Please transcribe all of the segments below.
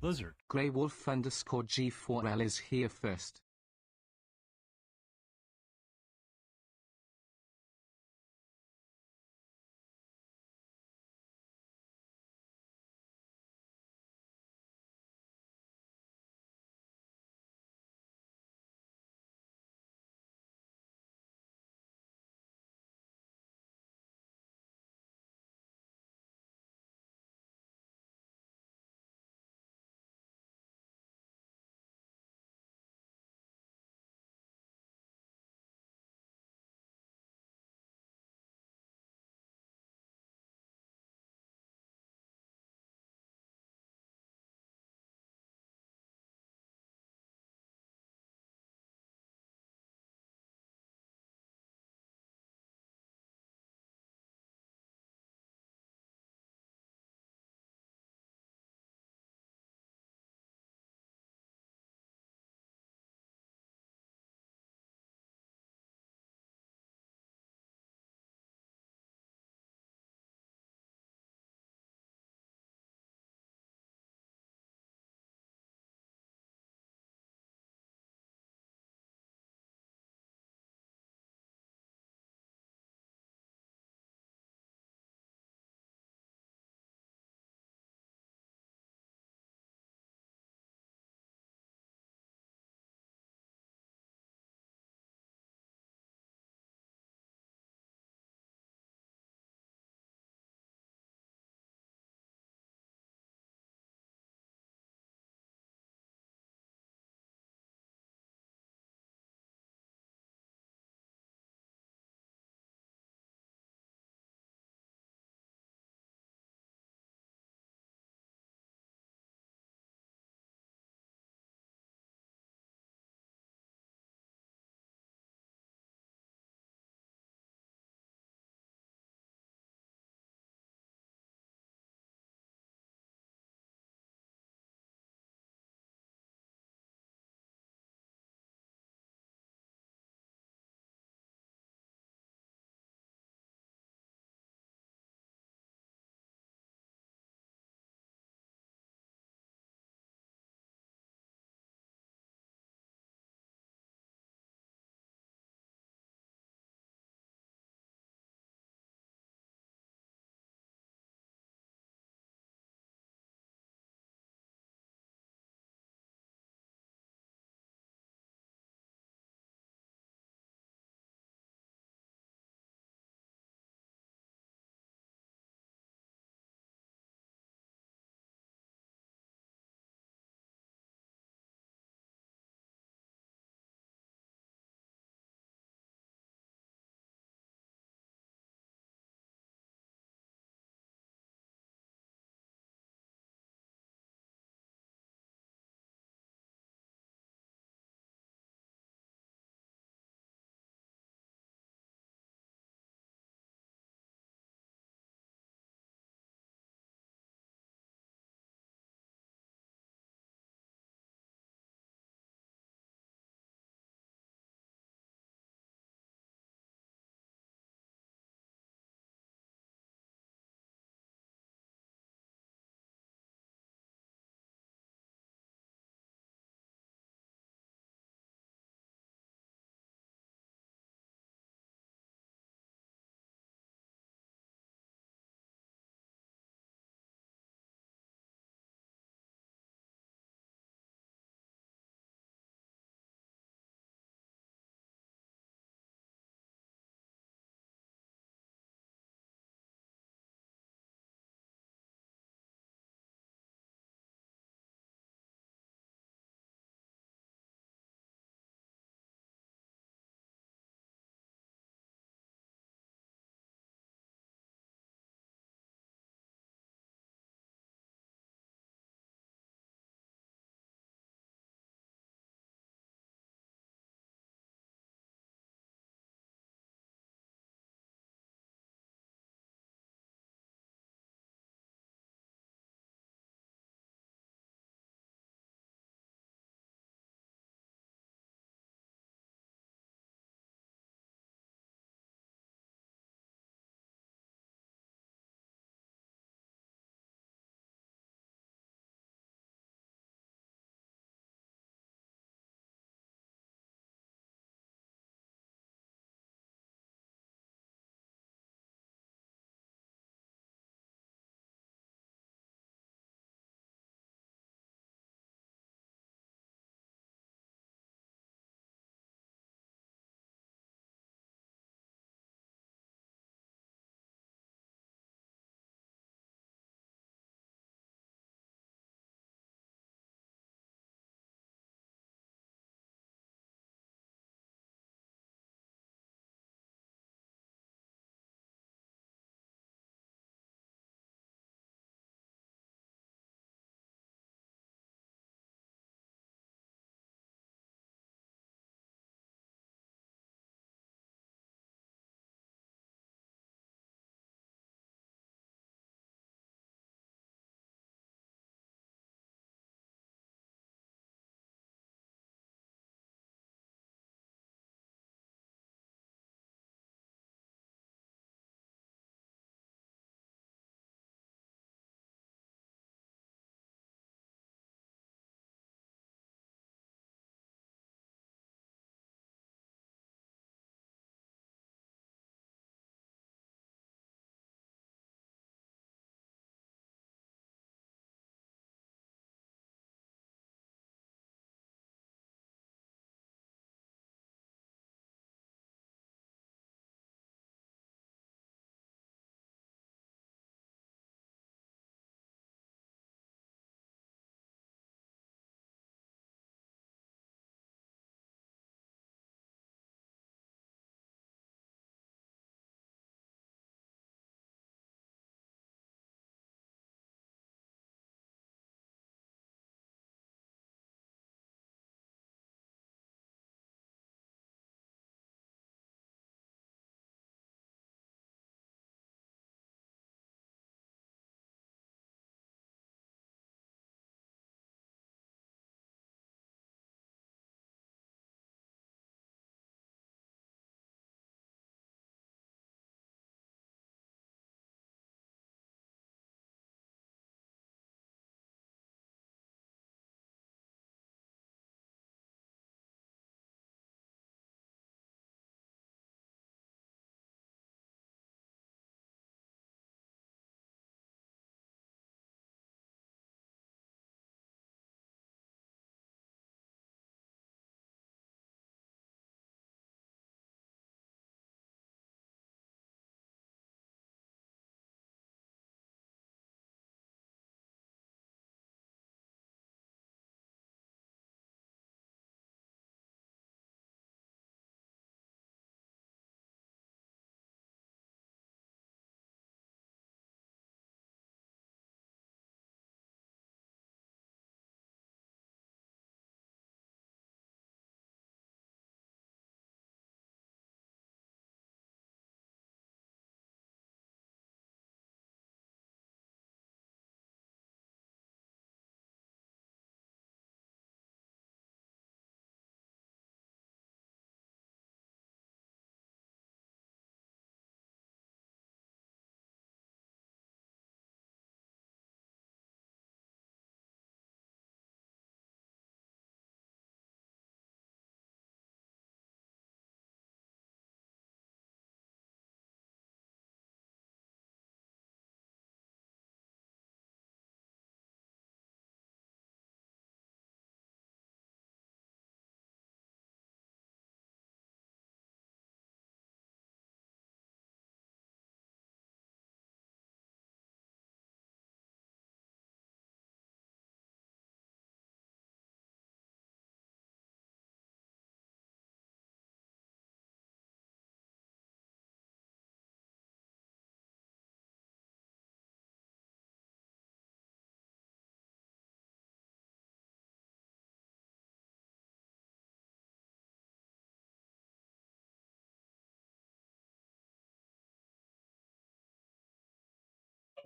Lizard. Grey Wolf underscore G4L is here first.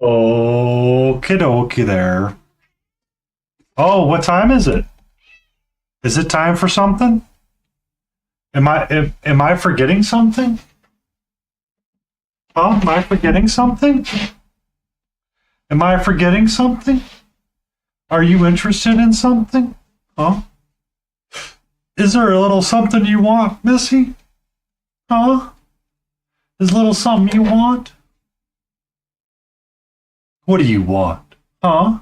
Okie dokie there. Oh, what time is it? Is it time for something? Am I forgetting something? Oh, am I forgetting something? Am I forgetting something? Are you interested in something? Huh? Is there a little something you want, Missy? Huh? Is a little something you want? What do you want? Huh?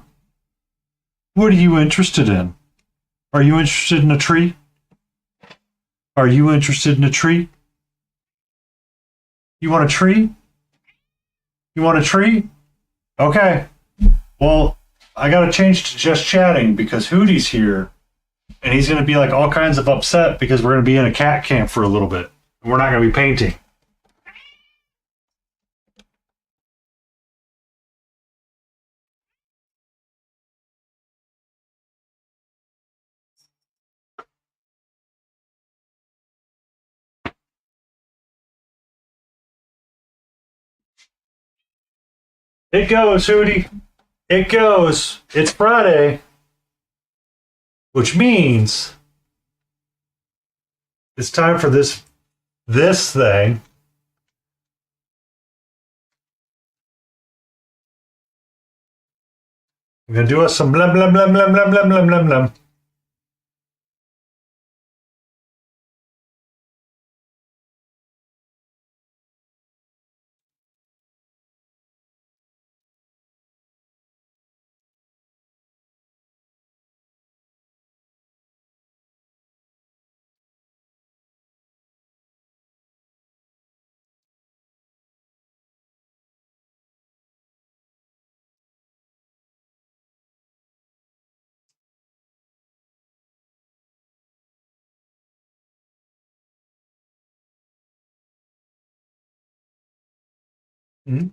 What are you interested in? Are you interested in a tree? Are you interested in a tree? You want a tree? You want a tree? Okay. Well, I gotta change to just chatting because Hootie's here and he's gonna be like all kinds of upset because we're gonna be in a cat camp for a little bit. And we're not gonna be painting. It goes, Hootie. It goes. It's Friday, which means it's time for this thing. I'm gonna do us some blem blem blem blem blem blem blem blem blem. Mm-hmm.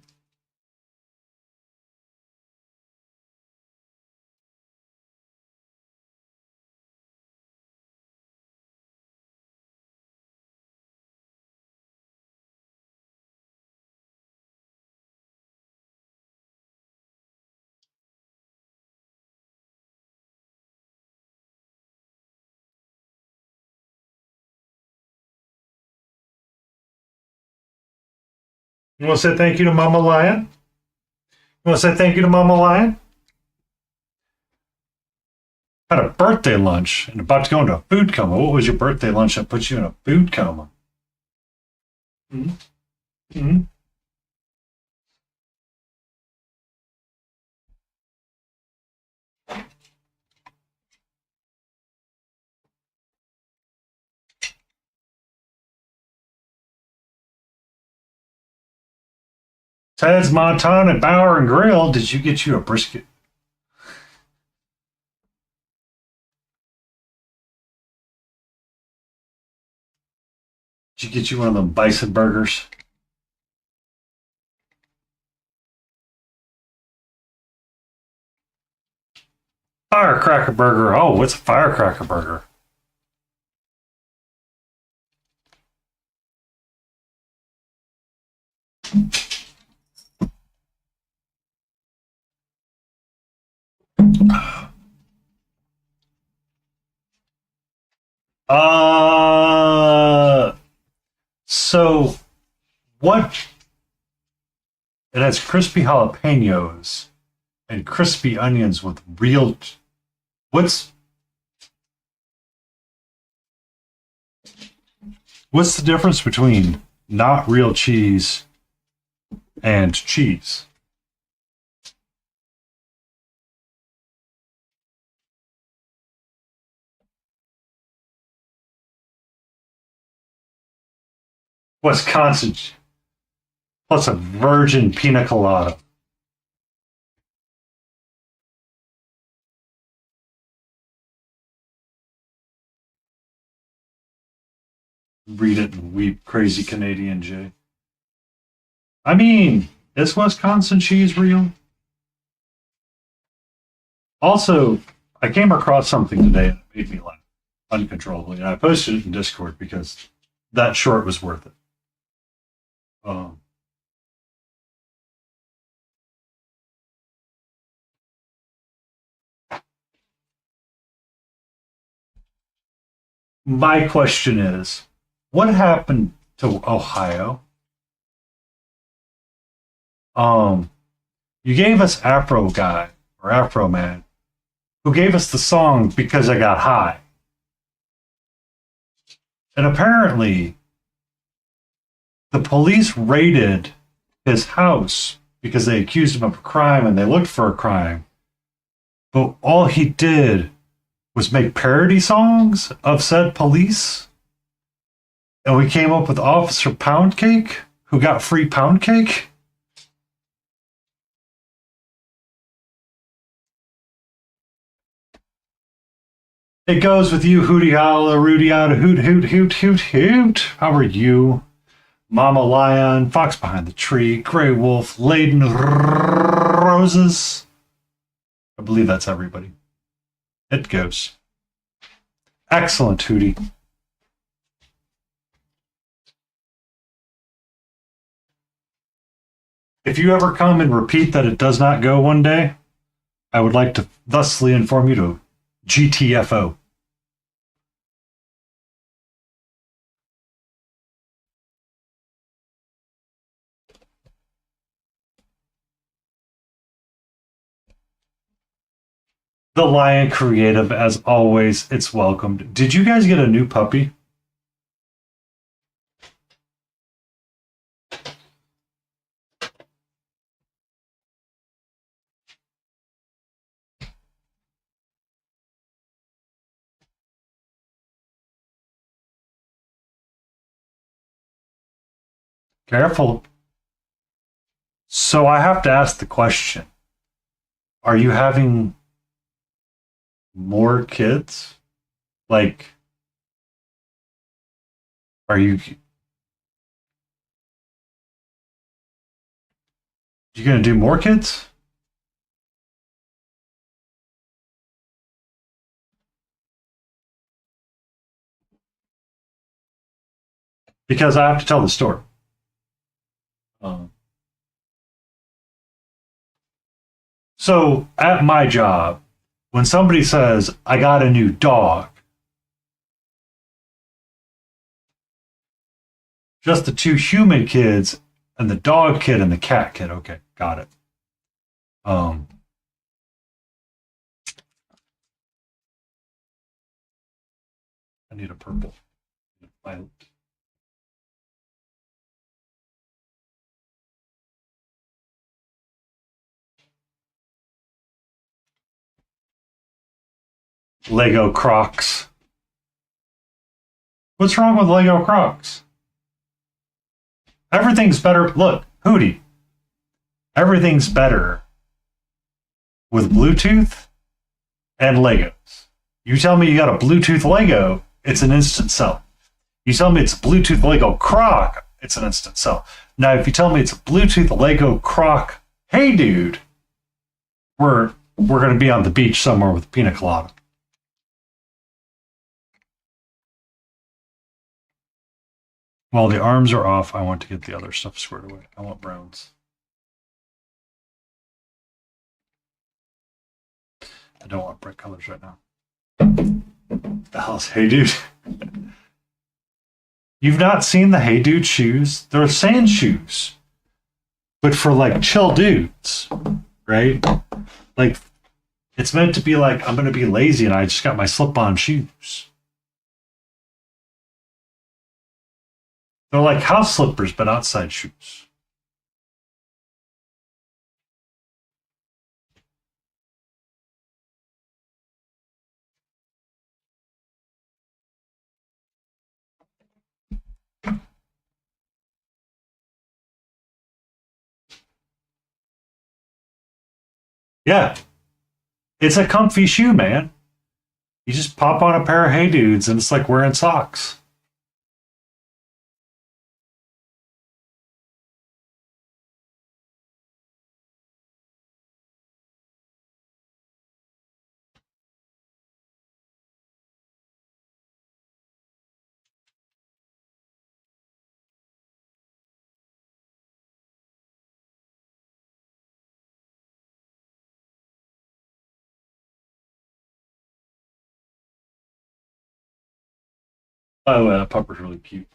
You want to say thank you to Mama Lion? You want to say thank you to Mama Lion? Had a birthday lunch and about to go into a food coma. What was your birthday lunch that put you in a food coma? Mm-hmm. Mm-hmm. Ted's Montana Bower and Grill. Did you get you a brisket? Did you get you one of them bison burgers? Firecracker burger. Oh, what's a firecracker burger? Uh, so what? It has crispy jalapenos and crispy onions with real. What's what's the difference between not real cheese and cheese? Wisconsin plus a virgin pina colada. Read it and weep, crazy Canadian Jay. I mean, is Wisconsin cheese real? Also, I came across something today that made me laugh uncontrollably, and I posted it in Discord because that short was worth it. 'Cause My question is, what happened to Ohio? Um, you gave us Afro Guy or Afro Man, who gave us the song Because I Got High. And apparently, the police raided his house because they accused him of a crime and they looked for a crime. But all he did was make parody songs of said police. And we came up with Officer Pound Cake, who got free pound cake. It goes with you, hootie holla, Rudy outta hoot hoot hoot hoot hoot. How are you? Mama Lion, Fox Behind the Tree, Grey Wolf, Laden Roses. I believe that's everybody. It goes. Excellent, Hootie. If you ever come and repeat that it does not go one day, I would like to thusly inform you to GTFO. The Lion Creative, as always, it's welcomed. Did you guys get a new puppy? Careful. So I have to ask the question. Are you having more kids? Like, are you gonna do more kids? Because I have to tell the story. Um, so at my job, when somebody says, I got a new dog, just the two human kids and the dog kid and the cat kid. Okay, got it. Um, I need a purple. Violet. Lego Crocs. What's wrong with Lego Crocs? Everything's better. Look, Hootie. Everything's better with Bluetooth and Legos. You tell me you got a Bluetooth Lego, it's an instant sell. You tell me it's a Bluetooth Lego Croc, it's an instant sell. Now, if you tell me it's a Bluetooth Lego Croc, hey dude, we're going to be on the beach somewhere with pina colada. While the arms are off, I want to get the other stuff squared away. I want browns. I don't want bright colors right now. The hell's Hey Dude? You've not seen the Hey Dude shoes? They're sand shoes, but for like chill dudes, right? Like, it's meant to be like, I'm going to be lazy and I just got my slip-on shoes. They're like house slippers, but outside shoes. Yeah, it's a comfy shoe, man. You just pop on a pair of Hey Dudes and it's like wearing socks. By the way, that pupper's really cute.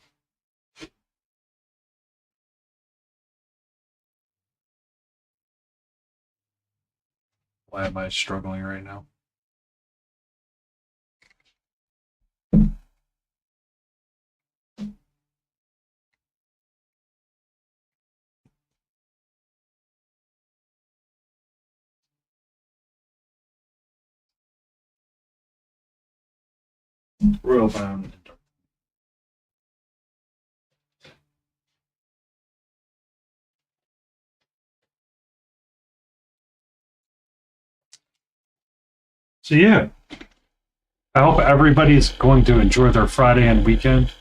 Why am I struggling right now? Royal bound. So yeah, I hope everybody's going to enjoy their Friday and weekend.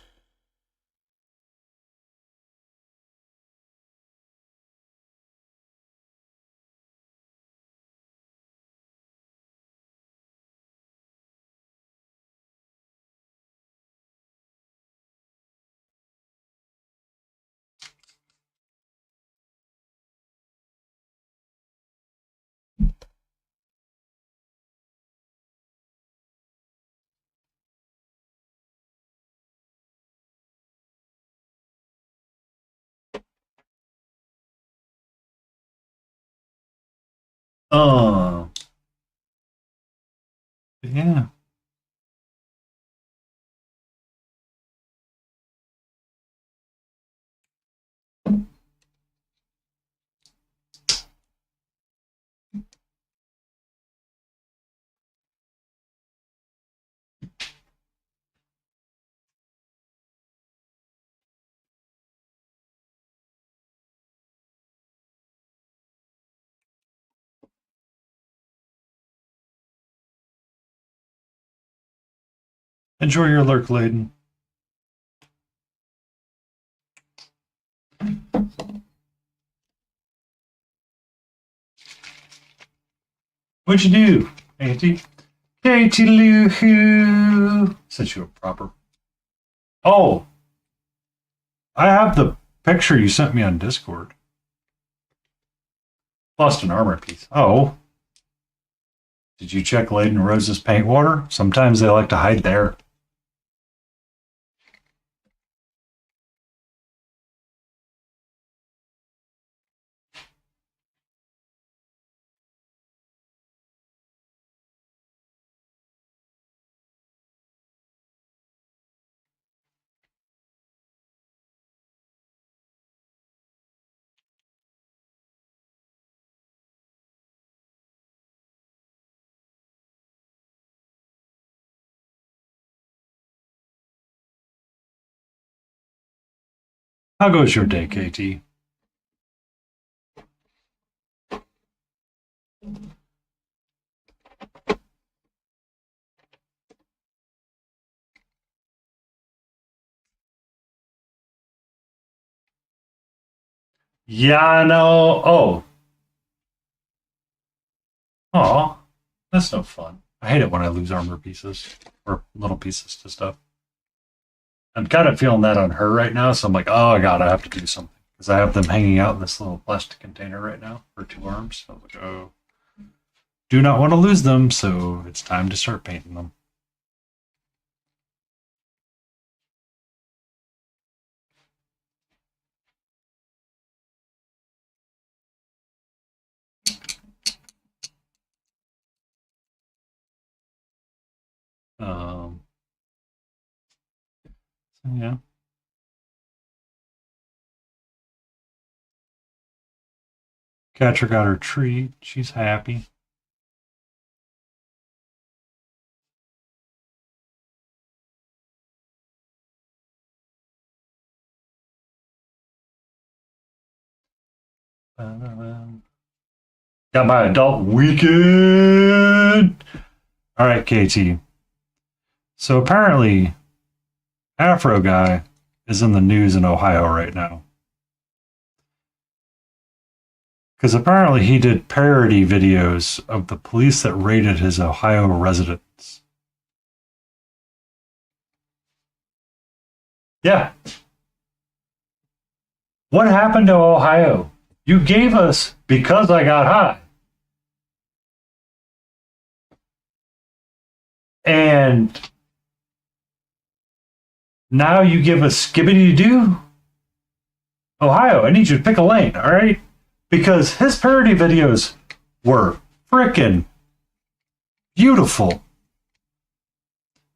Uh, yeah. Enjoy your lurk, Layden. What'd you do, Auntie? Katie Lou. Sent you a proper. Oh, I have the picture you sent me on Discord. Lost an armor piece. Oh. Did you check Layden Rose's paint water? Sometimes they like to hide there. How goes your day, KT? Yeah, I know. Oh. Aw. That's no fun. I hate it when I lose armor pieces or little pieces to stuff. I'm kind of feeling that on her right now, so I'm like, oh god, I have to do something. Because I have them hanging out in this little plastic container right now for 2 arms. So I was like, oh. Do not want to lose them, so it's time to start painting them. Um, so yeah. Catcher got her treat. She's happy. Got my adult weekend. All right, KT. So apparently, Afro guy is in the news in Ohio right now. Because apparently he did parody videos of the police that raided his Ohio residence. Yeah. What happened to Ohio? You gave us because I got high. And Now you give a skibbity-doo. Ohio, I need you to pick a lane, all right? Because his parody videos were frickin' beautiful.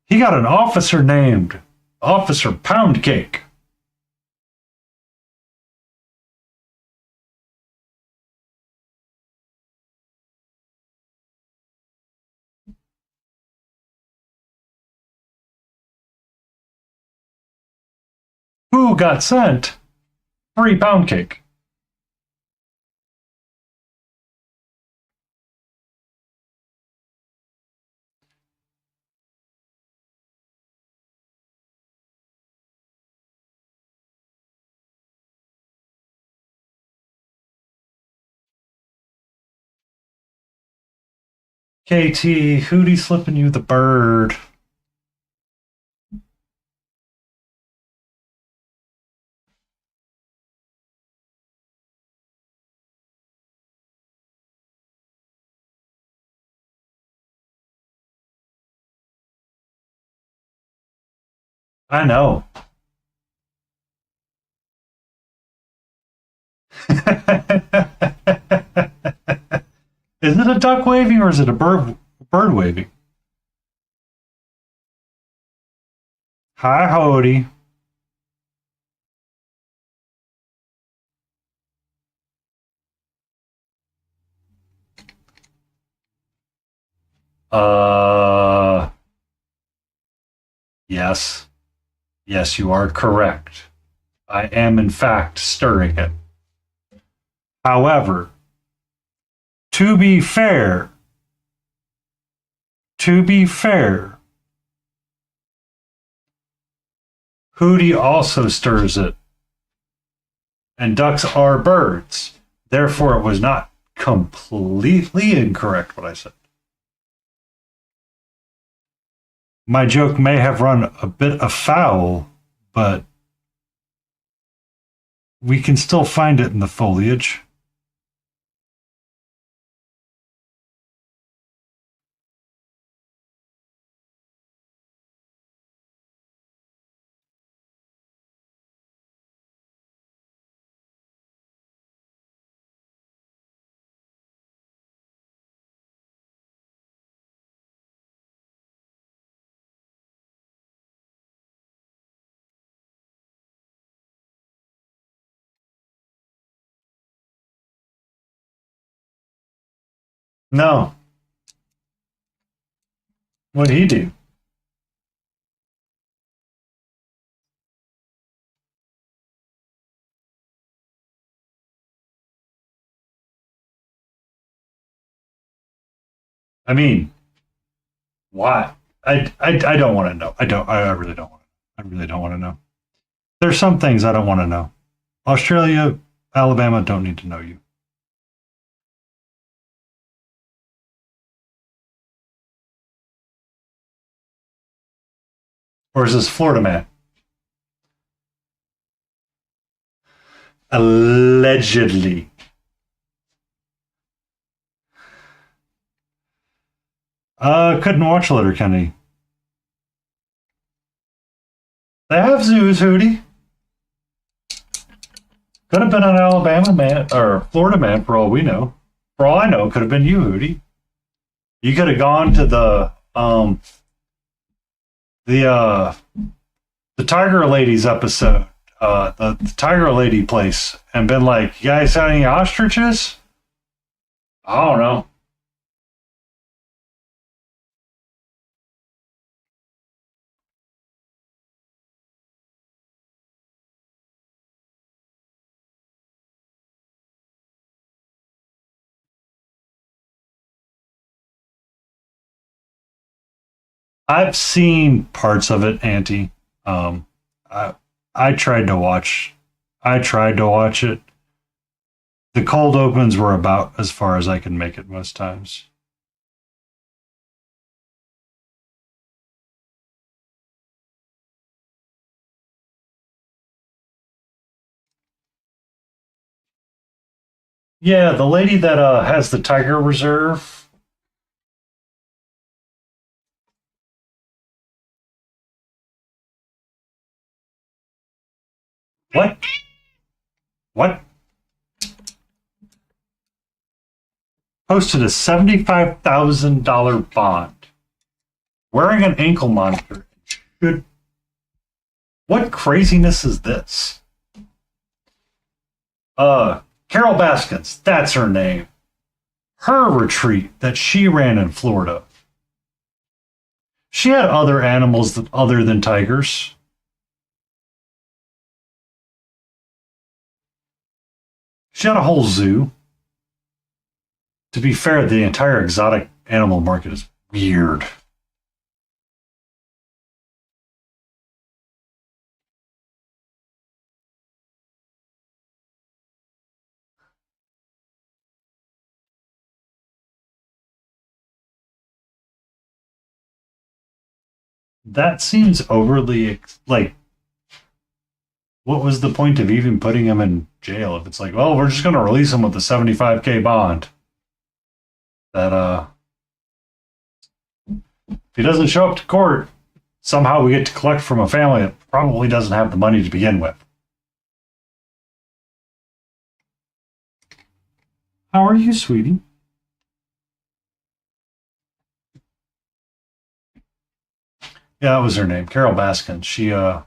He got an officer named Officer Poundcake. Who got sent free pound cake. KT, Hootie slipping you the bird. I know. Is it a duck waving or is it a bird waving? Hi, Hody. Yes. Yes, you are correct. I am, in fact, stirring it. However, to be fair, Hootie also stirs it. And ducks are birds. Therefore, it was not completely incorrect what I said. My joke may have run a bit afoul, but we can still find it in the foliage. No. What'd he do? I mean, why? I don't want to know. I really don't want to. I really don't want to know. There's some things I don't want to know. Australia, Alabama don't need to know you. Or is this Florida man? Allegedly. Couldn't watch Letterkenny. They have zoos, Hootie. Could have been an Alabama man or Florida man for all we know. For all I know, could have been you, Hootie. You could have gone to the Tiger Ladies episode, the Tiger Lady place, and been like, "You guys have any ostriches?" I don't know. I've seen parts of it, Auntie. I I tried to watch. I tried to watch it. The cold opens were about as far as I can make it most times. Yeah, the lady that has the Tiger Reserve. What? What? Posted a $75,000 bond. Wearing an ankle monitor. Should. What craziness is this? Carol Baskins, that's her name. Her retreat that she ran in Florida. She had other animals other than tigers. She had a whole zoo. To be fair, the entire exotic animal market is weird. That seems overly like. What was the point of even putting him in jail if it's like, well, we're just going to release him with a 75K bond? That if he doesn't show up to court, somehow we get to collect from a family that probably doesn't have the money to begin with. How are you, sweetie? Yeah, that was her name, Carol Baskin.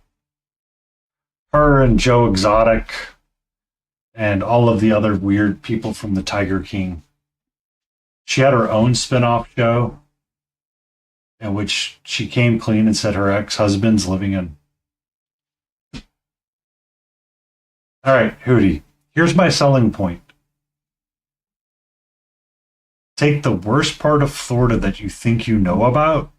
Her and Joe Exotic and all of the other weird people from the Tiger King. She had her own spin-off show in which she came clean and said her ex-husband's living in. All right, Hootie, here's my selling point. Take the worst part of Florida that you think you know about,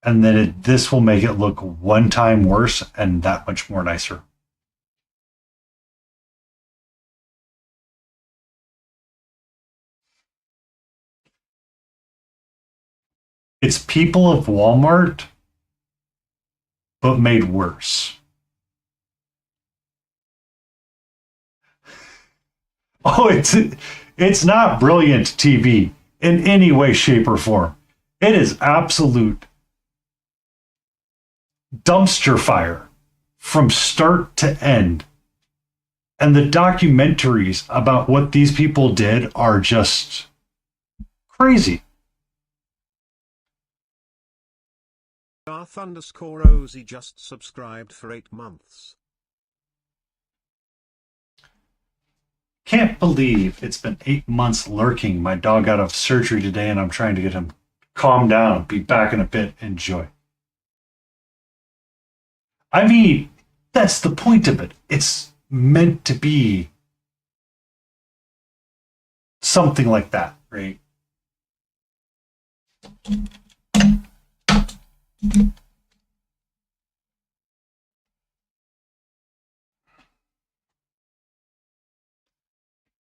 and then this will make it look 1 time worse and that much more nicer. It's people of Walmart, but made worse. Oh, it's not brilliant TV in any way, shape, or form. It is absolute dumpster fire from start to end. And the documentaries about what these people did are just crazy. Darth_Ozzy just subscribed for 8 months. Can't believe it's been 8 months lurking. My dog got out of surgery today and I'm trying to get him calmed down. Be back in a bit. Enjoy. I mean, that's the point of it. It's meant to be something like that, right?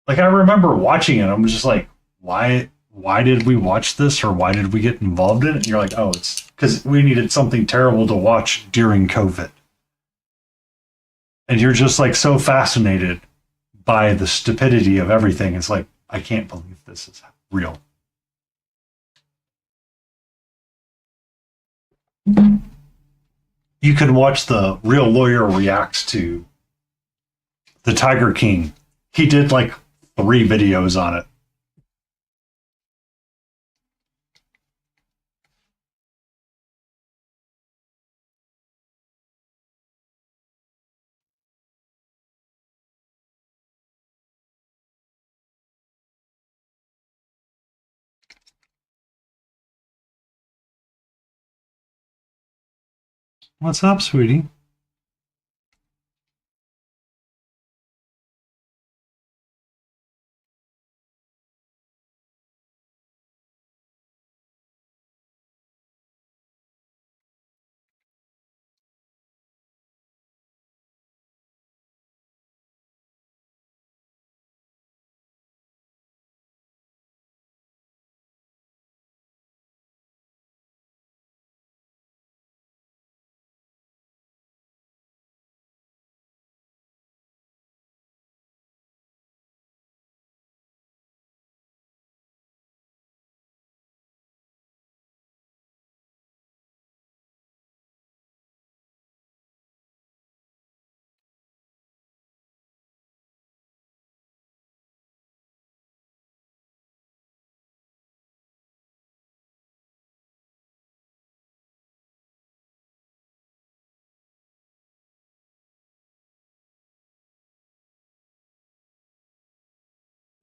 Like I remember watching it, I'm just like, why did we watch this, or why did we get involved in it? And you're like, oh, it's because we needed something terrible to watch during COVID. And you're just like so fascinated by the stupidity of everything. It's like, I can't believe this is real. You can watch the Real Lawyer reacts to the Tiger King. He did like 3 videos on it. What's up, sweetie?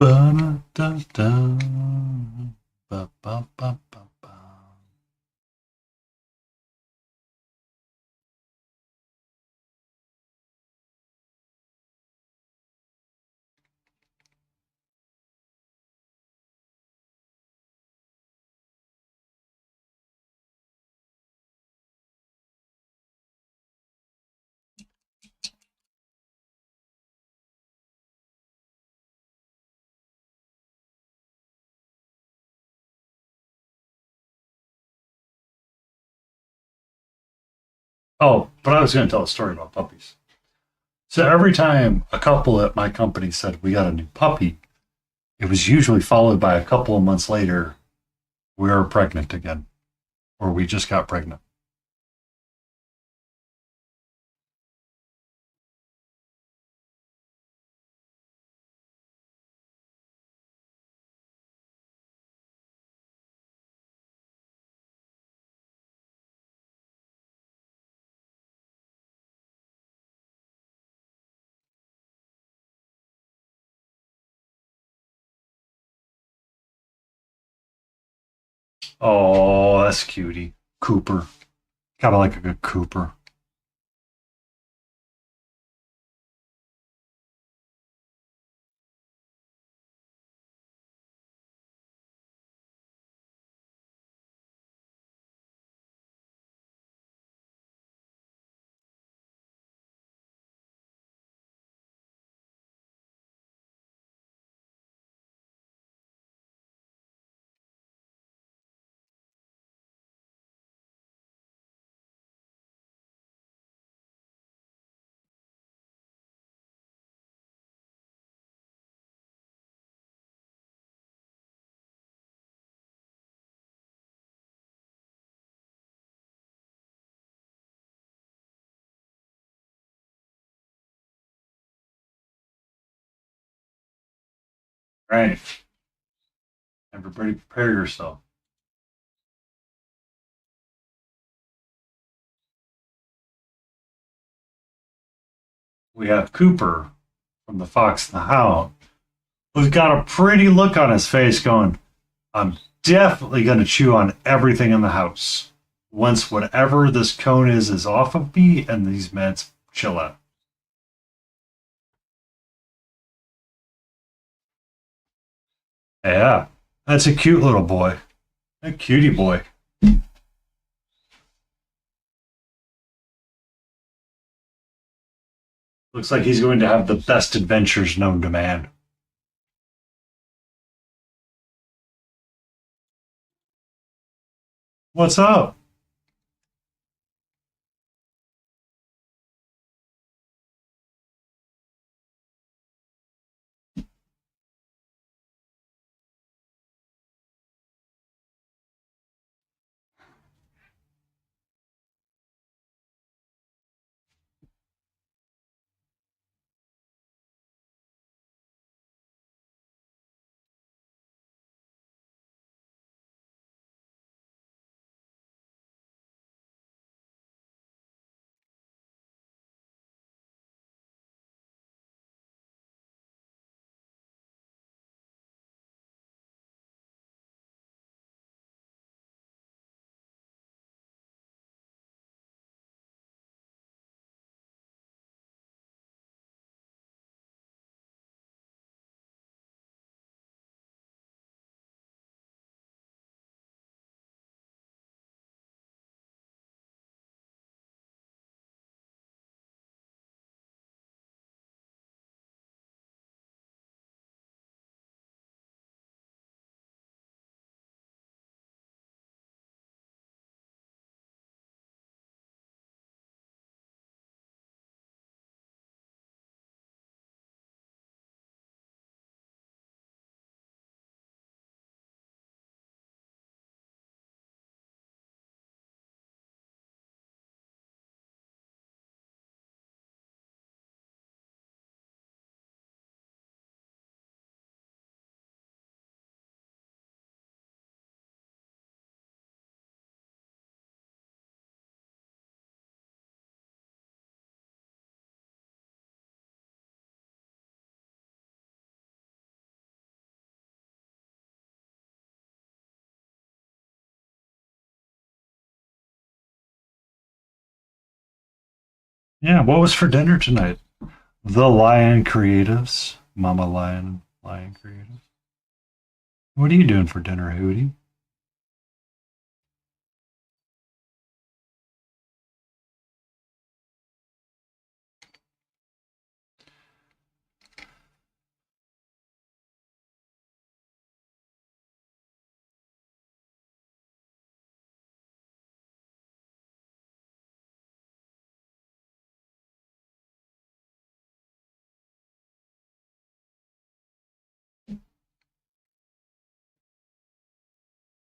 Ba-da-da-da. Ba-ba-ba-ba-ba. Oh, but I was going to tell a story about puppies. So every time a couple at my company said we got a new puppy, it was usually followed by a couple of months later, we were pregnant again, or we just got pregnant. Oh, that's cutie. Cooper. Gotta like a good Cooper. Right. Everybody prepare yourself. We have Cooper from The Fox and the Hound, who's got a pretty look on his face going, I'm definitely going to chew on everything in the house once whatever this cone is off of me and these meds chill out. Yeah, that's a cute little boy. A cutie boy. Looks like he's going to have the best adventures known to man. What's up? Yeah, what was for dinner tonight? The Lion Creatives. Mama Lion, Lion Creatives. What are you doing for dinner, Hootie?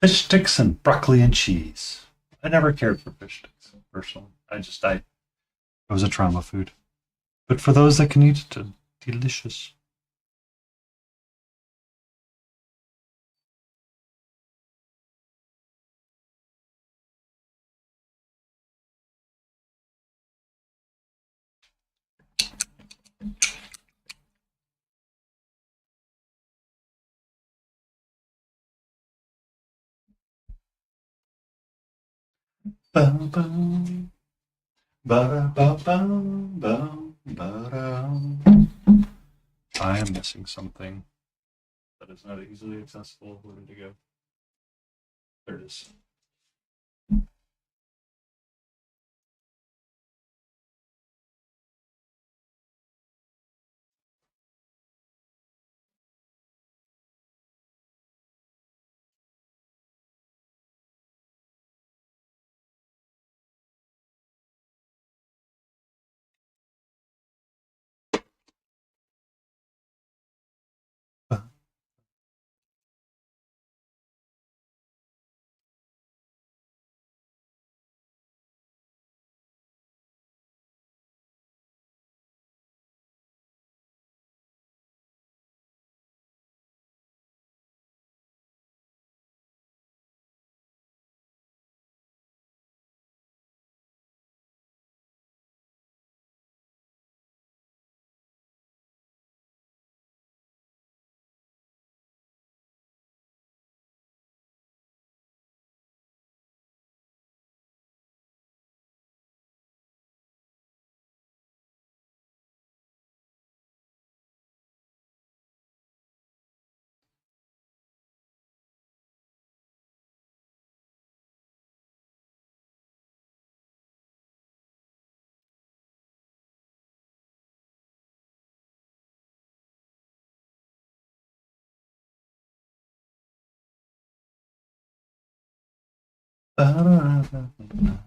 Fish sticks and broccoli and cheese. I never cared for fish sticks, personally. It was a trauma food. But for those that can eat it, delicious. Bum, bum, ba-da-ba-bum, bum, ba-da. I am missing something that is not easily accessible. Where did it go? There it is. Ba-da-da-da-da.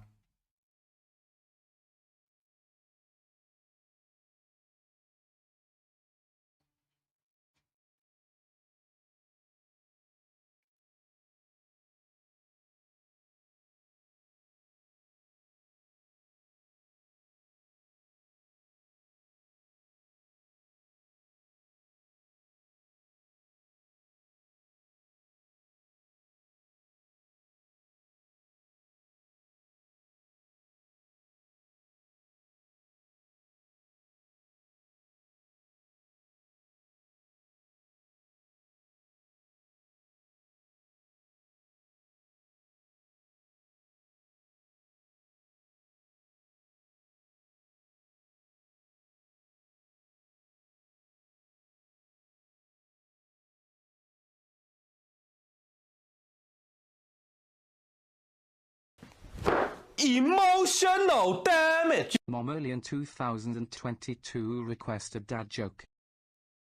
Emotional damage. Momolian 2022 requested dad joke.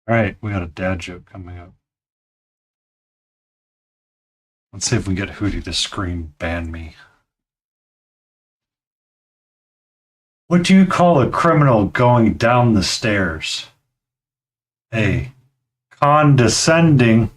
All right, we got a dad joke coming up. Let's see if we can get Hootie to scream ban me. What do you call a criminal going down the stairs? A. Condescending.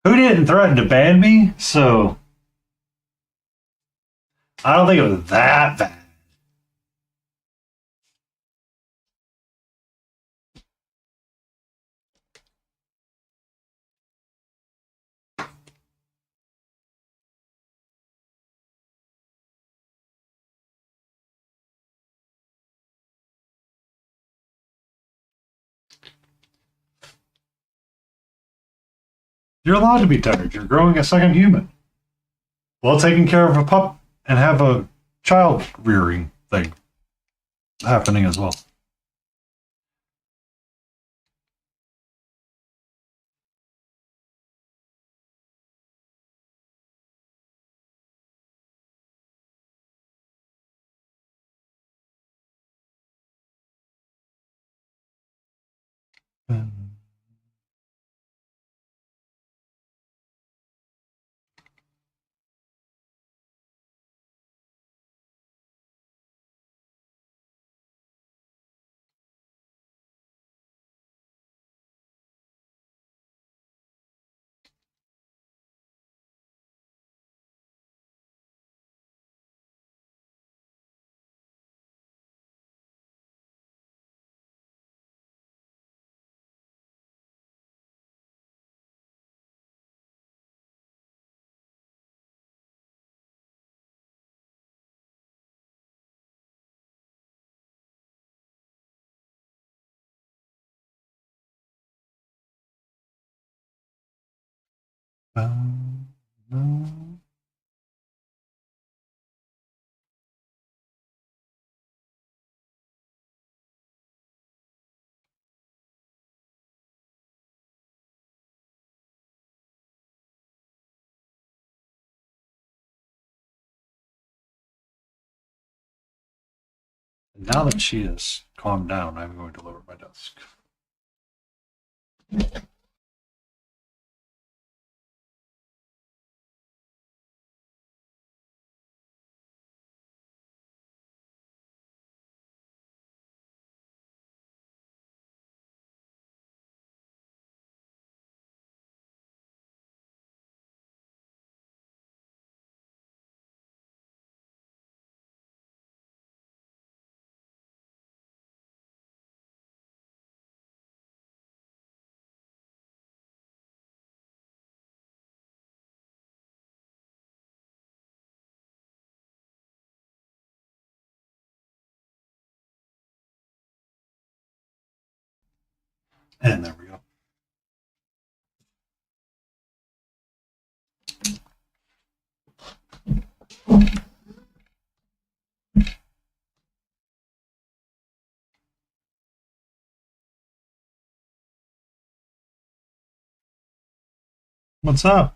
Who didn't threaten to ban me? So I don't think it was that bad. You're allowed to be tired. You're growing a second human. While taking care of a pup and have a child rearing thing happening as well. No. Now that she has calmed down, I'm going to lower my desk. And there we go. What's up?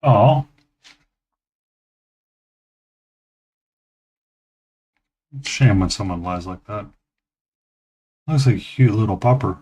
Oh, Shame when someone lies like that. Looks like a cute little pupper.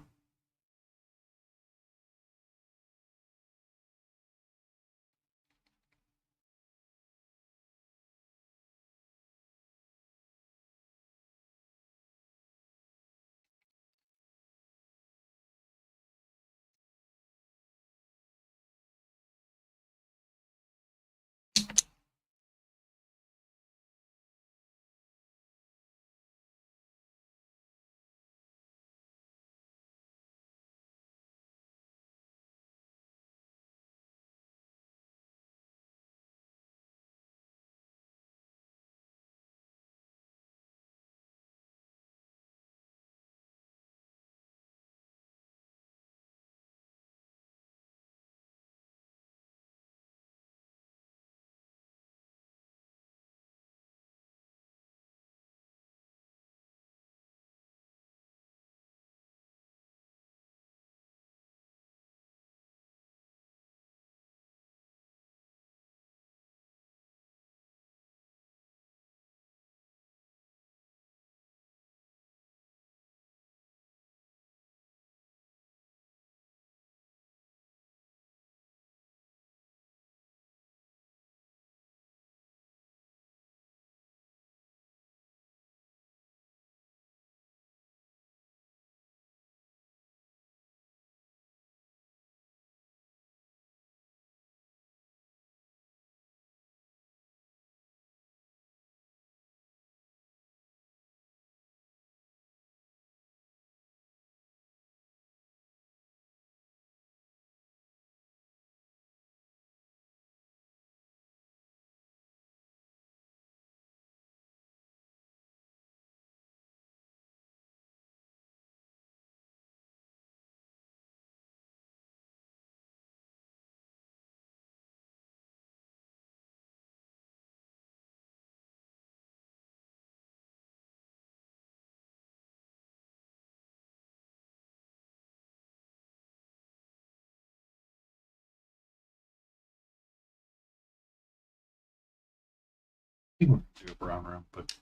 He would do a brown room, but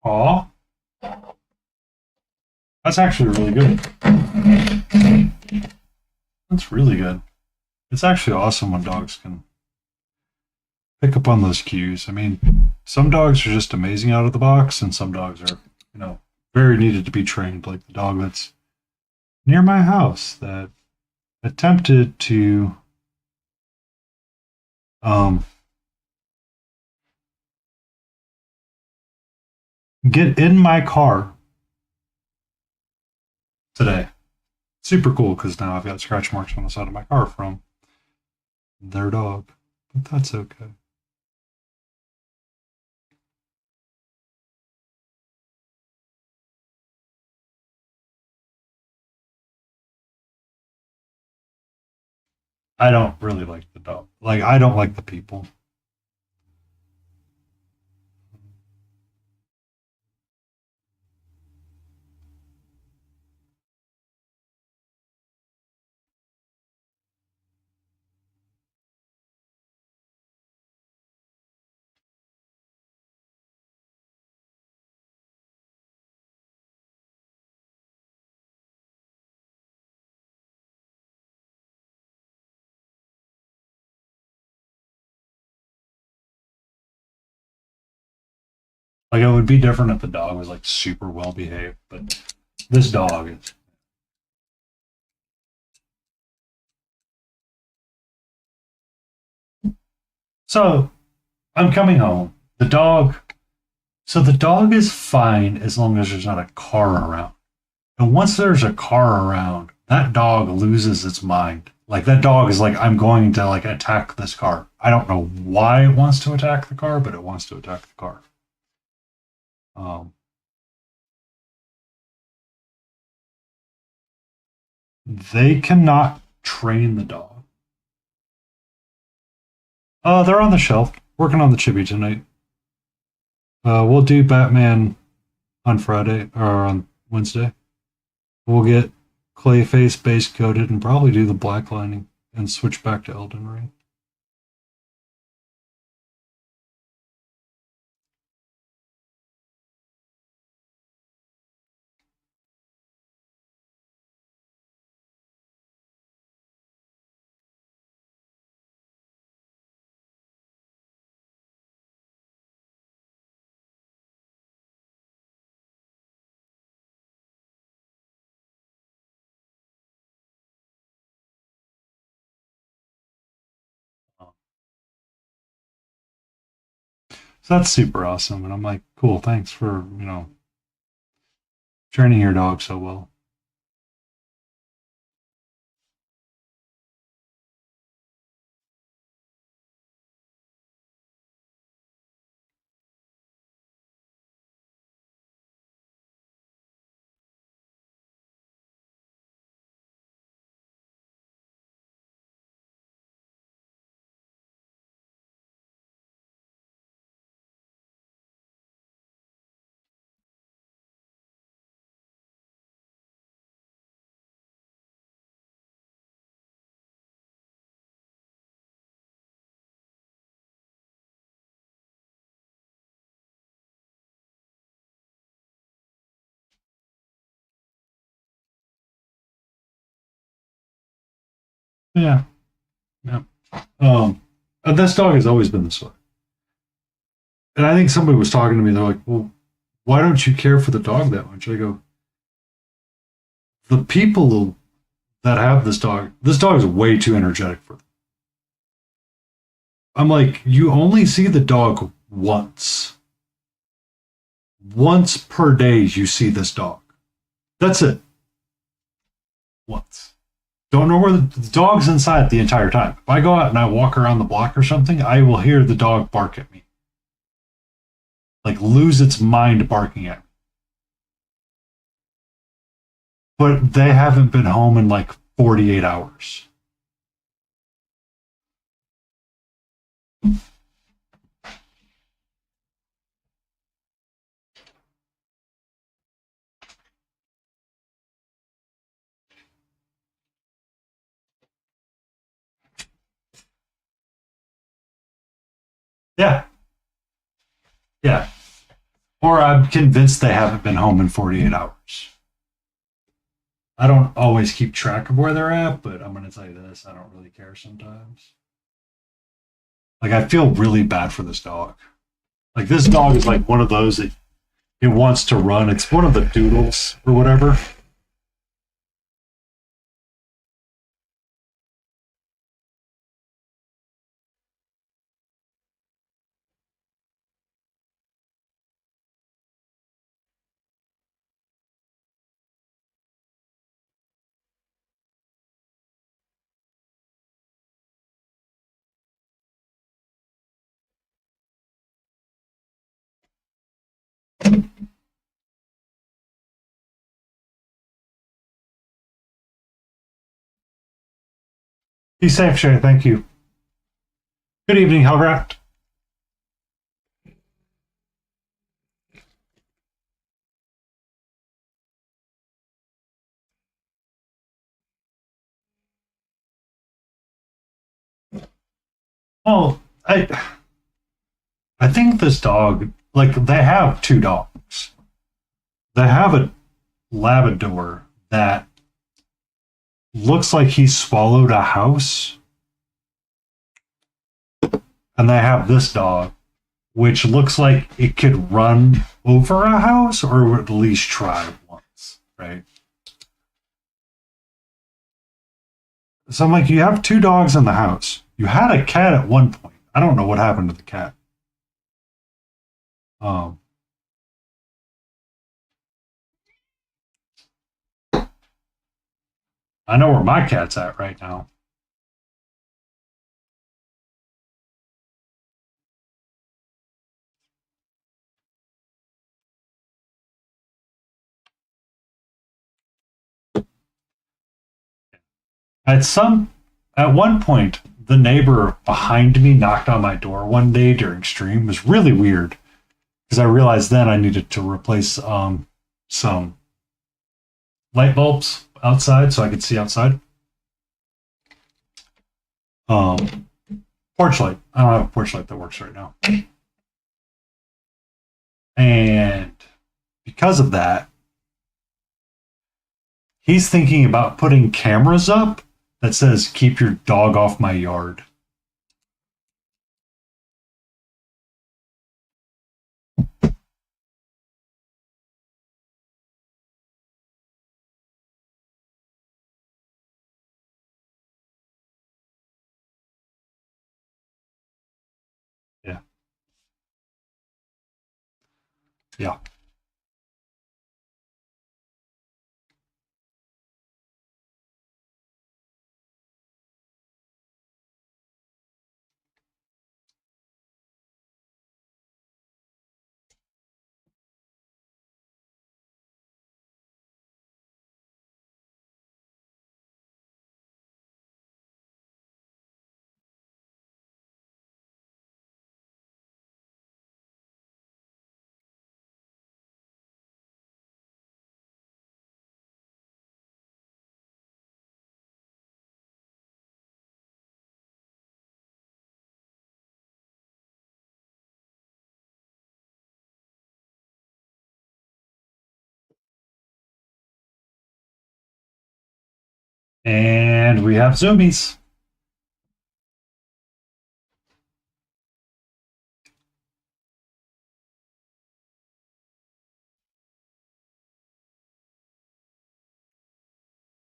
aw, that's actually really good. That's really good. It's actually awesome when dogs can pick up on those cues. I mean, some dogs are just amazing out of the box, and some dogs are, very needed to be trained, like the dog that's near my house that attempted to um, get in my car today. Super cool because now I've got scratch marks on the side of my car from their dog, but that's okay. I don't really like the dog. Like, I don't like the people. Like, it would be different if the dog was like super well behaved, but this dog is. So I'm coming home. The dog is fine as long as there's not a car around. And once there's a car around, that dog loses its mind. Like, that dog is like, I'm going to like attack this car. I don't know why it wants to attack the car, but it wants to attack the car. Um, They cannot train the dog. They're on the shelf, working on the Chibi tonight. We'll do Batman on Friday or on Wednesday. We'll get Clayface base coated and probably do the black lining and switch back to Elden Ring. So that's super awesome. And I'm like, cool, thanks for, training your dog so well. Yeah. Yeah. And this dog has always been this way. And I think somebody was talking to me, they're like, well, why don't you care for the dog that much? I go, the people that have this dog is way too energetic for them. I'm like, you only see the dog once. Once per day, you see this dog. That's it. Once. Don't know where the dog's inside the entire time. If I go out and I walk around the block or something, I will hear the dog bark at me. Like lose its mind barking at me. But they haven't been home in like 48 hours. Yeah. Yeah. Or I'm convinced they haven't been home in 48 hours. I don't always keep track of where they're at, but I'm going to tell you this. I don't really care sometimes. Like, I feel really bad for this dog. Like, this dog is like one of those that it wants to run. It's one of the doodles or whatever. Be safe, Shay. Thank you. Good evening, Hellrat. Well, I think this dog, like, they have two dogs. They have a Labrador that looks like he swallowed a house. And they have this dog, which looks like it could run over a house or at least try once, right? So I'm like, you have two dogs in the house. You had a cat at one point. I don't know what happened to the cat. Um, I know where my cat's at right now. At one point, the neighbor behind me knocked on my door one day during stream. It was really weird because I realized then I needed to replace some light bulbs outside so I could see outside. Um, Porch light. I don't have a porch light that works right now. And because of that, he's thinking about putting cameras up that says, keep your dog off my yard. Yeah. Yeah. And we have zoomies.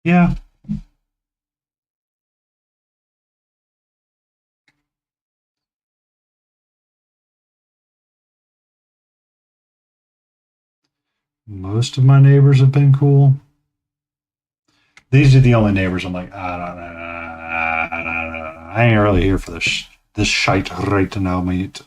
Yeah. Most of my neighbors have been cool. These are the only neighbors I'm like, I ain't really here for this shite right now, mate.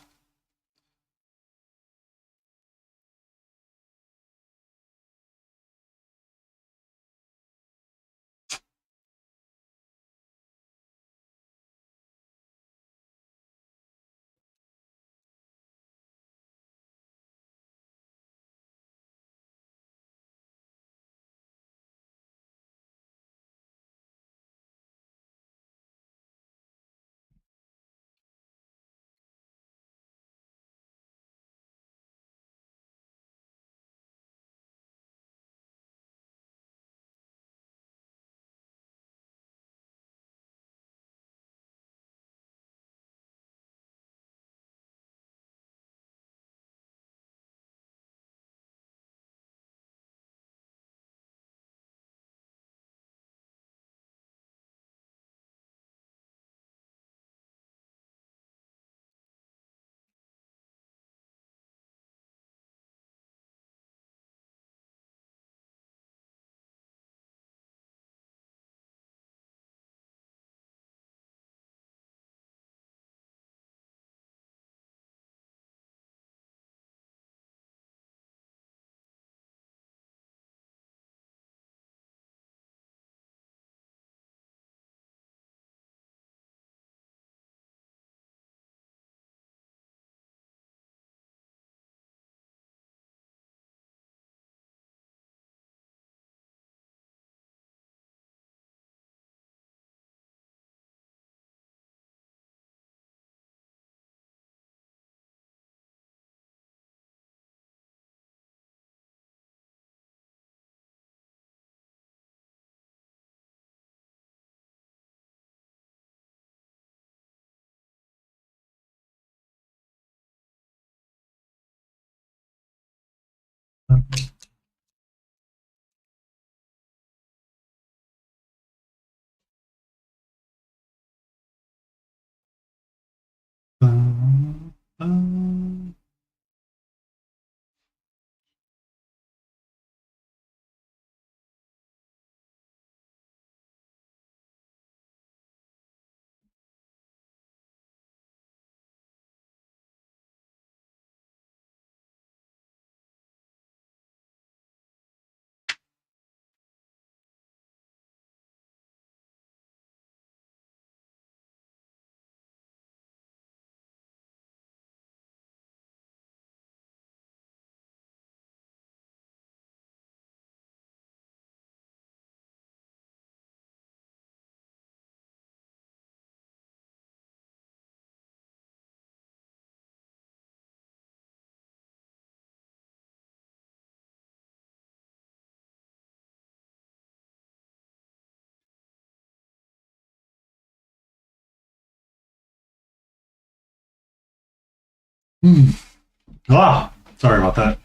Ah, sorry about that.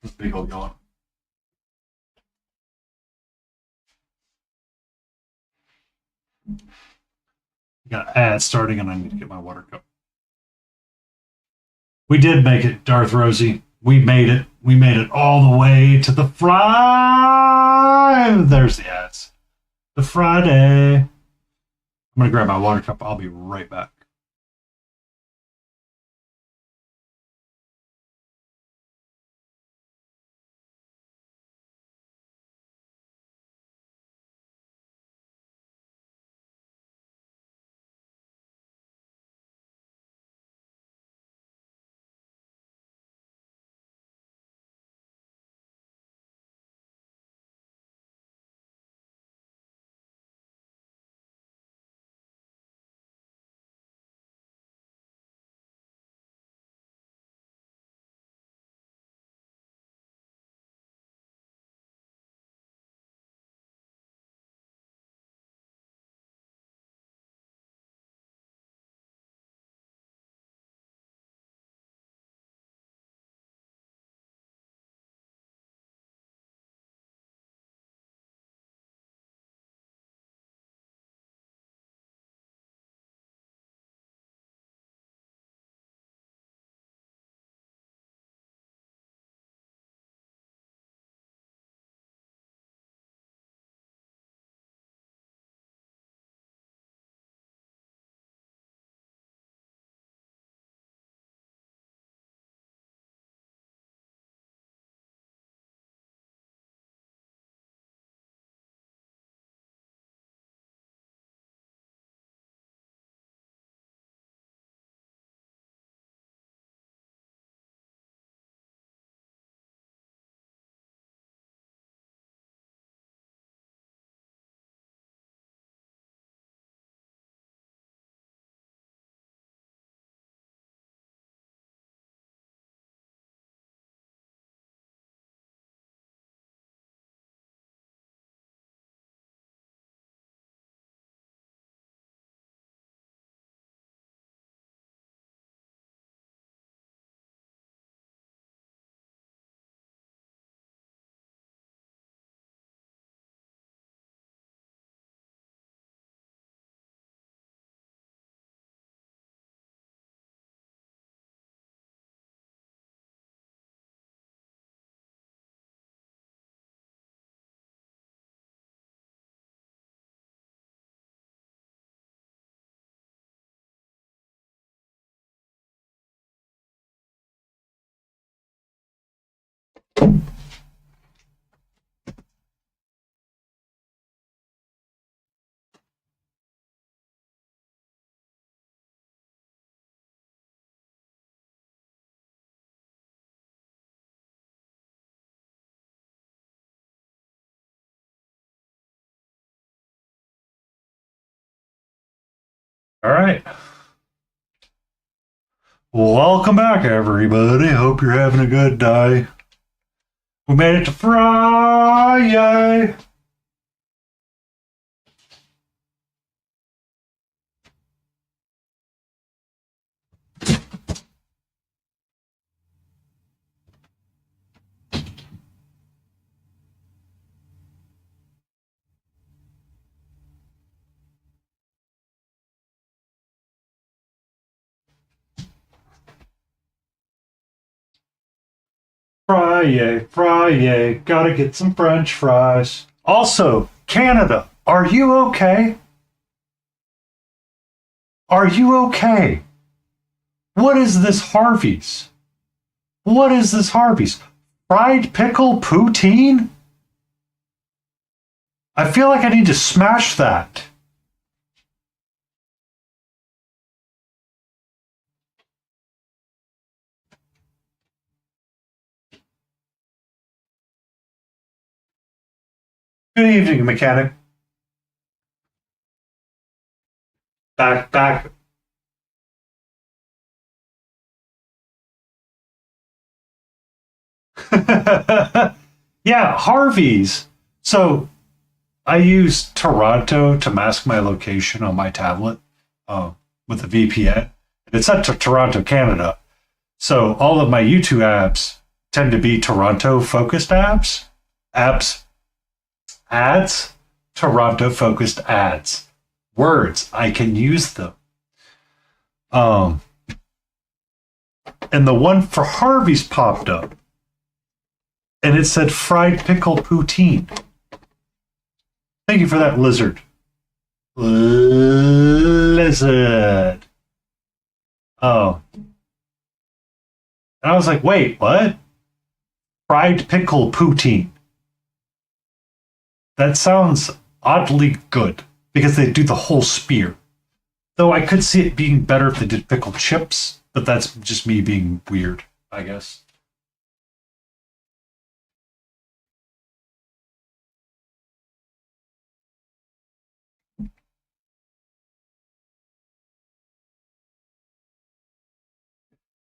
This big old yawn. Got an ad starting, and I need to get my water cup. We did make it, Darth Rosie. We made it. We made it all the way to the Friday. There's the ads. The Friday. I'm going to grab my water cup. I'll be right back. All right. Welcome back, everybody. Hope you're having a good day. We made it to Friday. Friday, gotta get some French fries. Also, Canada, are you okay? Are you okay? What is this Harvey's? What is this Harvey's? Fried pickle poutine? I feel like I need to smash that. Good evening, mechanic. Back. Yeah, Harvey's. So I use Toronto to mask my location on my tablet with a VPN. It's set to Toronto, Canada. So all of my YouTube apps tend to be Toronto focused ads, Toronto focused ads. Words, I can use them. Um, and the one for Harvey's popped up, and it said fried pickle poutine. Thank you for that, lizard. Lizard. Oh. And I was like, wait, what? Fried pickle poutine. That sounds oddly good because they do the whole spear. Though I could see it being better if they did pickled chips, but that's just me being weird, I guess.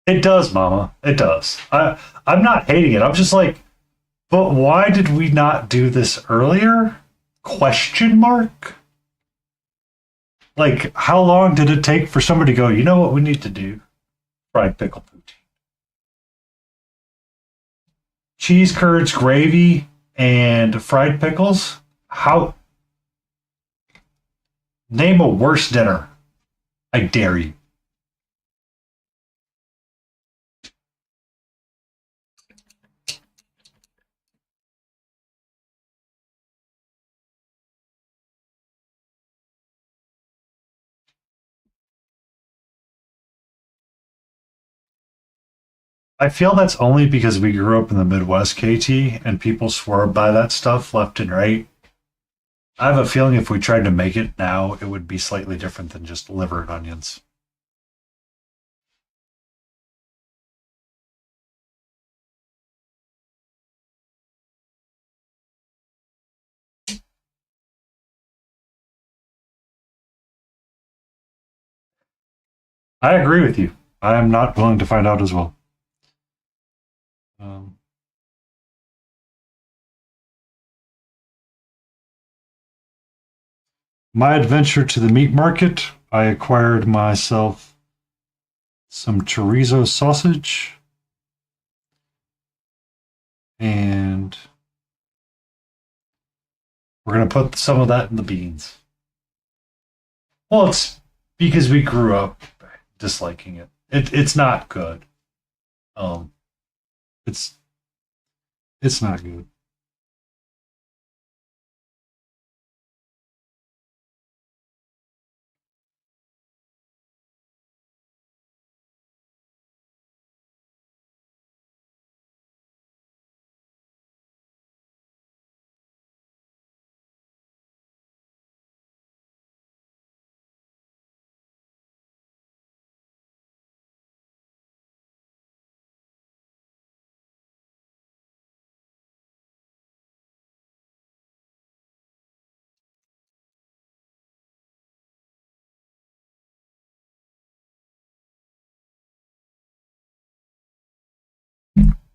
It does, Mama. It does. I'm not hating it. I'm just like, but why did we not do this earlier? Question mark? Like, how long did it take for somebody to go, you know what we need to do? Fried pickle poutine. Cheese curds, gravy, and fried pickles? How? Name a worse dinner. I dare you. I feel that's only because we grew up in the Midwest, KT, and people swear by that stuff left and right. I have a feeling if we tried to make it now, it would be slightly different than just liver and onions. I agree with you. I am not willing to find out as well. Um, my adventure to the meat market, I acquired myself some chorizo sausage and we're going to put some of that in the beans. Well, it's because we grew up disliking it. It's not good. Um, it's it's not good.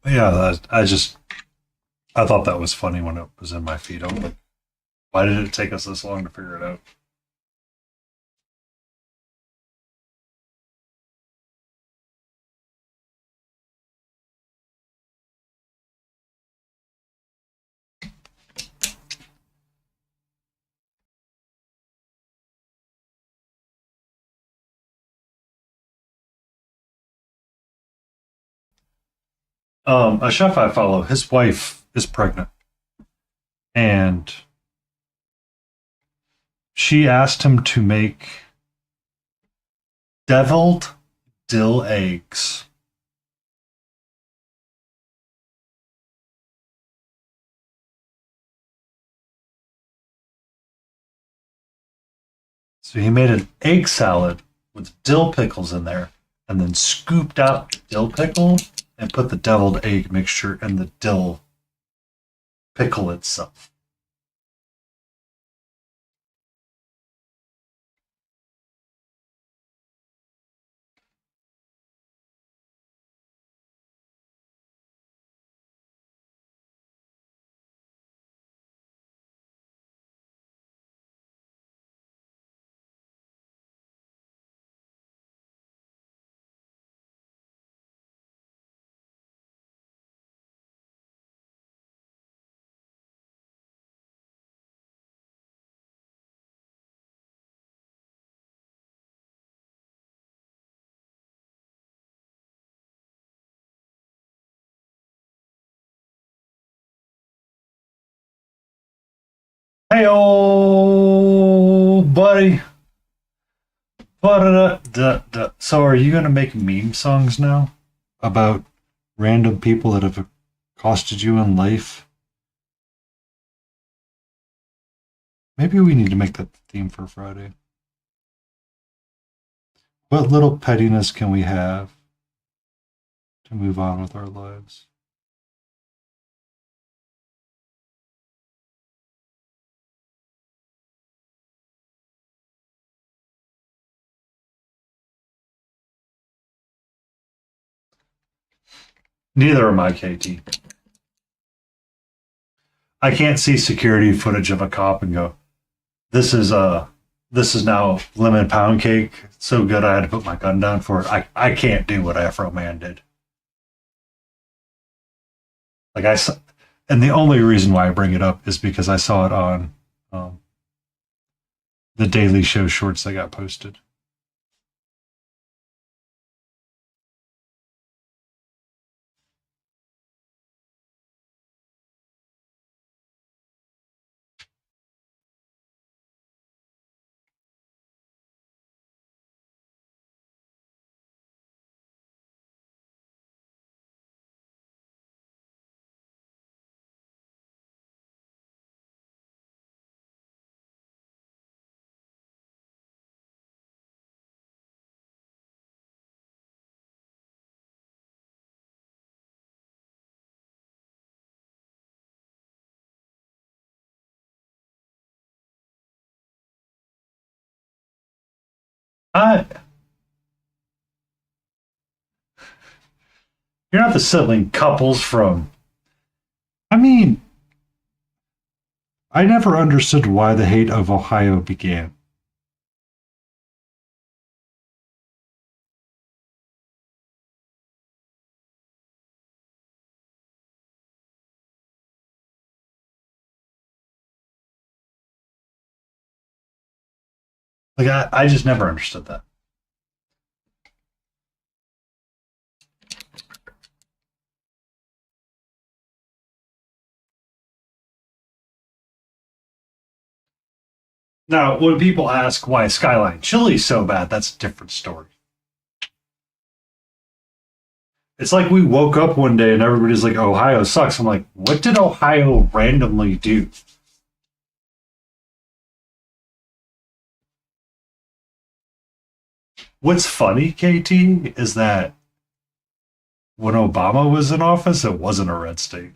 Yeah, I thought that was funny when it was in my feed. I was like, why did it take us this long to figure it out? A chef I follow, his wife is pregnant, and she asked him to make deviled dill eggs. So he made an egg salad with dill pickles in there, and then scooped out the dill pickle and put the deviled egg mixture in the dill pickle itself. Hey, old buddy. Ba-da-da-da-da. So, are you going to make meme songs now about random people that have accosted you in life? Maybe we need to make that the theme for Friday. What little pettiness can we have to move on with our lives? Neither am I, KT. I can't see security footage of a cop and go, this is now lemon pound cake. It's so good I had to put my gun down for it. I can't do what Afro Man did. And the only reason why I bring it up is because I saw it on um, the Daily Show shorts that got posted. I, you're not the sibling couples from. I mean, I never understood why the hate of Ohio began. Like, I just never understood that. Now, when people ask why Skyline Chili's so bad, that's a different story. It's like we woke up one day and everybody's like, Ohio sucks. I'm like, what did Ohio randomly do? What's funny, KT, is that when Obama was in office, it wasn't a red state.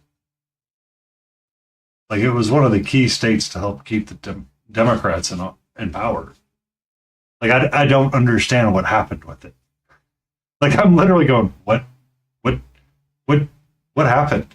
Like, it was one of the key states to help keep the Democrats in power. Like, I don't understand what happened with it. Like, I'm literally going, what, what, what happened?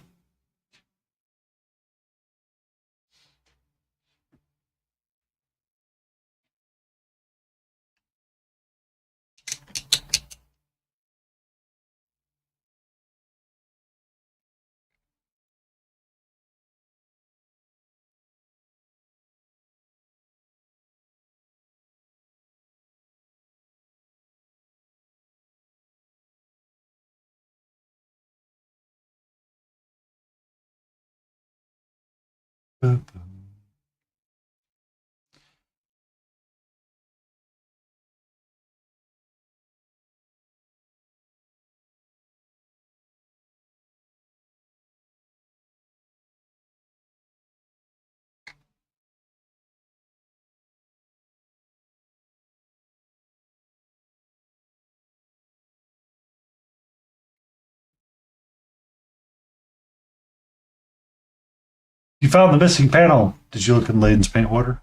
You found the missing panel. Did you look in Layden's paint water?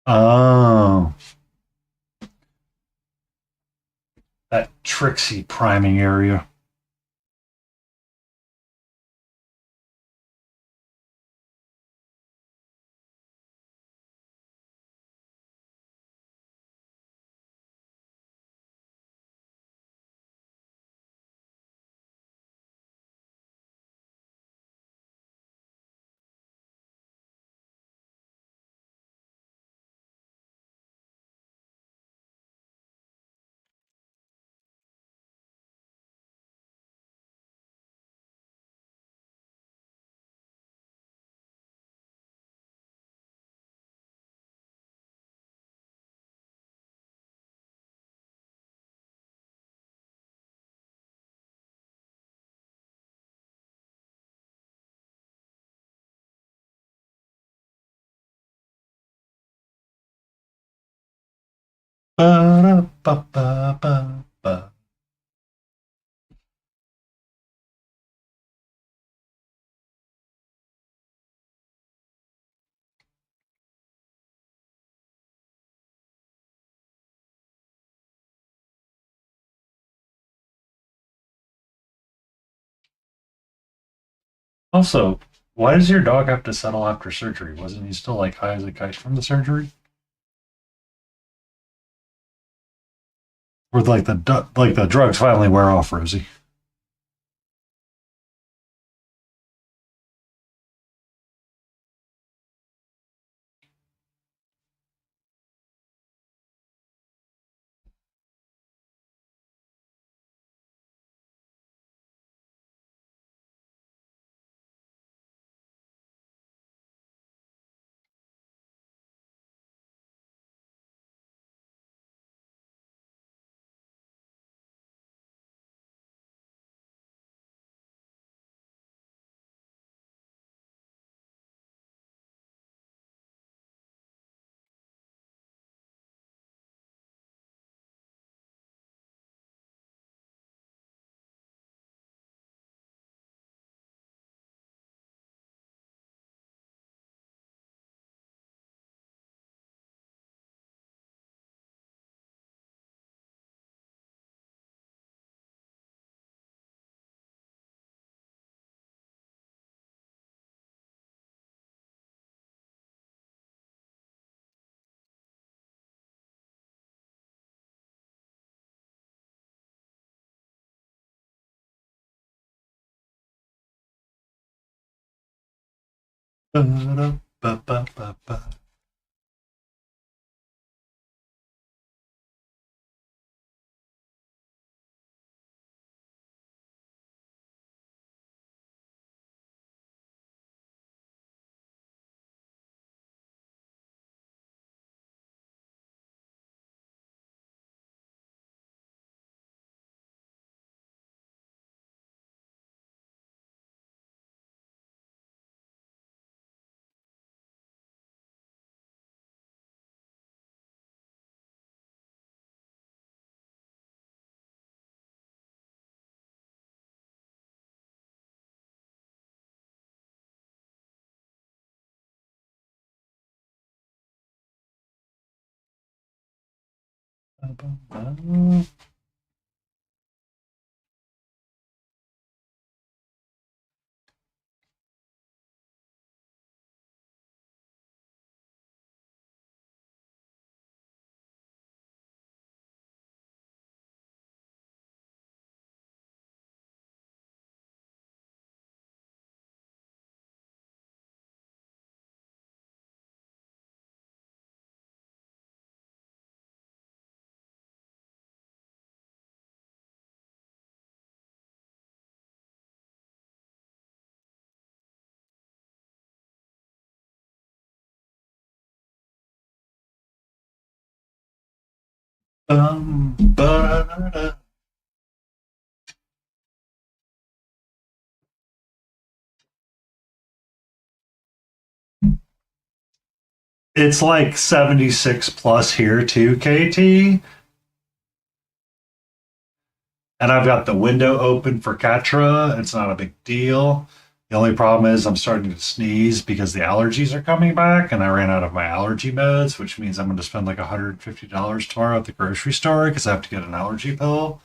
Oh, that Trixie priming area. Ba-da-ba-ba-ba-ba. Also, why does your dog have to settle after surgery? Wasn't he still like high as a kite from the surgery? Or like the drugs finally wear off, Rosie? Ba-da-ba-ba-ba-ba. Ba-da-da. It's like 76 plus here too, KT. And I've got the window open for Catra. It's not a big deal. The only problem is I'm starting to sneeze because the allergies are coming back, and I ran out of my allergy meds, which means I'm going to spend like $150 tomorrow at the grocery store because I have to get an allergy pill.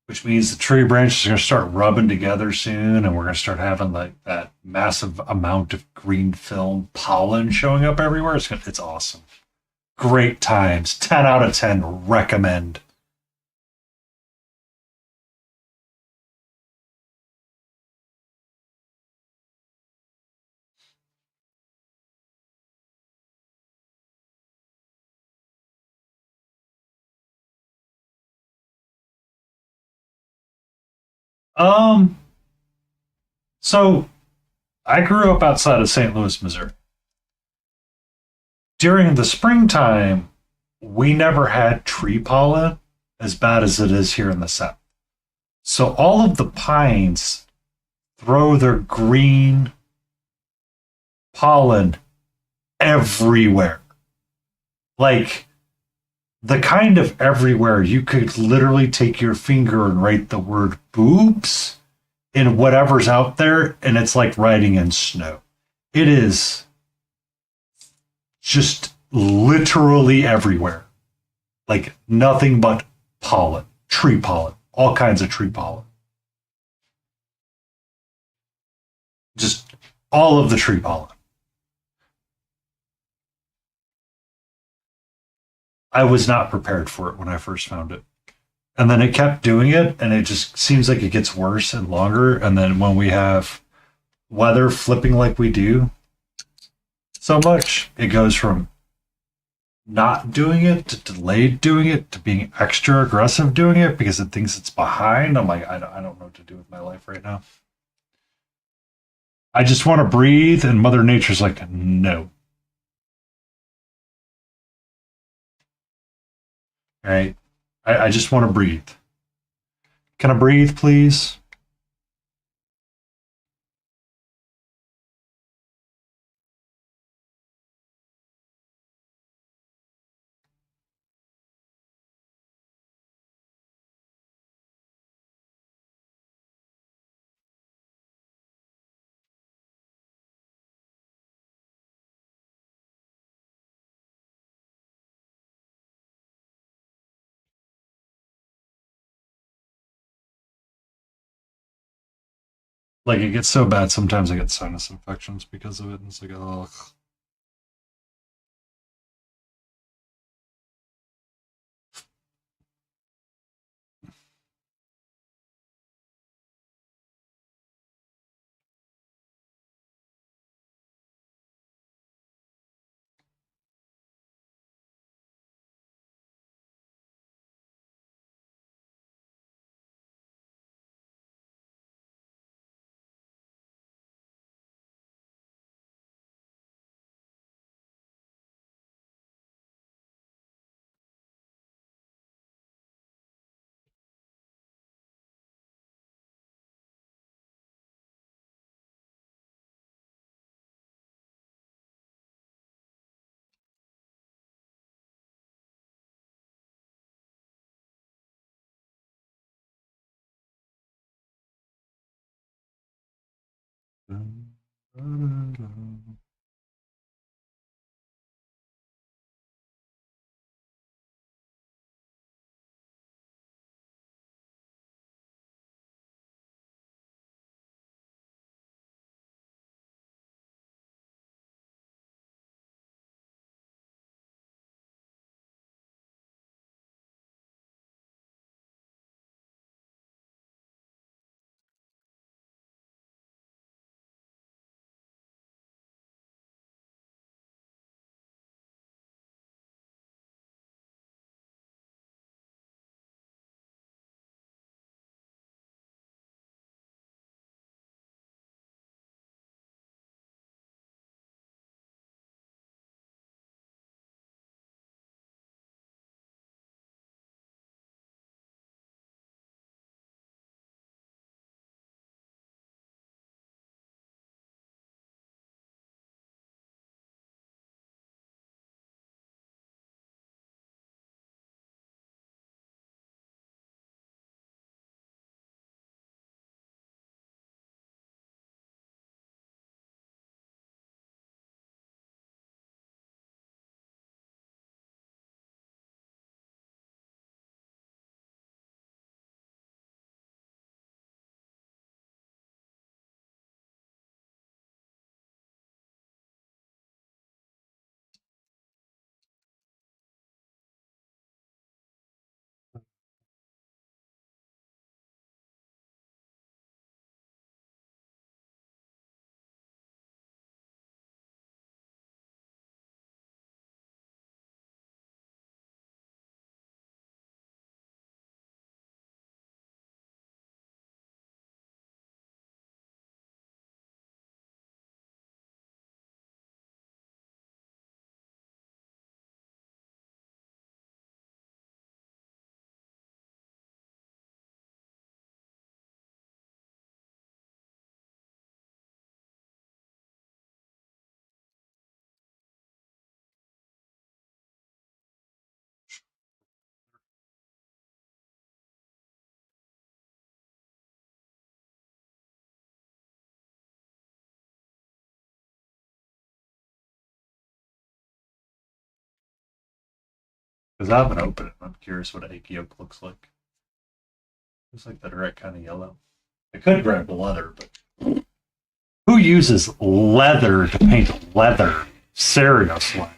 Which means the tree branches are going to start rubbing together soon, and we're going to start having like that massive amount of green film pollen showing up everywhere. It's awesome. Great times. 10 out of 10. Recommend. Um, so I grew up outside of St. Louis, Missouri. during the springtime, we never had tree pollen as bad as it is here in the south. So all of the pines throw their green pollen everywhere. Like the kind of everywhere you could literally take your finger and write the word boobs in whatever's out there, and it's like riding in snow. It is just literally everywhere. Like nothing but pollen, tree pollen, all kinds of tree pollen. Just all of the tree pollen. I was not prepared for it when I first found it. And then it kept doing it, and it just seems like it gets worse and longer. And then when we have weather flipping like we do so much, it goes from not doing it to delayed doing it to being extra aggressive doing it because it thinks it's behind. I'm like, I don't know what to do with my life right now. I just want to breathe, and Mother Nature's like, no. Right? I just want to breathe. Can I breathe, please? Like it gets so bad sometimes I get sinus infections because of it, and it's like, ugh. Because I haven't opened it. I'm curious what an egg yolk looks like. Looks like the right kind of yellow. I could grab the leather, but who uses leather to paint leather? Seriously.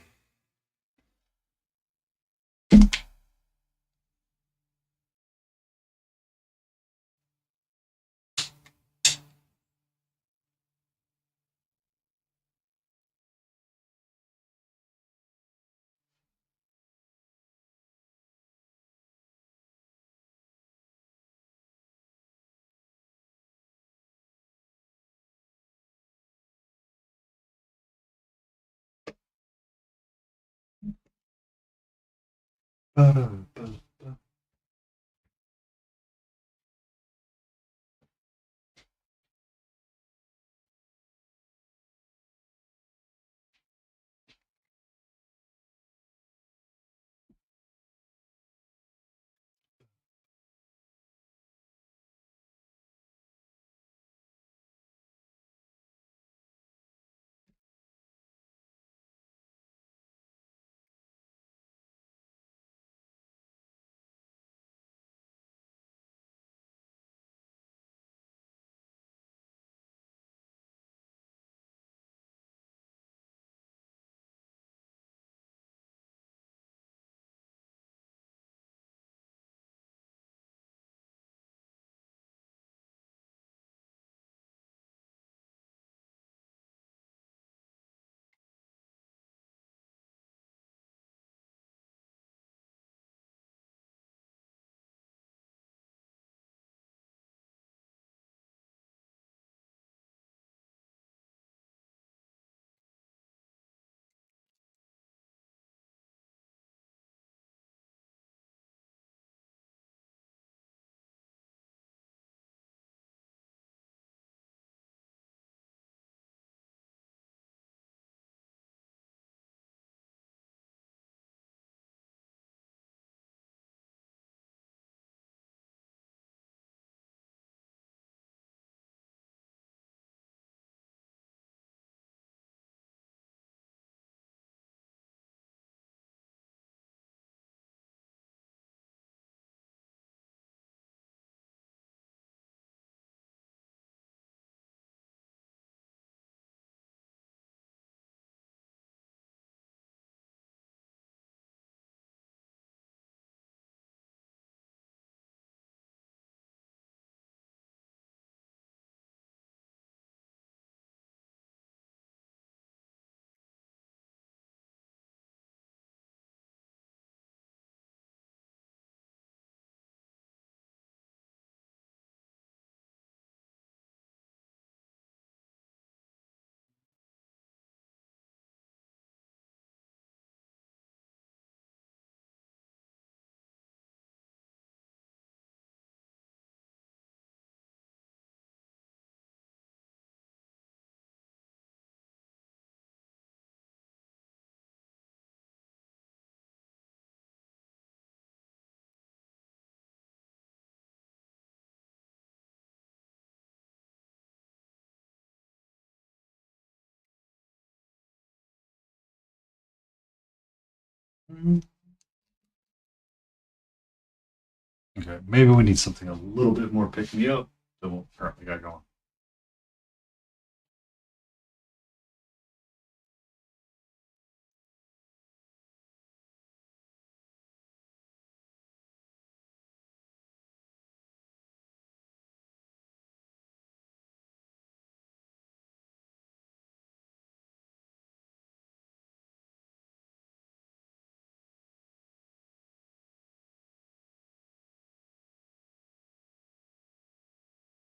Okay, maybe we need something a little bit more pick me up than what we currently got going.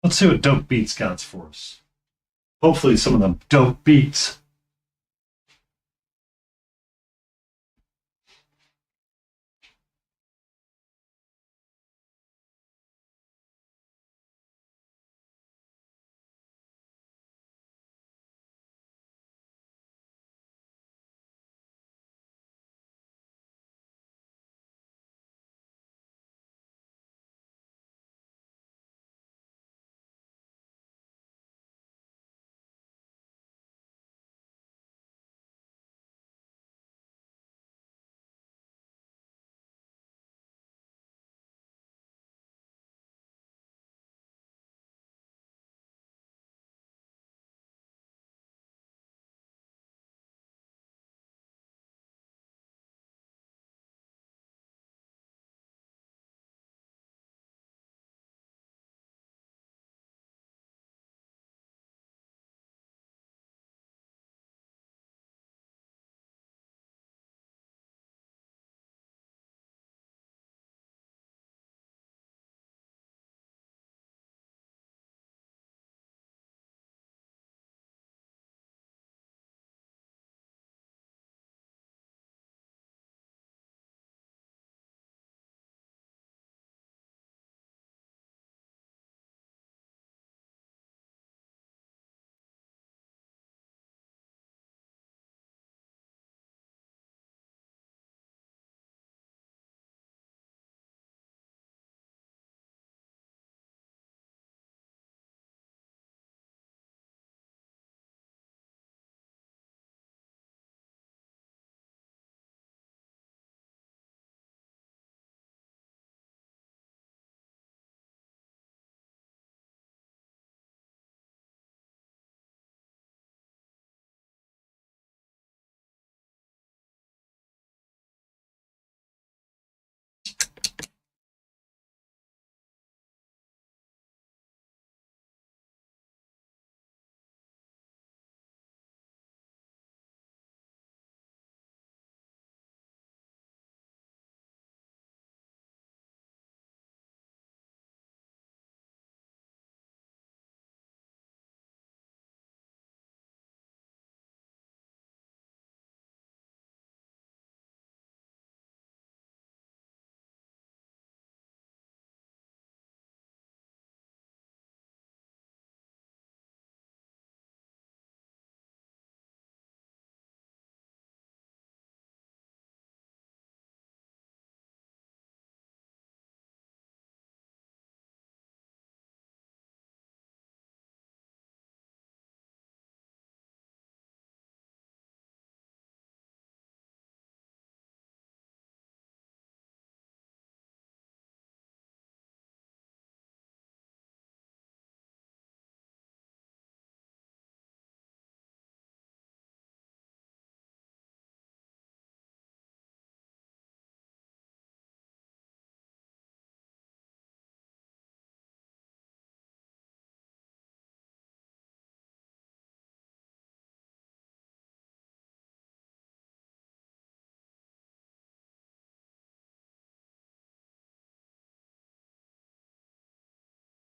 Let's see what dope beats got for us. Hopefully, some of them dope beats.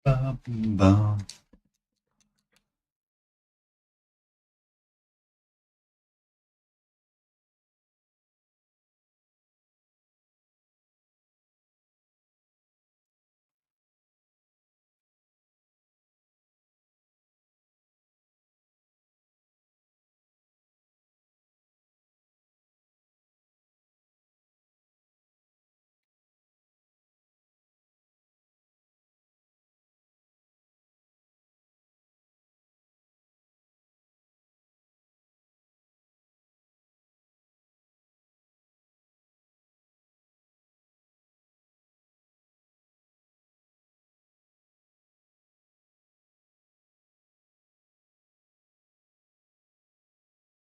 Bum, bum.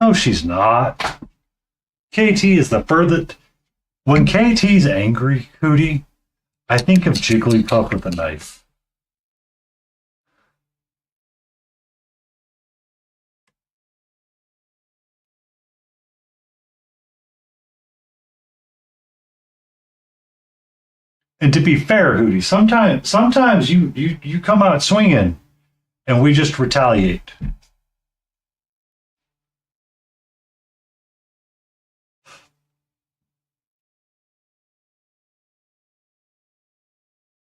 No, she's not. KT is the furthest. When KT's angry, Hootie, I think of Jigglypuff with a knife. And to be fair, Hootie, sometimes you come out swinging, and we just retaliate.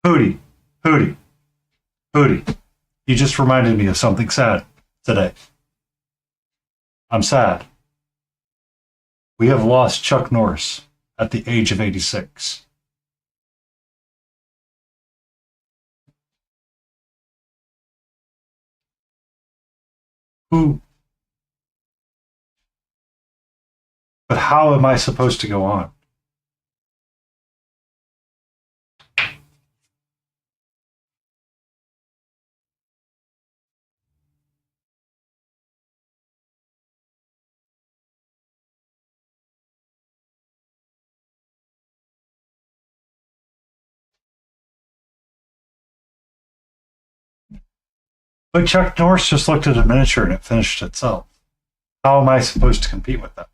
Hootie, Hootie, Hootie. You just reminded me of something sad today. I'm sad. We have lost Chuck Norris at the age of 86. Who? But how am I supposed to go on? But Chuck Norris just looked at a miniature and it finished itself. How am I supposed to compete with that?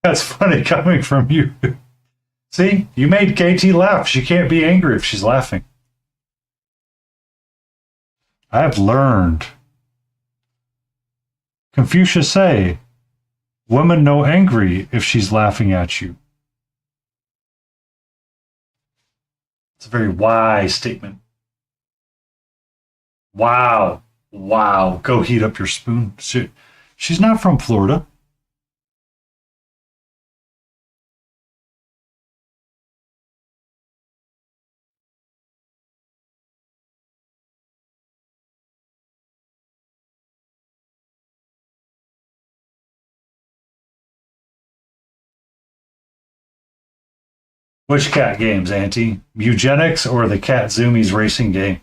That's funny coming from you. See, you made KT laugh. She can't be angry if she's laughing. I have learned. Confucius say, women know angry if she's laughing at you. It's a very wise statement. Wow. Wow. Go heat up your spoon. She's not from Florida. Which cat games, Auntie? Eugenics or the Cat Zoomies racing game?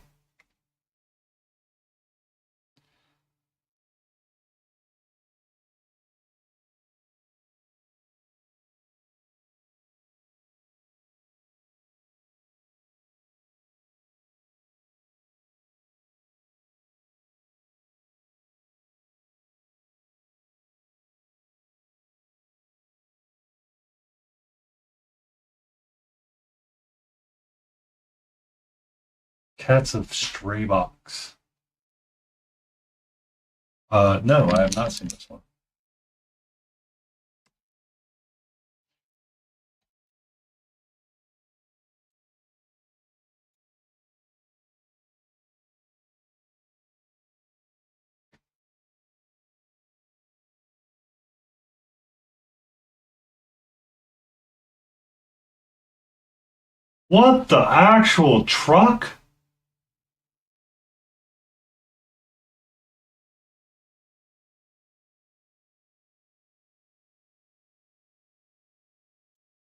Cats of Stray Box. No, I have not seen this one. What the actual truck?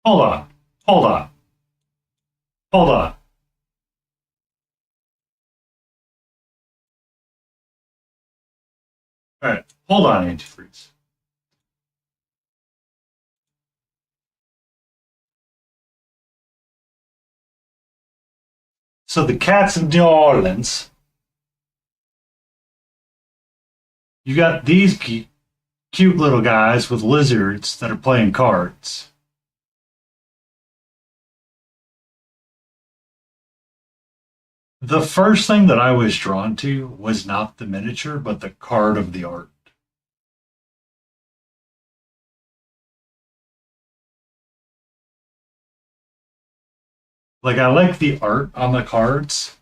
Hold on. Hold on. Hold on. All right. Hold on, antifreeze. So the cats of New Orleans. You got these cute little guys with lizards that are playing cards. The first thing that I was drawn to was not the miniature, but the card of the art. Like, I like the art on the cards,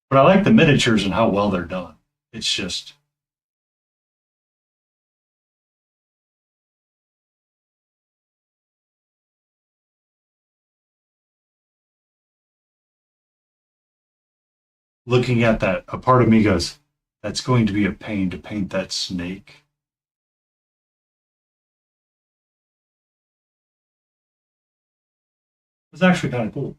but I like the miniatures and how well they're done. It's just, looking at that, a part of me goes, that's going to be a pain to paint that snake. It's actually kind of cool.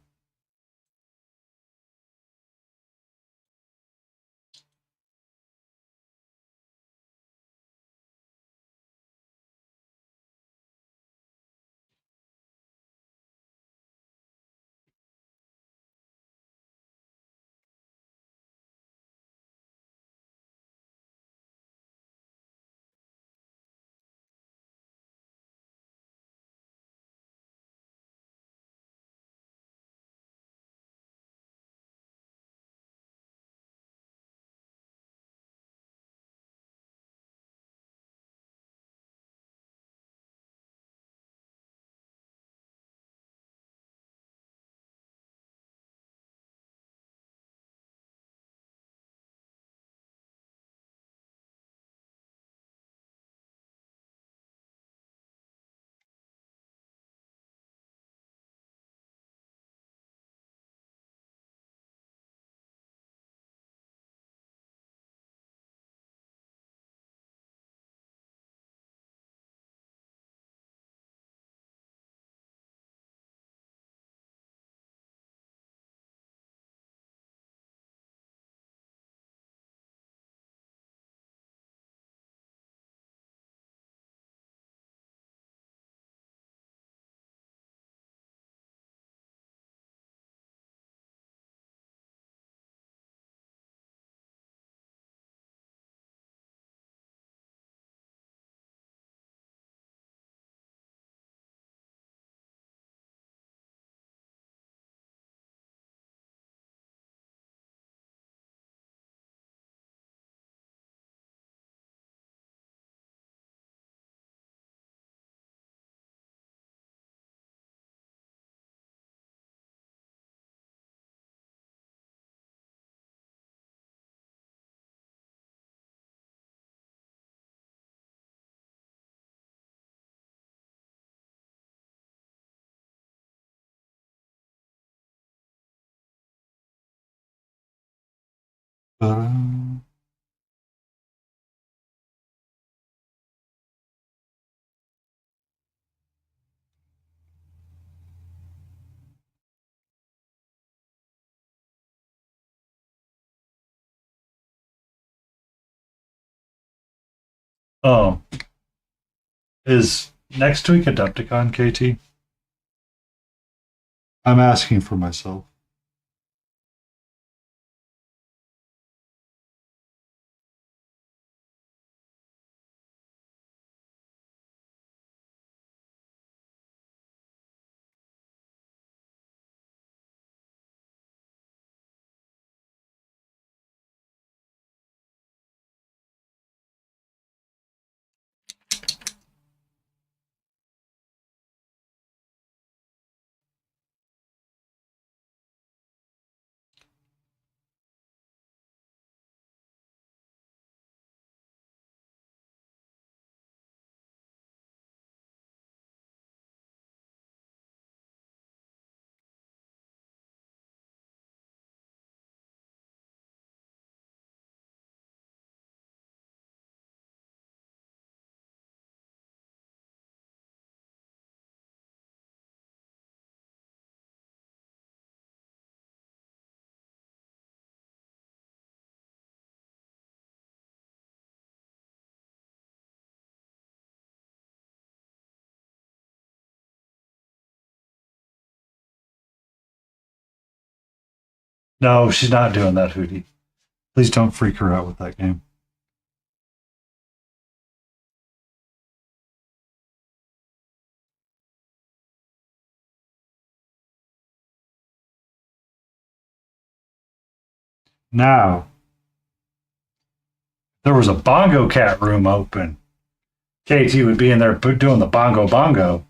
Um, oh, is next week Adepticon, KT? I'm asking for myself. No, she's not doing that, Hootie. Please don't freak her out with that game. Now, there was a bongo cat room open. KT would be in there doing the bongo bongo.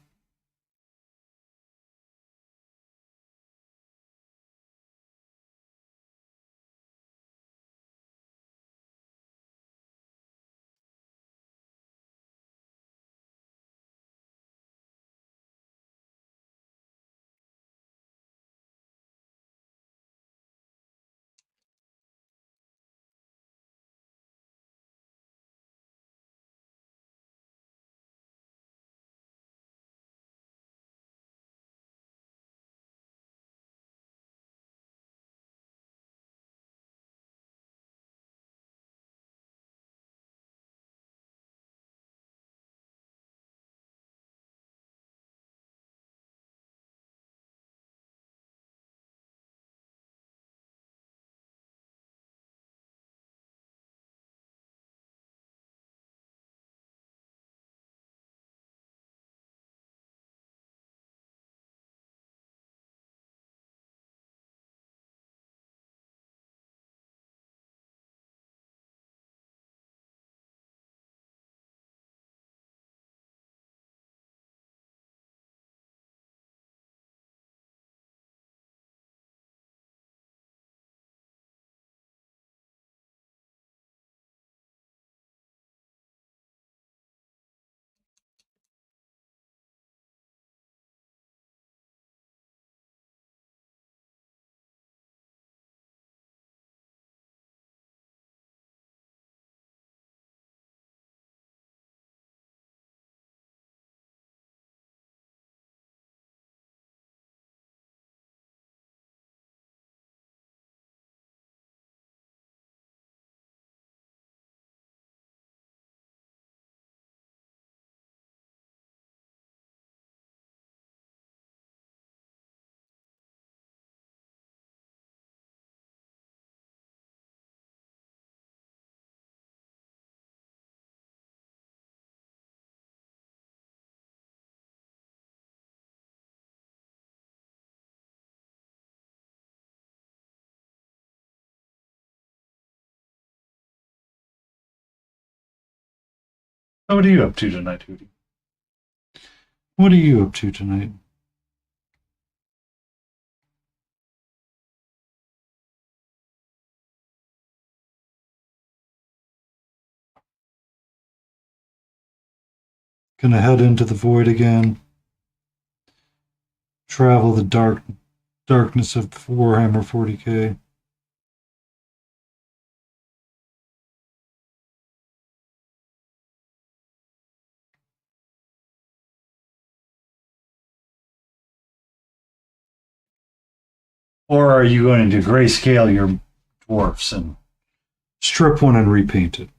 So what are you up to tonight, Hootie? What are you up to tonight? Gonna head into the void again. Travel the darkness of Warhammer 40k. Or are you going to grayscale your dwarfs and strip one and repaint it?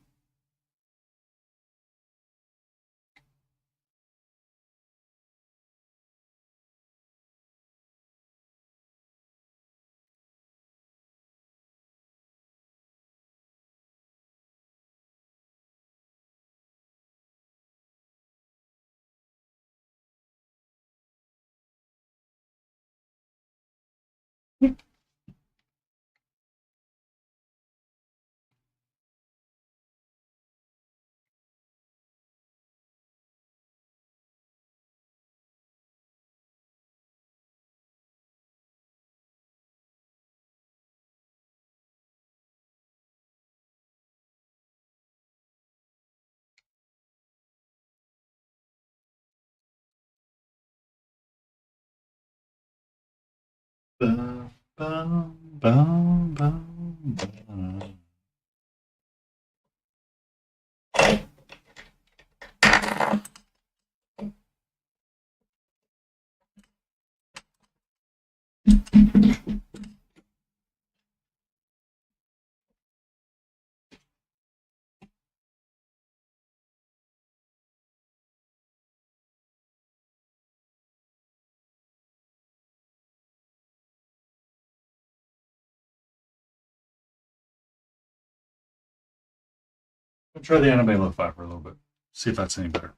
Bum, bum, bum, bum, bum. I'll try the anime lo-fi for a little bit. See if that's any better.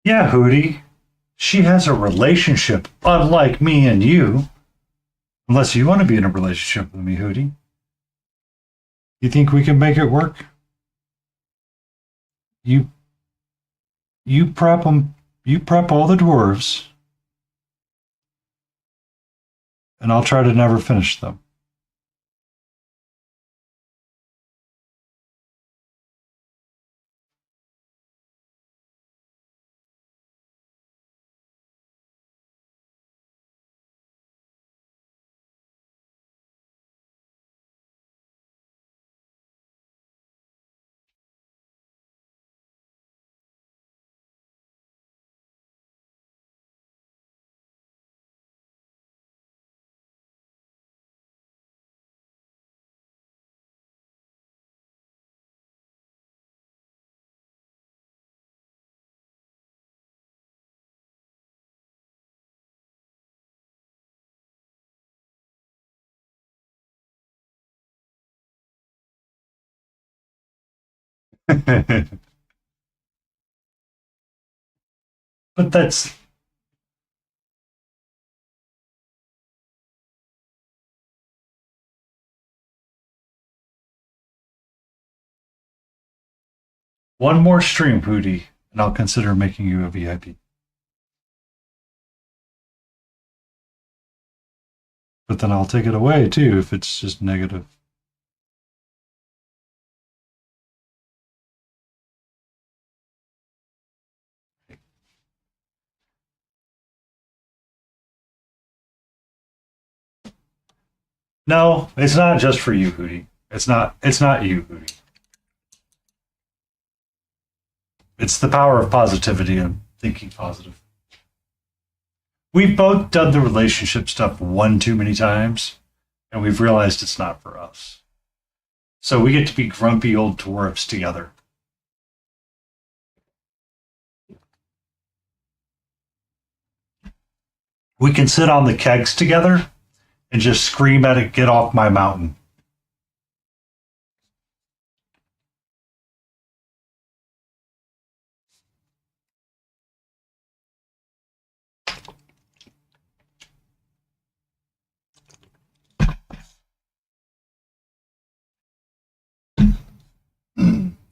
Yeah, Hootie. She has a relationship unlike me and you. Unless you want to be in a relationship with me, Hootie. You think we can make it work? You you prep them. You prep all the dwarves, and I'll try to never finish them. But that's one more stream, Hootie, and I'll consider making you a VIP. But then I'll take it away too if it's just negative. No, it's not just for you, Hootie. It's not you, Hootie. It's the power of positivity and thinking positive. We've both done the relationship stuff one too many times, and we've realized it's not for us. So we get to be grumpy old dwarves together. We can sit on the kegs together and just scream at it, get off my mountain.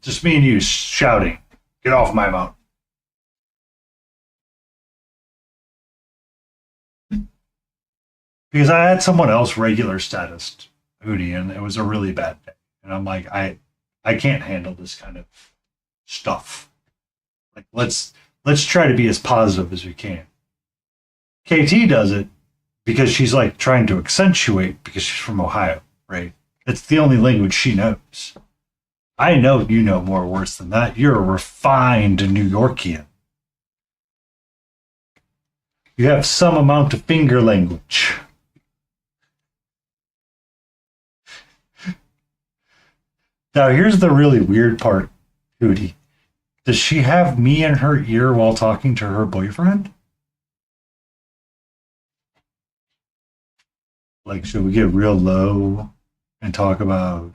Just me and you shouting, get off my mountain. Because I had someone else regular status, Hootie, and it was a really bad day. And I'm like, I can't handle this kind of stuff. Like let's try to be as positive as we can. KT does it because she's like trying to accentuate because she's from Ohio, right? It's the only language she knows. I know you know more words than that. You're a refined New Yorkian. You have some amount of finger language. Now, here's the really weird part, Hootie. Does she have me in her ear while talking to her boyfriend? Like, should we get real low and talk about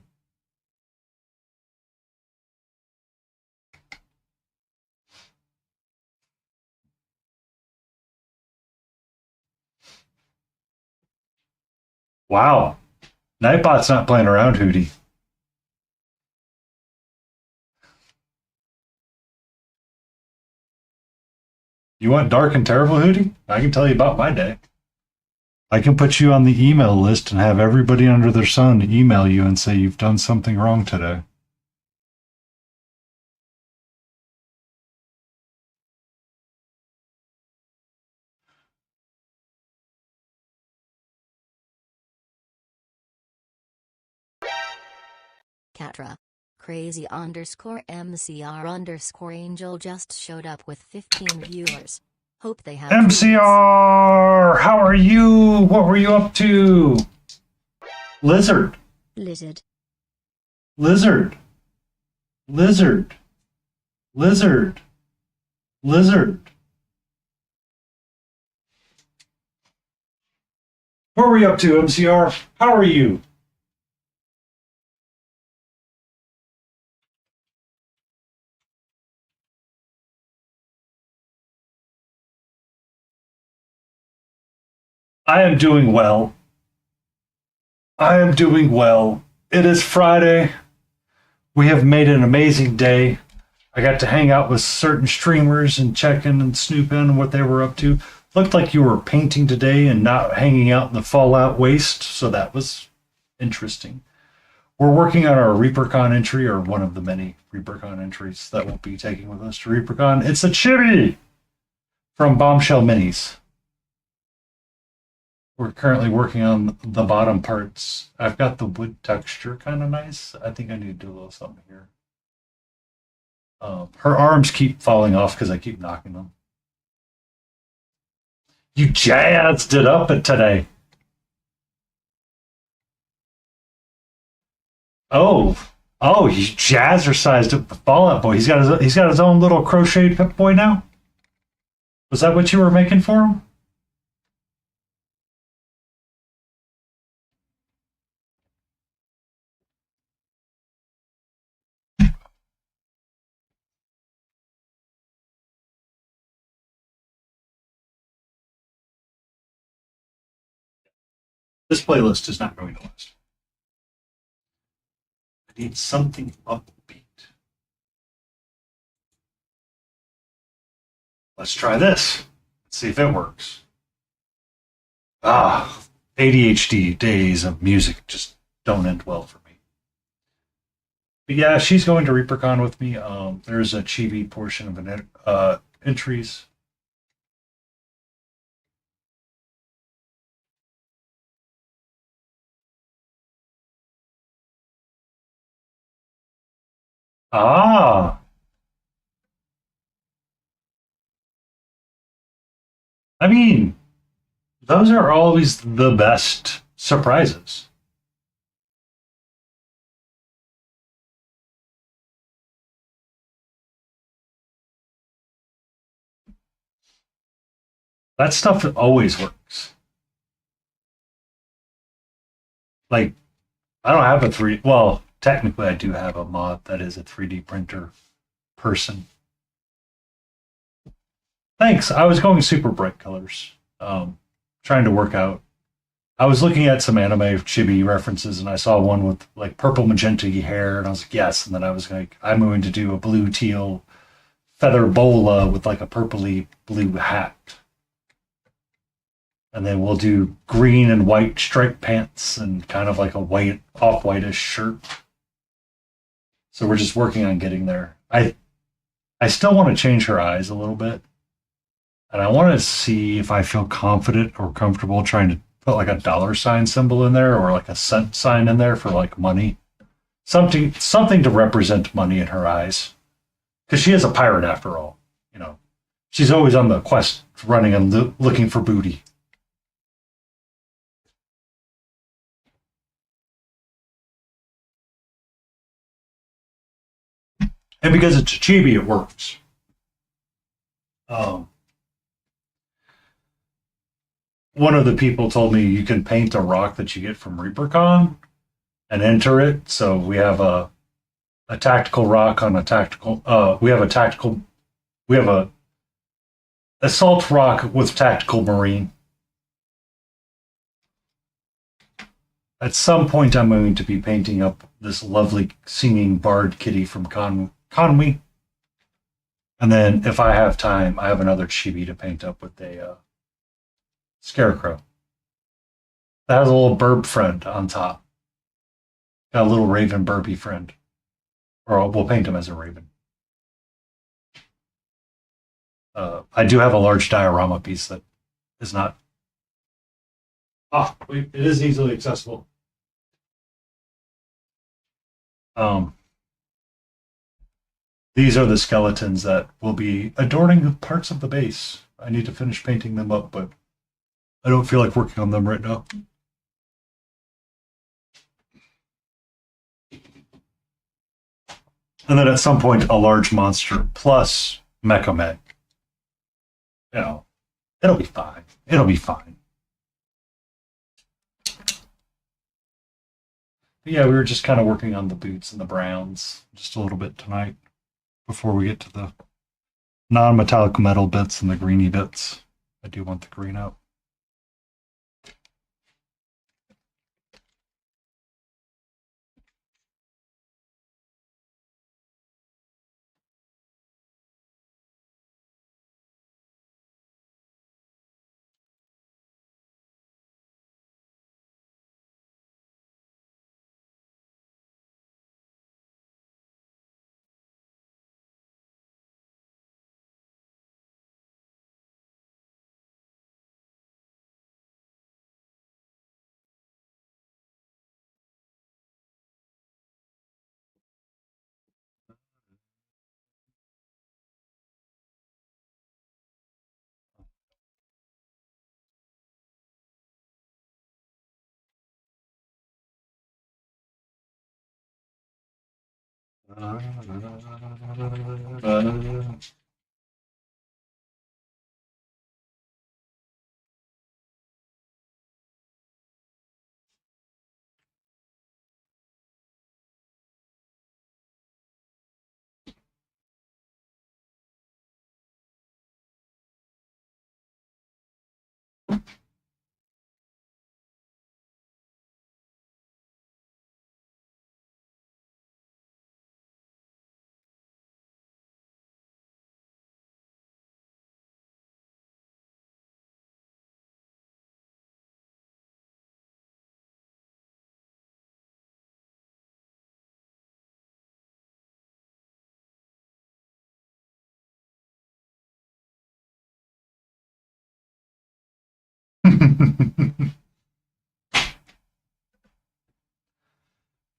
wow, Nightbot's not playing around, Hootie. You want dark and terrible, Hootie? I can tell you about my day. I can put you on the email list and have everybody under their sun email you and say you've done something wrong today. Catra. Crazy underscore MCR underscore Angel just showed up with 15 viewers. Hope they have MCR! How are you? What were you up to? Lizard. Lizard. Lizard. Lizard. Lizard. Lizard. What were you up to, MCR? How are you? I am doing well. I am doing well. It is Friday. We have made an amazing day. I got to hang out with certain streamers and check in and snoop in what they were up to. Looked like you were painting today and not hanging out in the Fallout waste, so that was interesting. We're working on our ReaperCon entry, or one of the many ReaperCon entries that we'll be taking with us to ReaperCon. It's a Chibi from Bombshell Minis. We're currently working on the bottom parts. I've got the wood texture kind of nice. I think I need to do a little something here. Her arms keep falling off because I keep knocking them. You jazzed it up today. Oh, he jazzercised it with Fallout Boy. He's got his own little crocheted Pip Boy now. Was that what you were making for him? This playlist is not going to last. I need something upbeat. Let's try this. Let's see if it works. ADHD days of music just don't end well for me. But yeah, she's going to ReaperCon with me. There's a Chibi portion of an entries. I mean, those are always the best surprises. That stuff always works. Like, I don't have a 3D. Well, technically, I do have a mod that is a 3D printer person. Thanks. I was going super bright colors. Trying to work out. I was looking at some anime Chibi references, and I saw one with like purple magenta hair, and I was like, yes. And then I was like, I'm going to do a blue teal feather bola with like a purpley blue hat. And then we'll do green and white striped pants and kind of like a white, off-whitish shirt. So we're just working on getting there. I still want to change her eyes a little bit. And I want to see if I feel confident or comfortable trying to put like a $ symbol in there or like a cent sign in there for like money. Something to represent money in her eyes. Because she is a pirate after all. You know, she's always on the quest running and looking for booty. And because it's a chibi, it works. One of the people told me you can paint a rock that you get from ReaperCon and enter it. So we have a tactical rock on a tactical. We have a assault rock with tactical marine. At some point, I'm going to be painting up this lovely singing bard kitty from Conwy. And then, if I have time, I have another chibi to paint up with a scarecrow. That has a little burb friend on top. Got a little raven burpy friend. Or we'll paint him as a raven. I do have a large diorama piece that is not. It is easily accessible. These are the skeletons that will be adorning parts of the base. I need to finish painting them up, but I don't feel like working on them right now. And then at some point, a large monster plus Mecha Meg. You know, it'll be fine. It'll be fine. But yeah, we were just kind of working on the boots and the browns just a little bit tonight before we get to the non-metallic metal bits and the greeny bits. I do want the green out.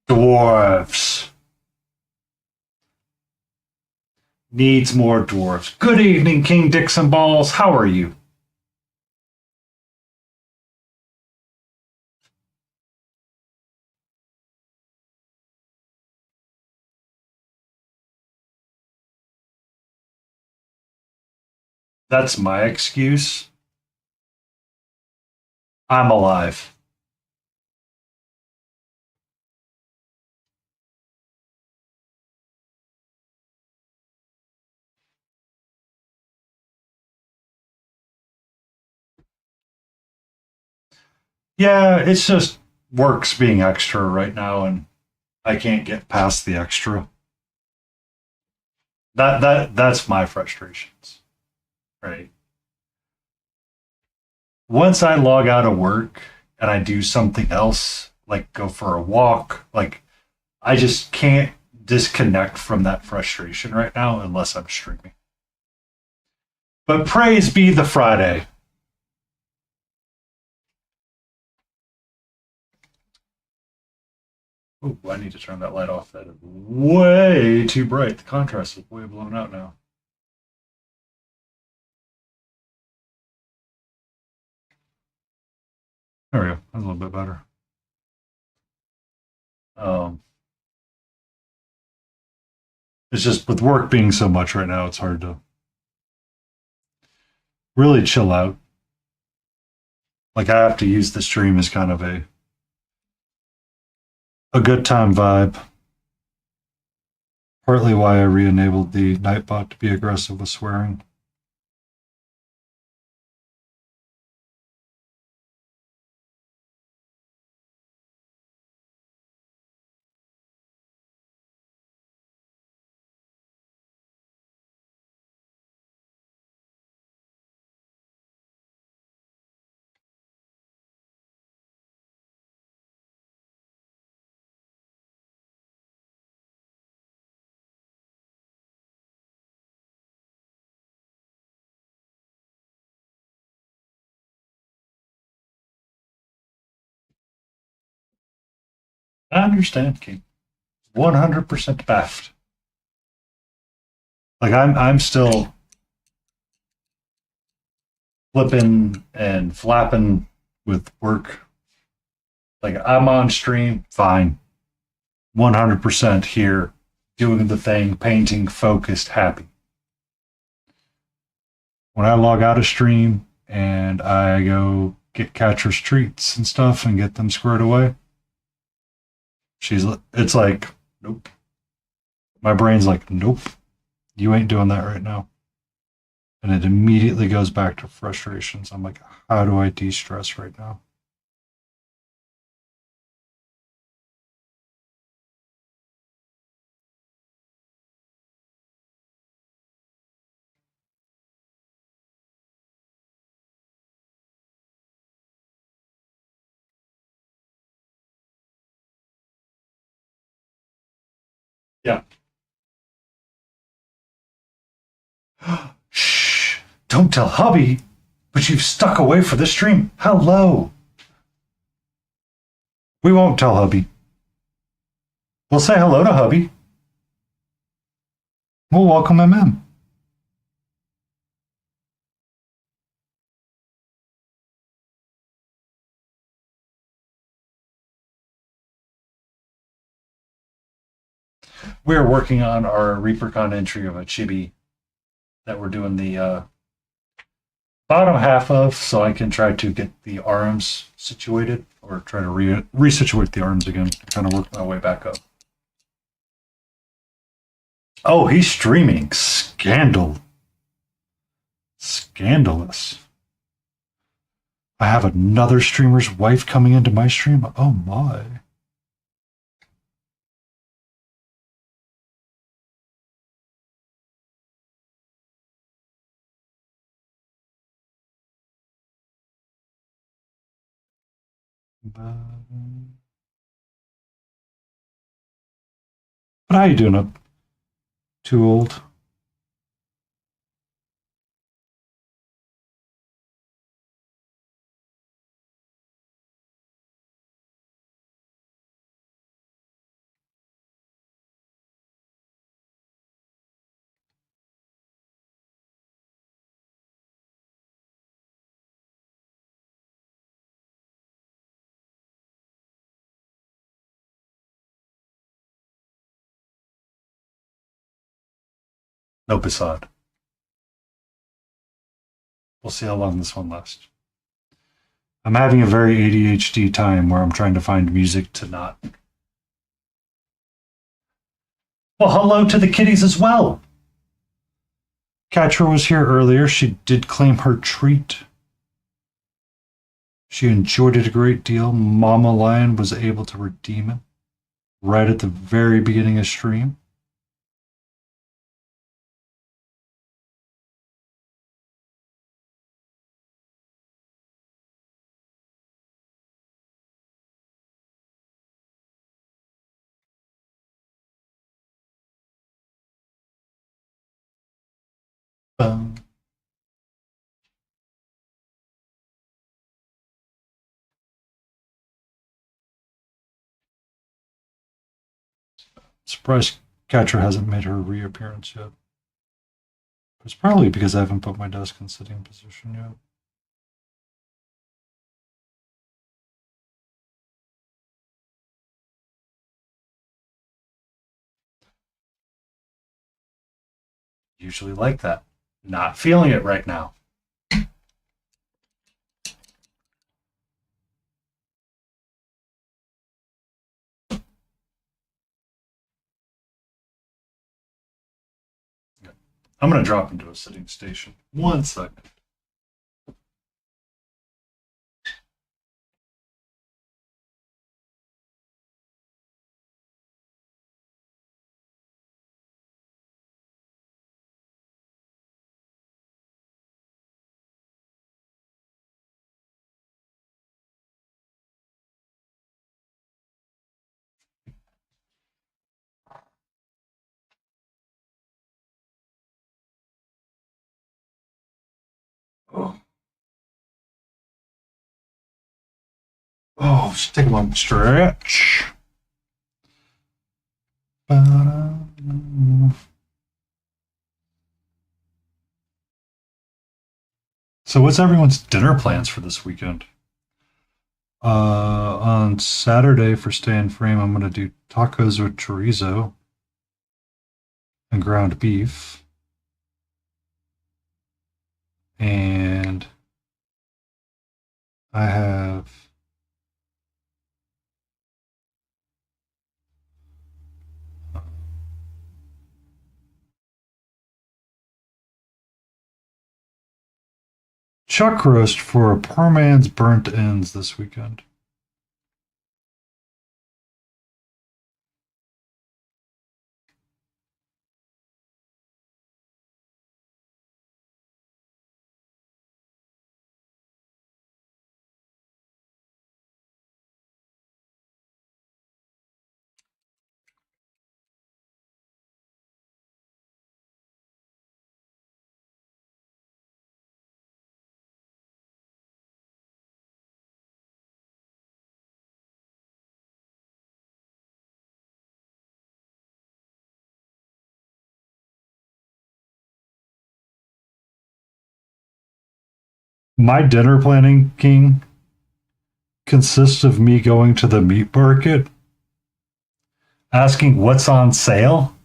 Dwarves. Needs more dwarves. Good evening, King Dixon Balls. How are you? That's my excuse. I'm alive. Yeah, it's just work's being extra right now, and I can't get past the extra. That's my frustrations, right? Once I log out of work and I do something else, like go for a walk, like I just can't disconnect from that frustration right now unless I'm streaming. But praise be the Friday. Oh, I need to turn that light off. That is way too bright. The contrast is way blown out now. There we go. That's a little bit better. Um, it's just with work being so much right now, it's hard to really chill out. Like I have to use the stream as kind of a good time vibe. Partly why I re-enabled the Nightbot to be aggressive with swearing. I understand, King. 100% baffed. Like I'm still flipping and flapping with work. Like I'm on stream, fine. 100% here, doing the thing, painting, focused, happy. When I log out of stream and I go get catcher's treats and stuff and get them squared away, it's like, nope. My brain's like, nope, you ain't doing that right now. And it immediately goes back to frustrations. I'm like, how do I de-stress right now? Yeah. Shh. Don't tell hubby, but you've stuck away for the stream. Hello. We won't tell hubby. We'll say hello to hubby. We'll welcome him in. we're working on our Reapercon entry of a Chibi that we're doing the bottom half of, so I can try to get the arms situated, or try to resituate the arms again, to kind of work my way back up. Oh, he's streaming. Scandalous. I have another streamer's wife coming into my stream. Oh my. But how you doing up? Too old? No, Passad. We'll see how long this one lasts. I'm having a very ADHD time where I'm trying to find music to not. Well, hello to the kitties as well. Catcher was here earlier. She did claim her treat. She enjoyed it a great deal. Mama Lion was able to redeem it right at the very beginning of stream. Bum. Surprised Catcher hasn't made her reappearance yet. It's probably because I haven't put my desk in sitting position yet. Usually like that. Not feeling it right now. I'm going to drop into a sitting station. 1 second. Oh, just take a moment. Stretch. So what's everyone's dinner plans for this weekend? On Saturday for Stay in Frame, I'm going to do tacos with chorizo and ground beef. And I have chuck roast for a poor man's burnt ends this weekend. My dinner planning, King, consists of me going to the meat market Asking what's on sale?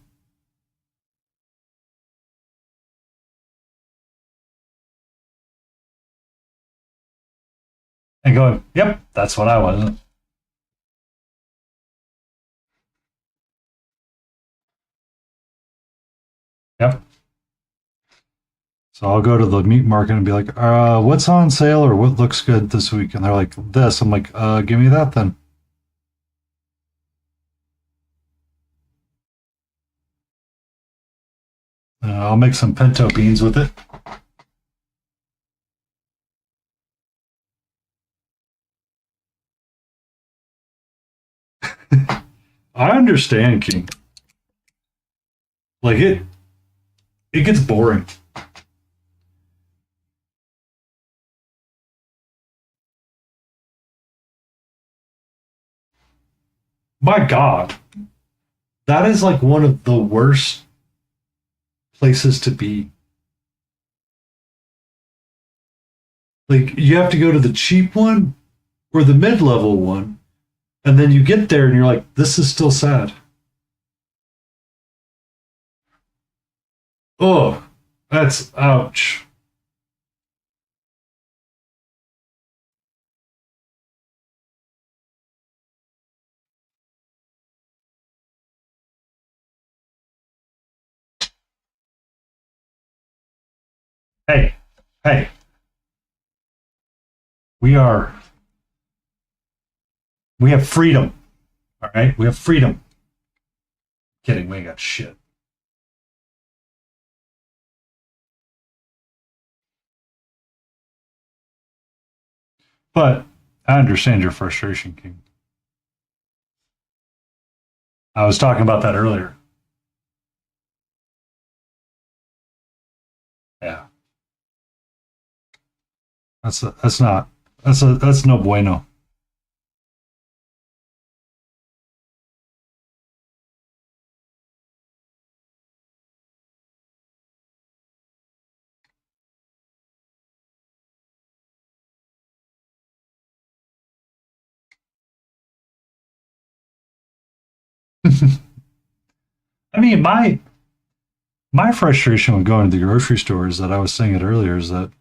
And going, yep, that's what I was. Yep. So I'll go to the meat market and be like, what's on sale or what looks good this week? And they're like, this. I'm like, give me that then. I'll make some pinto beans with it. I understand, King. Like it gets boring. My God, that is like one of the worst places to be. Like you have to go to the cheap one or the mid-level one, and then you get there and you're like, this is still sad. Oh, that's ouch. Hey, hey, we are we have freedom. All right, we have freedom. Kidding, we ain't got shit. But I understand your frustration, King. I was talking about that earlier. Yeah, that's not that's no bueno. I mean, my frustration with going to the grocery store is that I was saying it earlier is that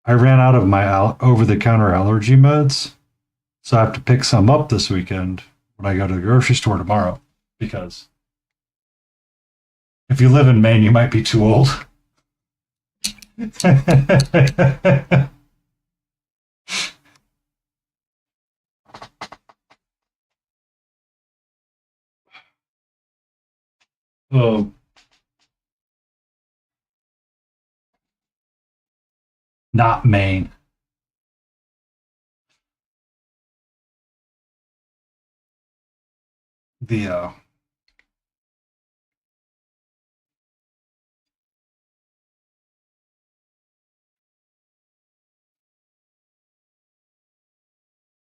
I ran out of my over the counter allergy meds, so I have to pick some up this weekend when I go to the grocery store tomorrow. Because if you live in Maine, you might be too old. Oh, not Maine. The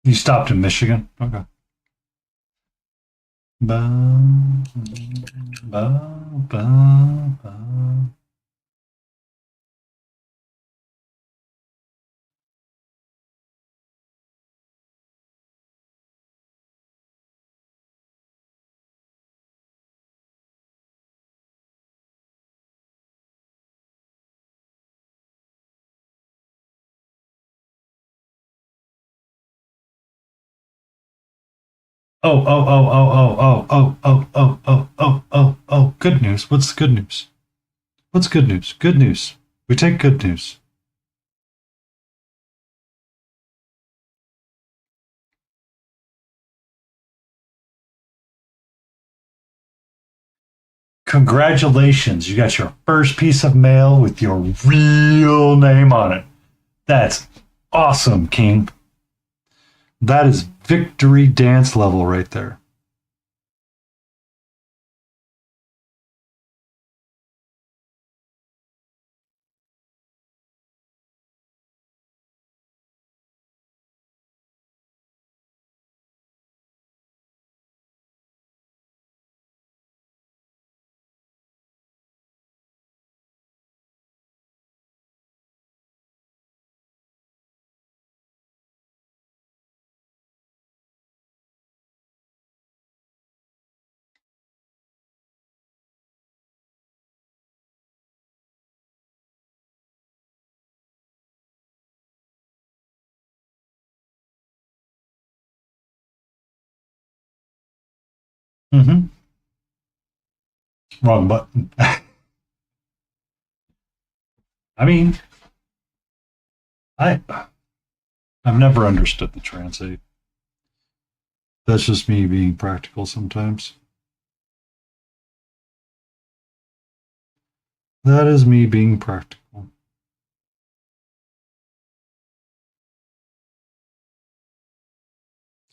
you stopped in Michigan. Okay. Ba, ba, ba, ba. Oh. Good news. What's the good news? What's good news? Good news. We take good news. Congratulations. You got your first piece of mail with your real name on it. That's awesome, King. That is victory dance level right there. Mm-hmm. Wrong button. I mean, I've never understood the translate. That's just me being practical sometimes. That is me being practical.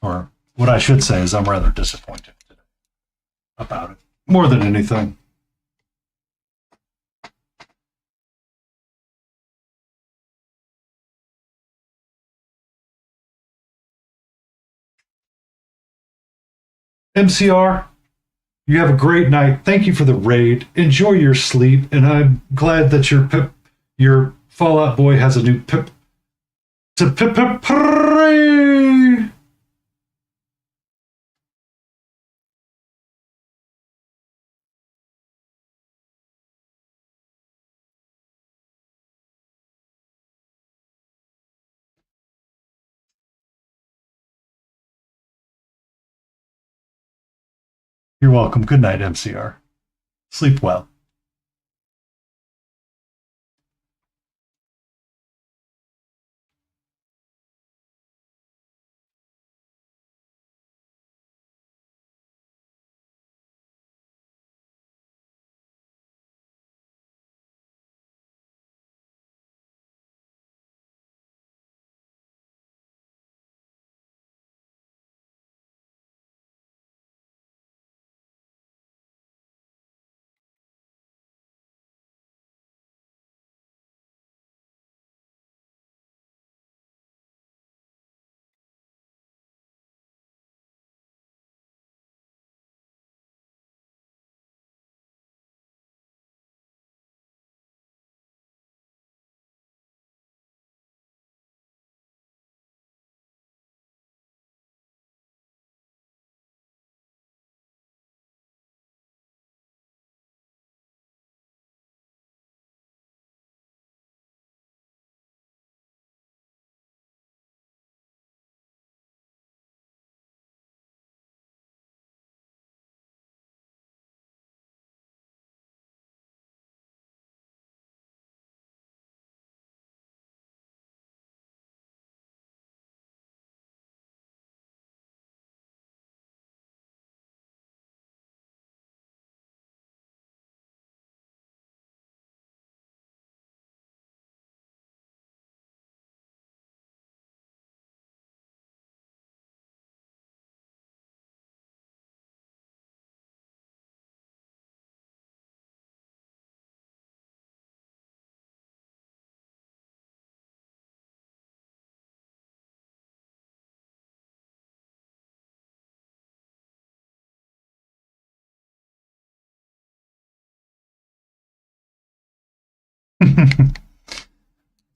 Or what I should say is I'm rather disappointed today about it. More than anything. MCR, you have a great night. Thank you for the raid. Enjoy your sleep, and I'm glad that your Fallout Boy has a new pip to pip pip pray. You're welcome. Good night, MCR. Sleep well.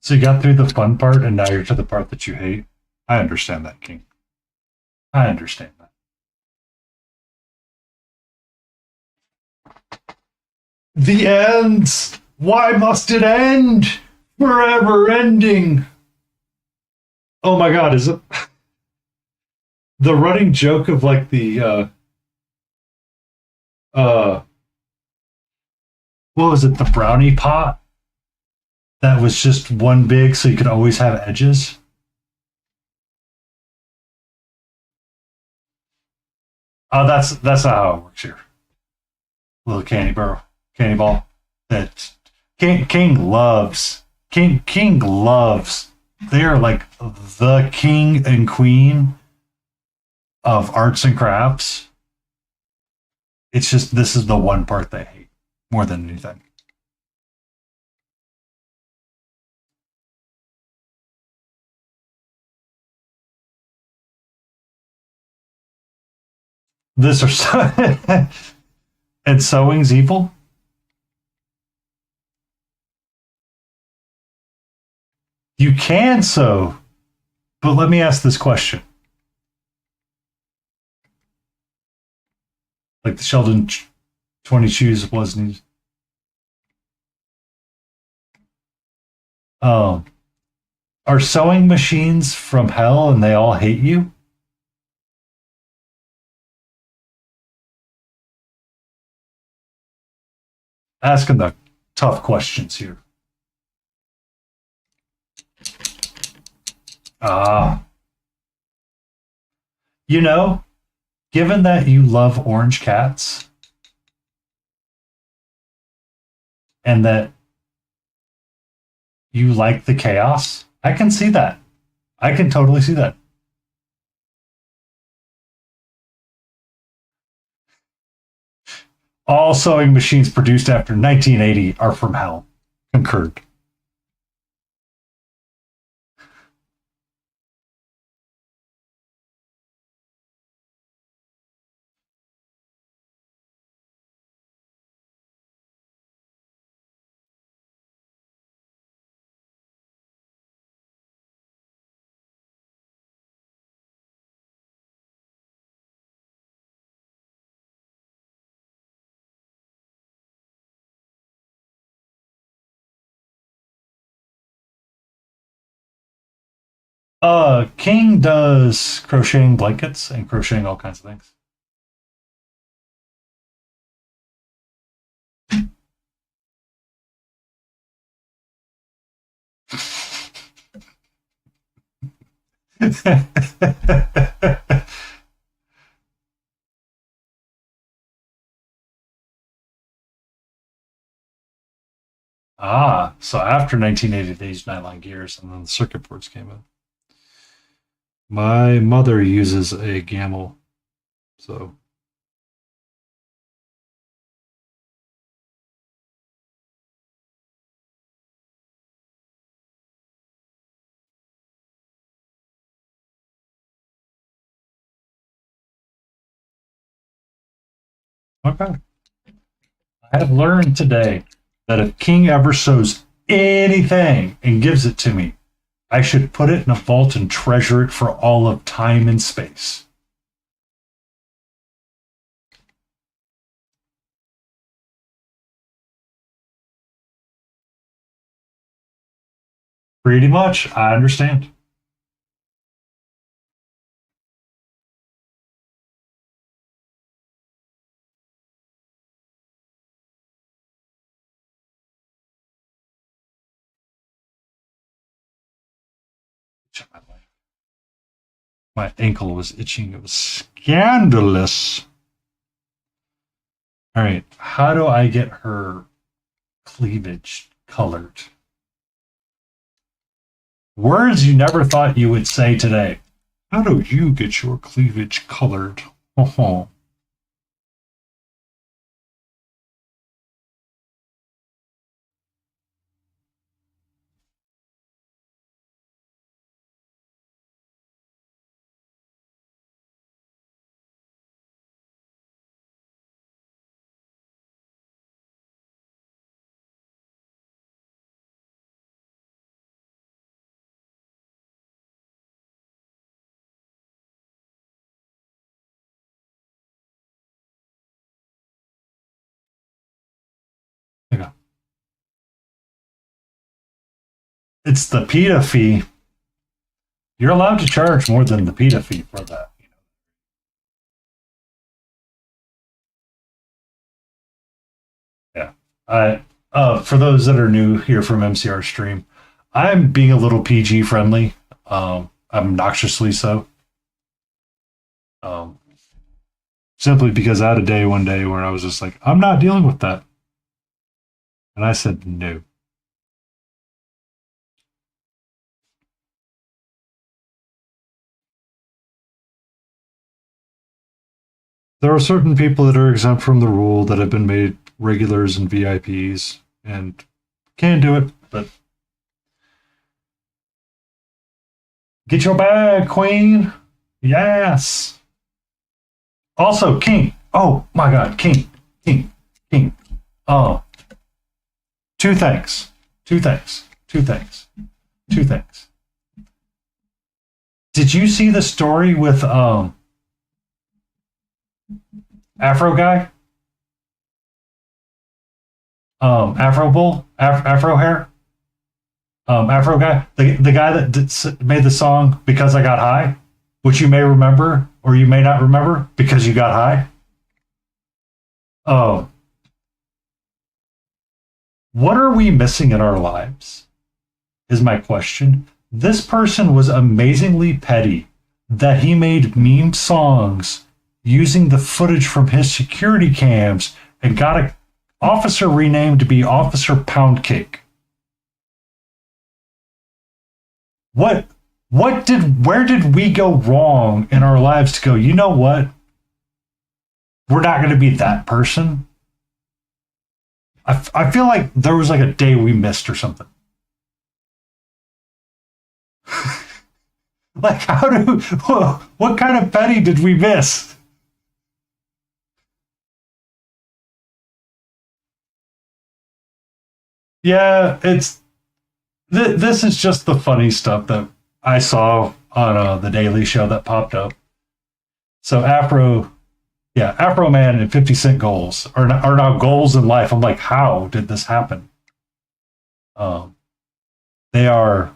So you got through the fun part, and now you're to the part that you hate. I understand that, King. I understand that. The ends! Why must it end? Forever ending. Oh my god, is it the running joke of like uh what was it, the brownie pot that was just one big so you could always have edges? Oh, that's not how it works here. Little candy ball. That King loves. They are like the king and queen of arts and crafts. It's just this is the one part they hate more than anything. This or so, and sewing's evil. You can sew, but let me ask this question: like the Sheldon 20 shoes wasn't. Um, are sewing machines from hell and they all hate you? asking the tough questions here. You know, given that you love orange cats and that you like the chaos, I can see that. I can totally see that. All sewing machines produced after 1980 are from hell. Concurred. King does crocheting blankets and crocheting all kinds of things. So after 1980, they used nylon gears, and then the circuit boards came in. My mother uses a Gamel, so okay. I have learned today that if King ever sews anything and gives it to me, I should put it in a vault and treasure it for all of time and space. Pretty much, I understand. My ankle was itching. It was scandalous. All right, how do I get her cleavage colored? Words you never thought you would say today. How do you get your cleavage colored? Oh, yeah. It's the PETA fee. You're allowed to charge more than the PETA fee for that. Yeah. For those that are new here from MCR stream, I'm being a little PG friendly. Obnoxiously so. Simply because I had a day one day where I was just like, I'm not dealing with that. And I said no. There are certain people that are exempt from the rule that have been made regulars and VIPs and can do it, but get your bag, Queen. Yes. Also, King. Oh my God, King. Oh, two things. Did you see the story with Afro guy? Afro bull? Afro hair? Afro guy? The guy that made the song Because I Got High, which you may remember or you may not remember because you got high. Oh, What are we missing in our lives? Is my question. This person was amazingly petty that he made meme songs using the footage from his security cams and got an officer renamed to be Officer Poundcake. Where did we go wrong in our lives to go, you know what? We're not going to be that person. I feel like there was like a day we missed or something. Like, what kind of petty did we miss? Yeah, this is just the funny stuff that I saw on the Daily Show that popped up. So Afro Man and 50 Cent goals are now goals in life. I'm like, how did this happen? They are.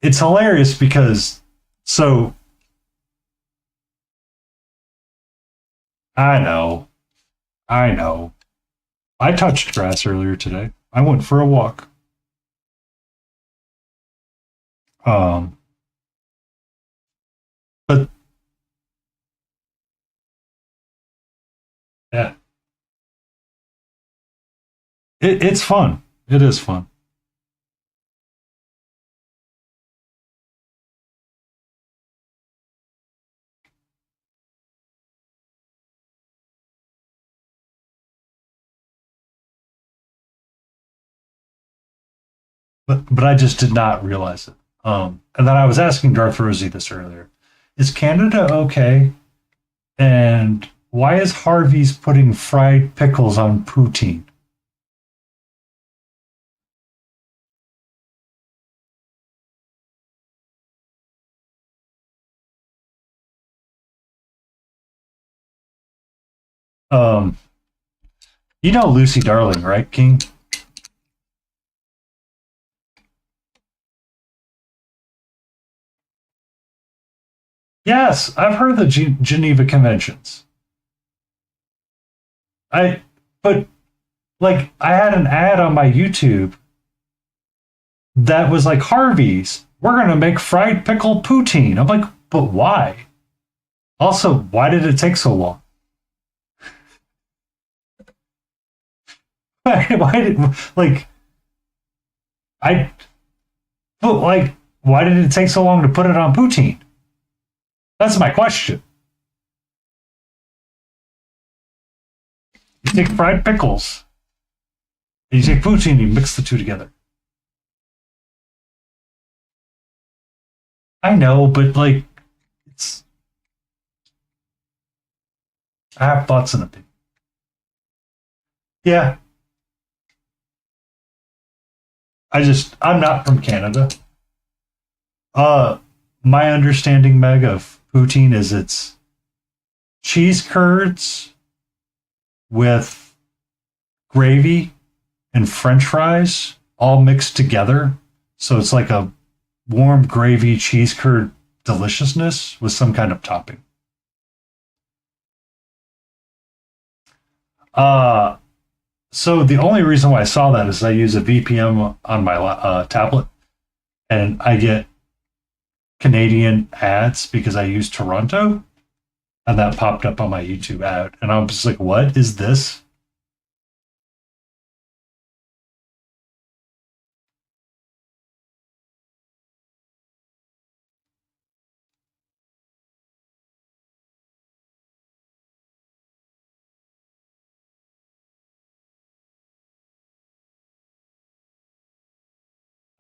It's hilarious because I know, I know. I touched grass earlier today. I went for a walk. Um, but yeah, it's fun. It is fun. But I just did not realize it. And then I was asking Darth Rosie this earlier. Is Canada okay? And why is Harvey's putting fried pickles on poutine? Um, you know Lucy Darling, right, King? Yes, I've heard the Geneva Conventions. I, but like, I had an ad on my YouTube that was like, Harvey's, we're gonna make fried pickle poutine. I'm like, but why? Also, why did it take so long? Why did like I but like why did it take so long to put it on poutine? That's my question. You take fried pickles and you take poutine and you mix the two together. I know, but like it's I have thoughts and opinions. Yeah, I'm not from Canada. Uh my understanding, Meg, of poutine is it's cheese curds with gravy and French fries all mixed together. So it's like a warm gravy cheese curd deliciousness with some kind of topping. Uh so the only reason why I saw that is I use a VPN on my tablet, and I get Canadian ads because I use Toronto, and that popped up on my YouTube ad, and I was just like, "What is this?"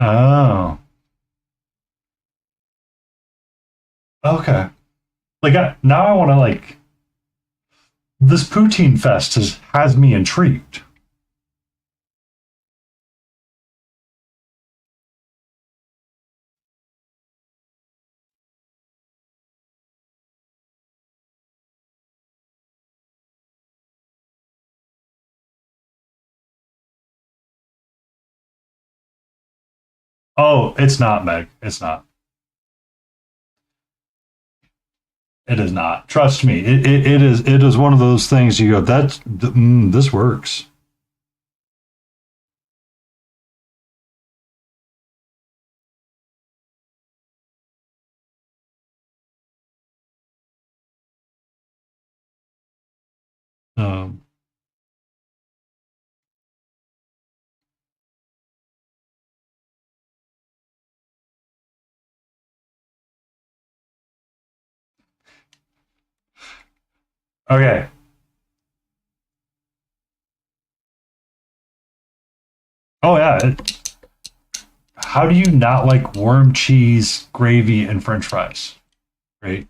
Oh, okay. Like now, I want to like this poutine fest has me intrigued. Oh, it's not, Meg. It's not. It is not. Trust me. It is one of those things you go, this works. Um, okay. Oh yeah. How do you not like warm cheese, gravy, and French fries? Right?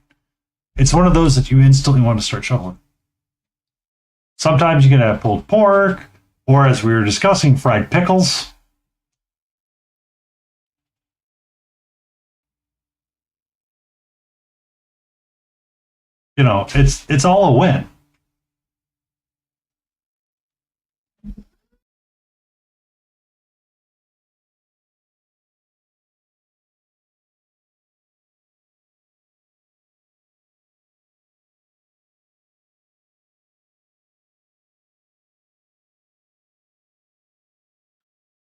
It's one of those that you instantly want to start shoveling. Sometimes you can have pulled pork, or as we were discussing, fried pickles. You know, it's all a win.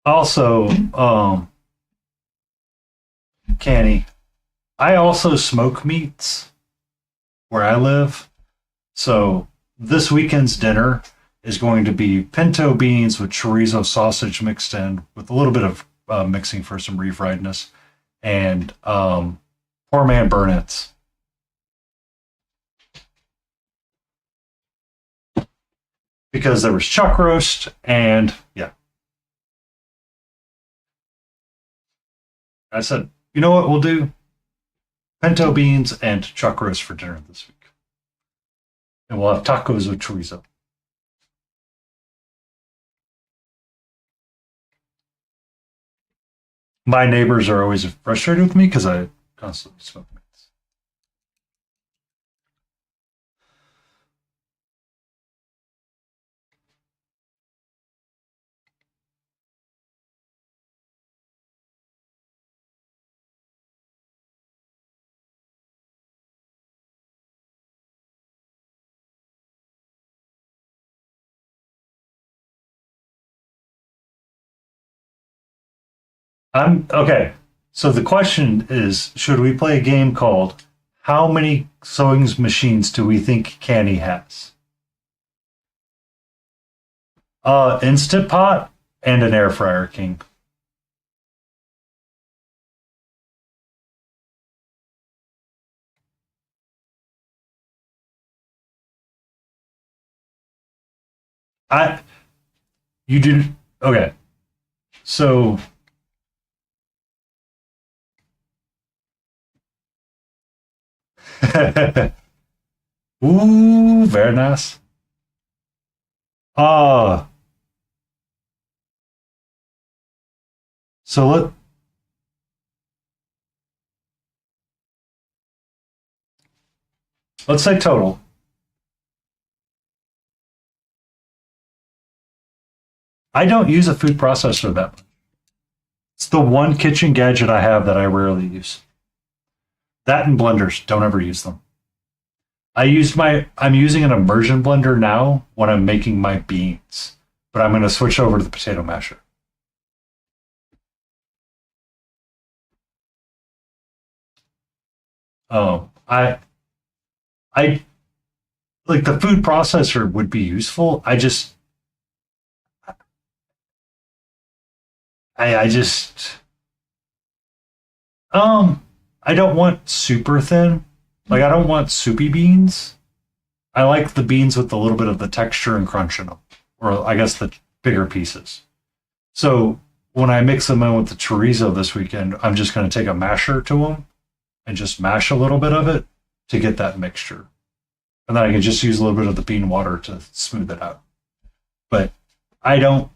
Also, Canny, I also smoke meats where I live. So this weekend's dinner is going to be pinto beans with chorizo sausage mixed in with a little bit of mixing for some refriedness and poor man burnets. Because there was chuck roast and yeah. I said, you know what we'll do? Pinto beans and chuck roast for dinner this week. And we'll have tacos with chorizo. My neighbors are always frustrated with me because I constantly smoke meats. I'm okay. So the question is, should we play a game called How Many Sewing Machines Do We Think Canny Has? Instant Pot and an air fryer king. I you do okay. So ooh, very nice. Uh so let's say total. I don't use a food processor that much. It's the one kitchen gadget I have that I rarely use. That and blenders, don't ever use them. I'm using an immersion blender now when I'm making my beans, but I'm going to switch over to the potato masher. I like the food processor would be useful. I just, I don't want super thin. Like I don't want soupy beans. I like the beans with a little bit of the texture and crunch in them, or I guess the bigger pieces. So when I mix them in with the chorizo this weekend, I'm just going to take a masher to them and just mash a little bit of it to get that mixture. And then I can just use a little bit of the bean water to smooth it out. But I don't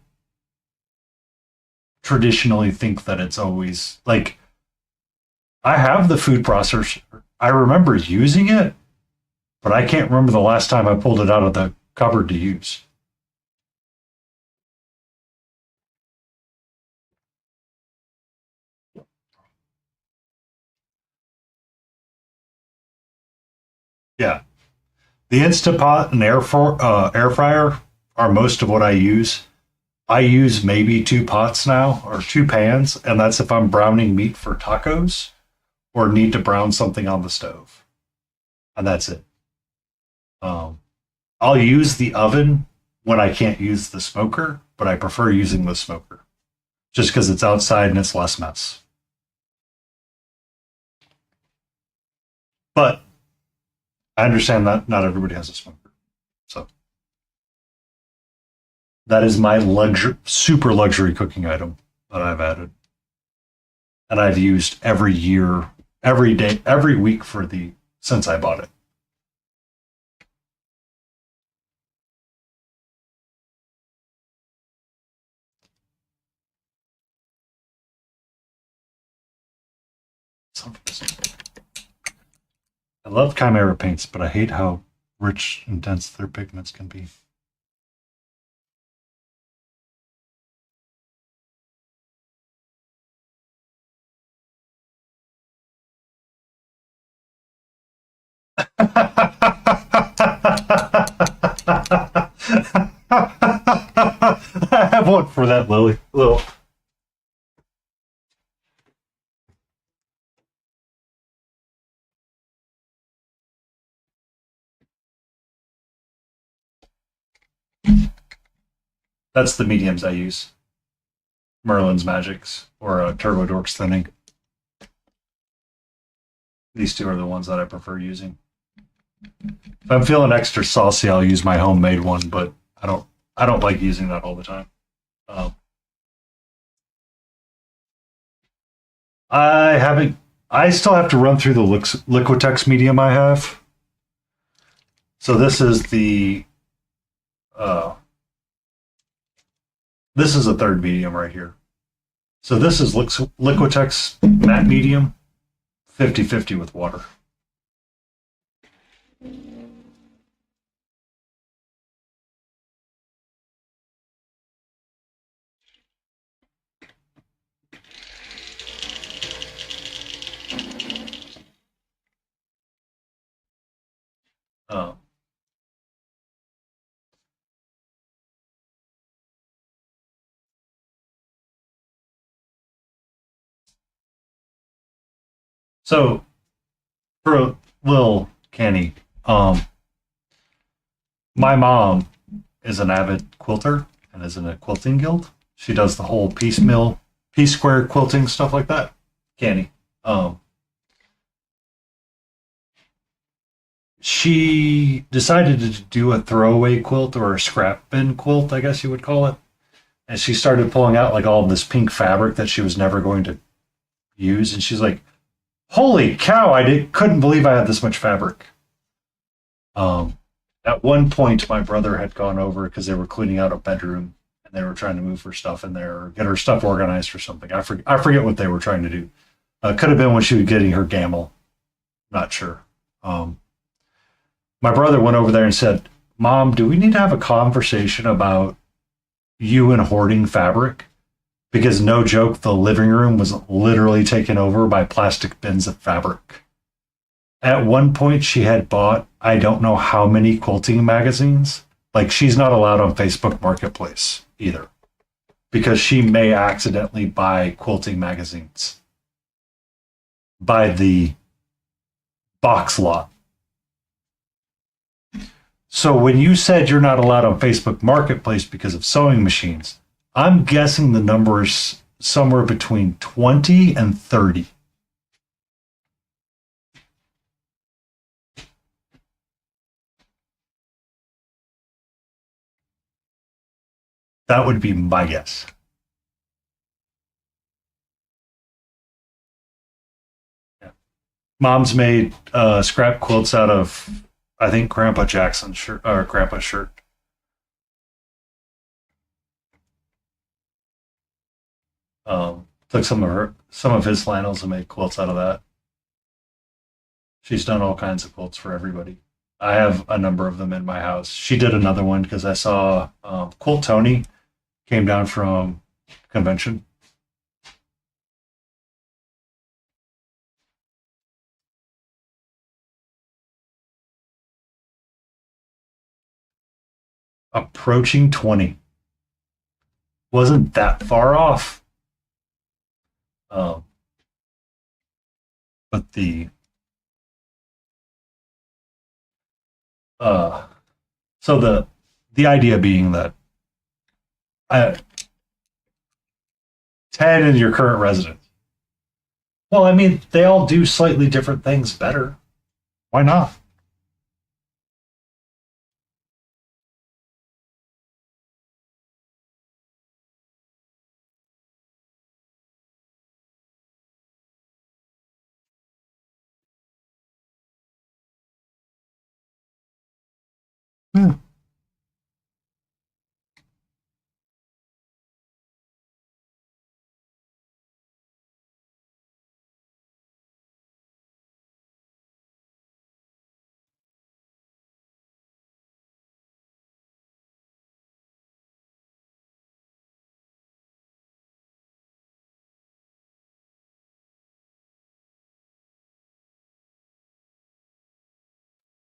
traditionally think that it's always like I have the food processor. I remember using it, but I can't remember the last time I pulled it out of the cupboard to use. Yeah. The Instant Pot and air fryer are most of what I use. I use maybe 2 pots now, or 2 pans, and that's if I'm browning meat for tacos or need to brown something on the stove. And that's it. Um, I'll use the oven when I can't use the smoker, but I prefer using the smoker just because it's outside and it's less mess. But I understand that not everybody has a smoker. So that is my super luxury cooking item that I've added. And I've used every year, every day, every week since I bought it. I love Chimera paints, but I hate how rich and dense their pigments can be. I have one for that, Lily. Lil. That's the mediums I use. Merlin's Magics or Turbo Dork's Thinning. These two are the ones that I prefer using. If I'm feeling extra saucy, I'll use my homemade one, but I don't like using that all the time. Um, I haven't. I still have to run through the Liquitex medium I have. So uh, this is a third medium right here. So this is Liquitex matte medium, 50-50 with water. Um, so for a little canny, my mom is an avid quilter and is in a quilting guild. She does the whole piecemeal, piece square quilting stuff like that. Canny. She decided to do a throwaway quilt or a scrap bin quilt, I guess you would call it. And she started pulling out like all of this pink fabric that she was never going to use. And she's like, "Holy cow! Couldn't believe I had this much fabric." At one point, my brother had gone over because they were cleaning out a bedroom and they were trying to move her stuff in there or get her stuff organized or something. I forget what they were trying to do. Could have been when she was getting her gamel. Not sure. My brother went over there and said, "Mom, do we need to have a conversation about you and hoarding fabric?" Because no joke, the living room was literally taken over by plastic bins of fabric. At one point, she had bought, I don't know how many quilting magazines. Like, she's not allowed on Facebook Marketplace either, because she may accidentally buy quilting magazines by the box lot. So when you said you're not allowed on Facebook Marketplace because of sewing machines, I'm guessing the number is somewhere between 20 and 30. That would be my guess. Yeah. Mom's made scrap quilts out of, I think, Grandpa Jackson's shirt or Grandpa's shirt. Took some of his flannels and made quilts out of that. She's done all kinds of quilts for everybody. I have a number of them in my house. She did another one because I saw Quilt Tony came down from convention. approaching 20. Wasn't that far off. Um, but uh, so the idea being that 10 in your current residence. Well, I mean, they all do slightly different things better. Why not? Hmm.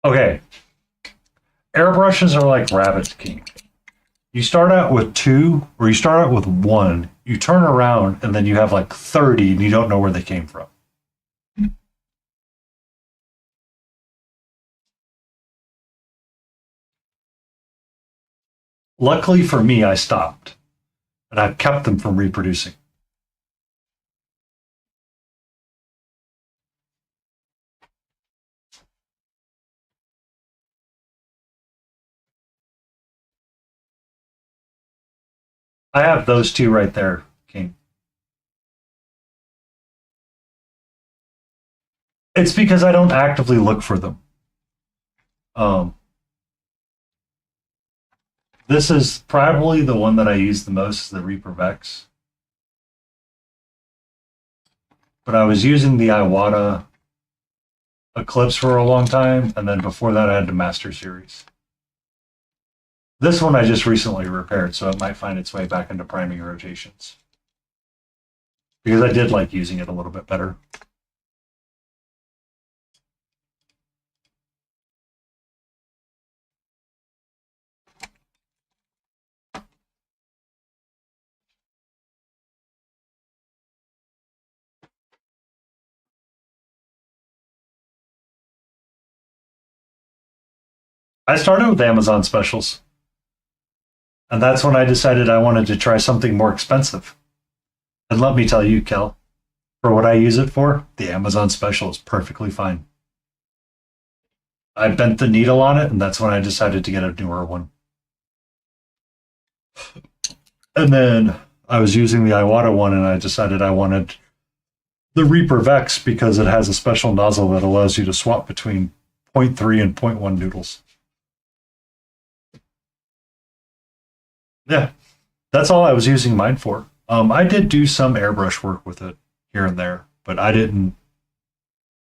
Okay, airbrushes are like rabbit king. You start out with 2, or you start out with 1, you turn around, and then you have like 30, and you don't know where they came from. Luckily for me, I stopped, and I've kept them from reproducing. I have those 2 right there, King. It's because I don't actively look for them. Um, this is probably the one that I use the most, the Reaper Vex. But I was using the Iwata Eclipse for a long time, and then before that I had the Master Series. This one I just recently repaired, so it might find its way back into priming rotations. Because I did like using it a little bit better. I started with Amazon specials. And that's when I decided I wanted to try something more expensive. And let me tell you, Kel, for what I use it for, the Amazon special is perfectly fine. I bent the needle on it, and that's when I decided to get a newer one. And then I was using the Iwata one, and I decided I wanted the Reaper Vex because it has a special nozzle that allows you to swap between 0.3 and 0.1 noodles. Yeah, that's all I was using mine for. I did do some airbrush work with it here and there, but I didn't.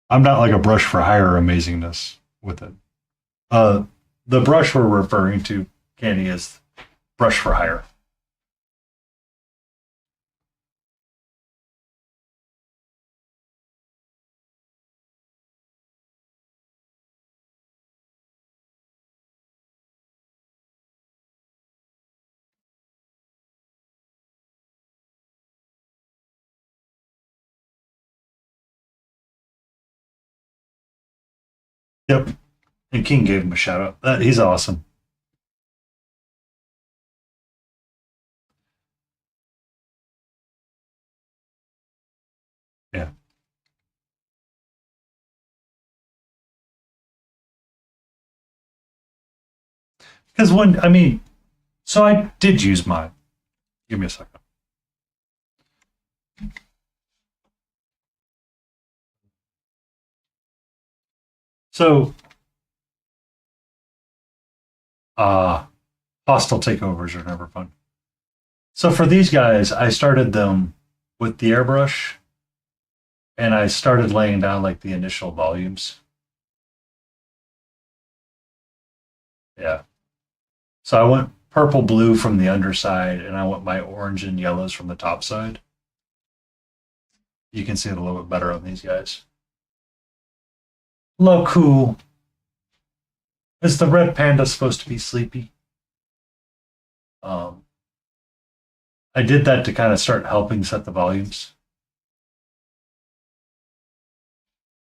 I'm not like a brush for hire amazingness with it. Uh, the brush we're referring to, Candy, is brush for hire. Yep. And King gave him a shout out. He's awesome. Yeah. Because when, I mean, so I did use mine. Give me a second. So, uh, hostile takeovers are never fun. So for these guys, I started them with the airbrush, and I started laying down like the initial volumes. Yeah. So I went purple blue from the underside, and I went my orange and yellows from the top side. You can see it a little bit better on these guys. Low cool. Is the red panda supposed to be sleepy? Um, I did that to kind of start helping set the volumes.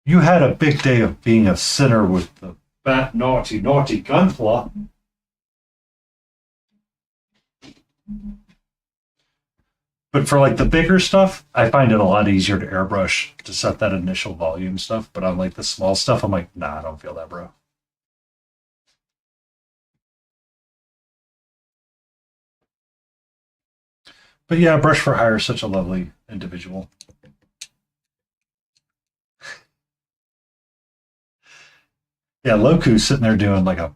You had a big day of being a sinner with the fat, naughty, naughty gunpla. But for like the bigger stuff, I find it a lot easier to airbrush to set that initial volume stuff. But on like the small stuff, I'm like, nah, I don't feel that, bro. But yeah, Brush for Hire is such a lovely individual. Yeah, Loku's sitting there doing like a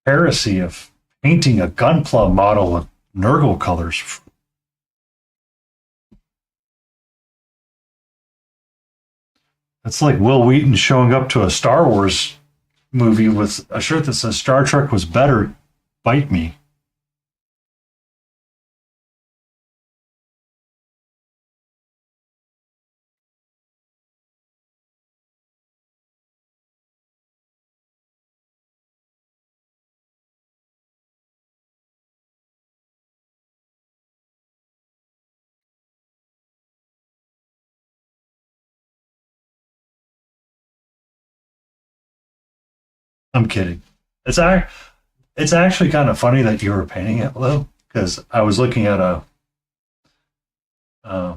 heresy of painting a gunpla model with Nurgle colors. It's like Will Wheaton showing up to a Star Wars movie with a shirt that says Star Trek was better. Bite me. I'm kidding. It's it's actually kind of funny that you were painting it, Lou, because I was looking at a uh,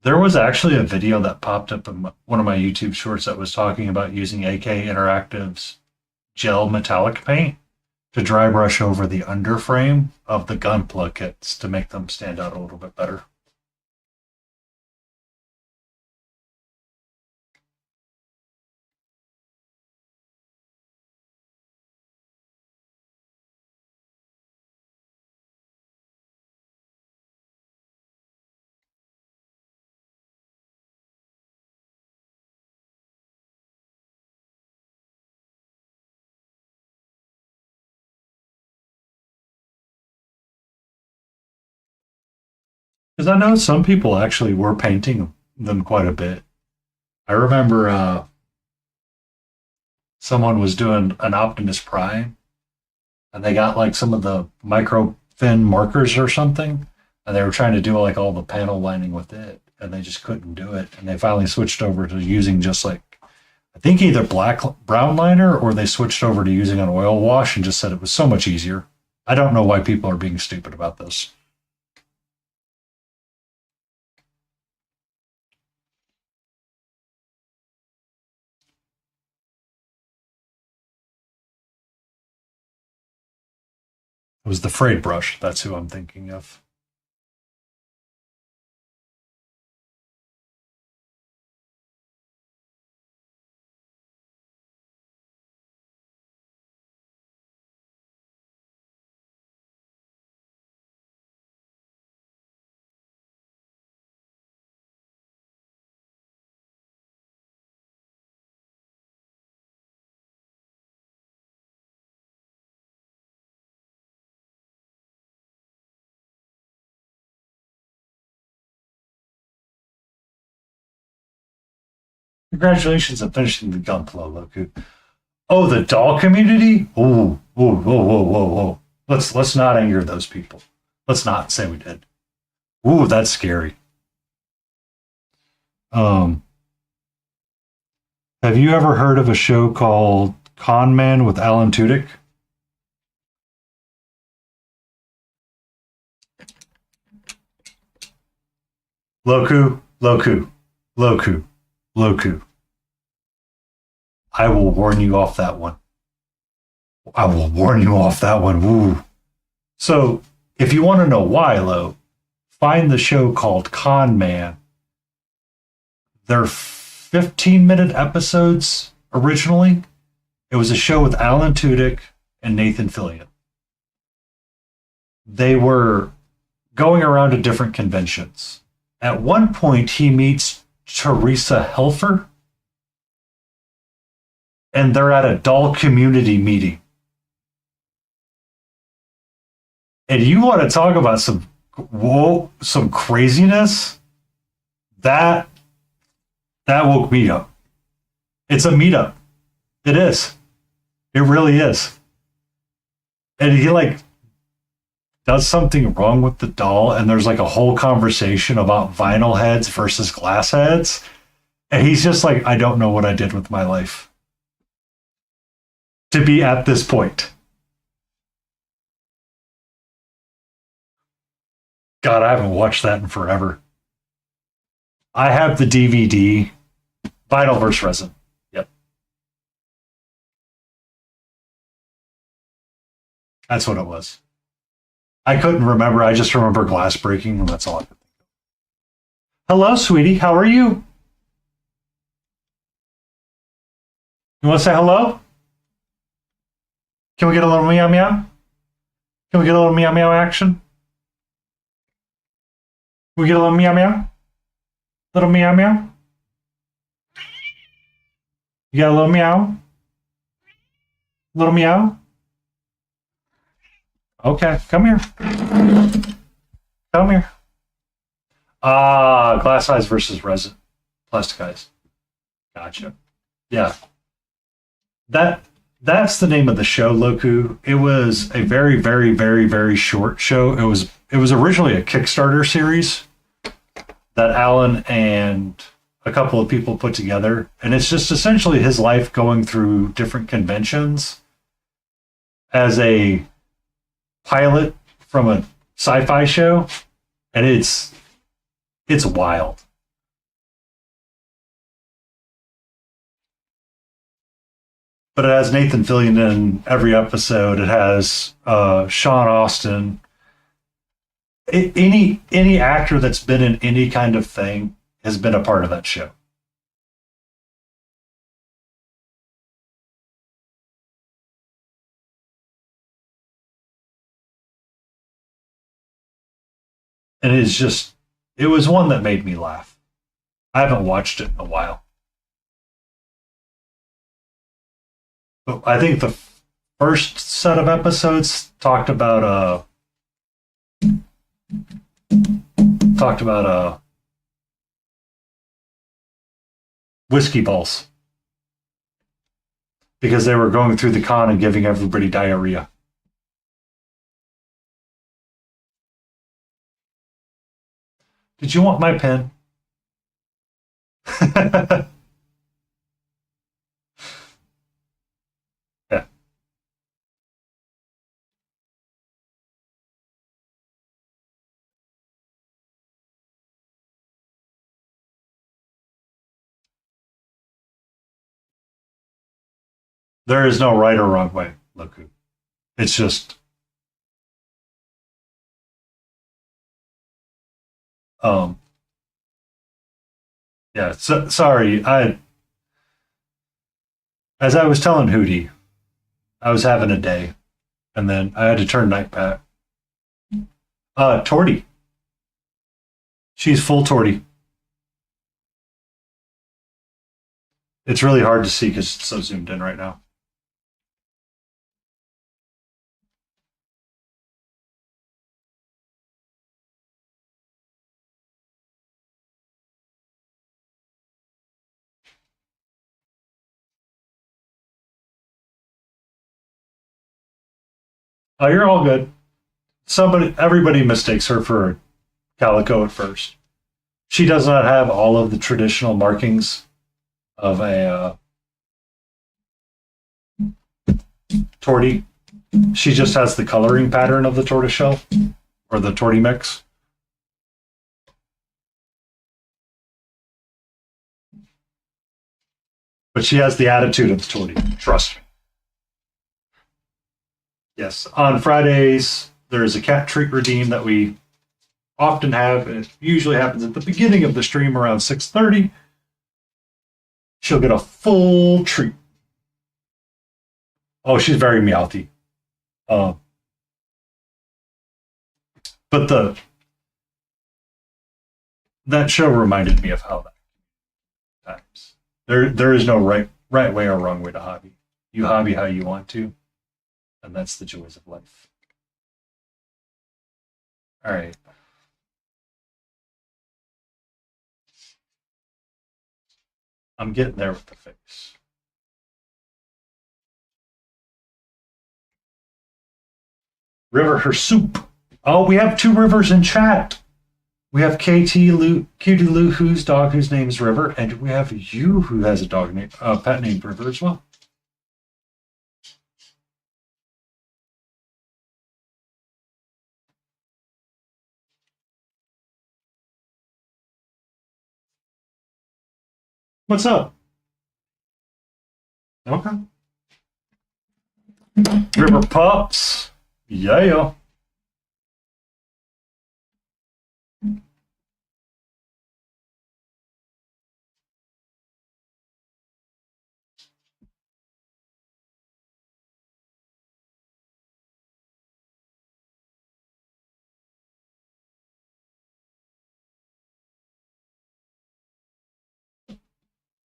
there was actually a video that popped up in one of my YouTube shorts that was talking about using AK Interactive's gel metallic paint to dry brush over the underframe of the gunpla kits to make them stand out a little bit better. Because I know some people actually were painting them quite a bit. I remember someone was doing an Optimus Prime, and they got like some of the micro thin markers or something, and they were trying to do like all the panel lining with it, and they just couldn't do it. And they finally switched over to using just like I think either brown liner, or they switched over to using an oil wash and just said it was so much easier. I don't know why people are being stupid about this. It was the frayed brush. That's who I'm thinking of. Congratulations on finishing the Gunpla, Loku. Oh, the doll community? Oh, whoa, whoa, whoa, whoa, whoa. Let's not anger those people. Let's not say we did. Ooh, that's scary. Um, have you ever heard of a show called Con Man with Alan Tudyk? Loku, Loku, Loku, Loku. I will warn you off that one. I will warn you off that one. Woo. So, if you want to know why, Lo, find the show called Con Man. They're 15-minute episodes originally. It was a show with Alan Tudyk and Nathan Fillion. They were going around to different conventions. At one point, he meets Teresa Helfer, and they're at a doll community meeting. And you want to talk about some craziness? That woke me up. It's a meetup. It is. It really is. and he like does something wrong with the doll, and there's like a whole conversation about vinyl heads versus glass heads, and he's just like, I don't know what I did with my life to be at this point. God, I haven't watched that in forever. I have the DVD, vinyl versus resin. Yep. That's what it was. I couldn't remember. I just remember glass breaking, and that's all I could think of. Hello, sweetie. How are you? You want to say hello? Can we get a little meow meow? Can we get a little meow meow action? Can we get a little meow meow? Little meow meow? You got a little meow? Little meow? Okay, come here. Come here. Ah, glass eyes versus resin. Plastic eyes. Gotcha. Yeah. That's the name of the show, Loku. It was a very, very, very, very short show. It was originally a Kickstarter series that Alan and a couple of people put together, and it's just essentially his life going through different conventions as a pilot from a sci-fi show, and it's wild. But it has Nathan Fillion in every episode. It has Sean Austin. Any actor that's been in any kind of thing has been a part of that show. And it was one that made me laugh. I haven't watched it in a while. But I think the first set of episodes talked about whiskey balls because they were going through the con and giving everybody diarrhea. Did you want my pen? Yeah. There is no right or wrong way, Loku. It's just um yeah, sorry. As I was telling Hootie, I was having a day and then I had to turn night back. Torty. She's full Torty. It's really hard to see because it's so zoomed in right now. Oh, you're all good. Everybody mistakes her for Calico at first. She does not have all of the traditional markings of a tortie. She just has the coloring pattern of the tortoiseshell or the tortie mix. But she has the attitude of the tortie. Trust me. Yes, on Fridays there's a cat treat redeem that we often have. It usually happens at the beginning of the stream around 6:30. She'll get a full treat. Oh, she's very meowthy. But that show reminded me of how that times. There is no right way or wrong way to hobby. You hobby how you want to, and that's the joys of life. All right. I'm getting there with the face. River her soup. Oh, we have two Rivers in chat. We have KT Lou, Cutie Lou, whose dog whose name is River, and we have you who has a dog name, pet named River as well. What's up? Okay. River pups. Yeah.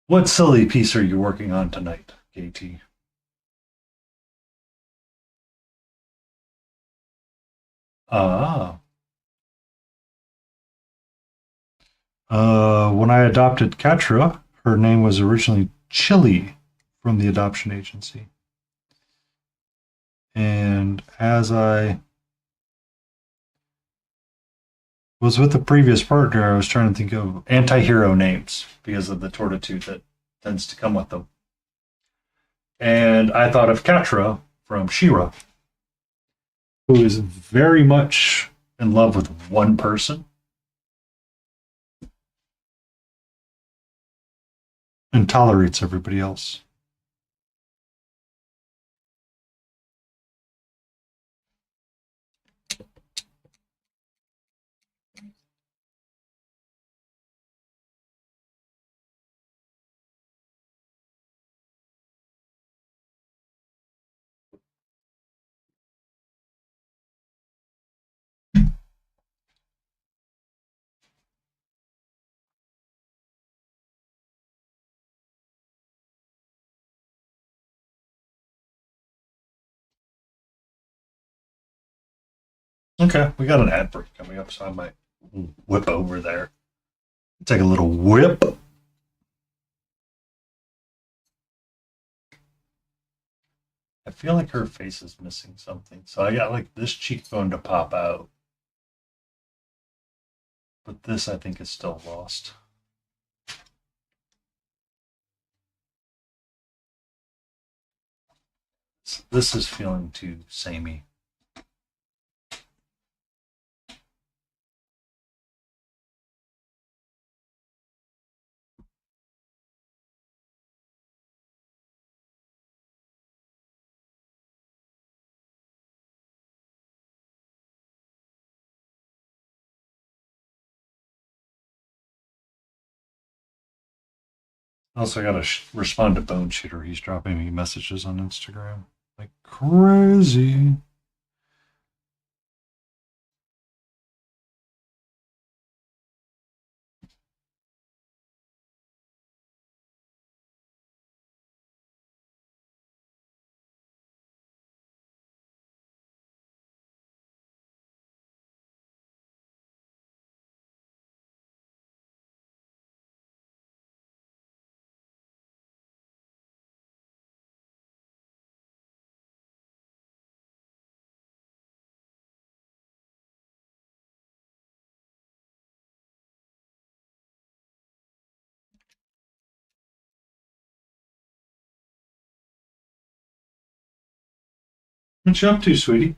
What silly piece are you working on tonight, KT? Ah. When I adopted Katra, her name was originally Chili from the adoption agency. And as I was with the previous partner, I was trying to think of anti-hero names because of the tortitude that tends to come with them. And I thought of Katra from She-Ra, who is very much in love with one person and tolerates everybody else. Okay, we got an ad break coming up, so I might whip over there. Take a little whip. I feel like her face is missing something, so I got like this cheekbone to pop out. But this, I think, is still lost. This is feeling too samey. Also, I gotta respond to Bone Shooter. He's dropping me messages on Instagram like crazy. What you up to, sweetie?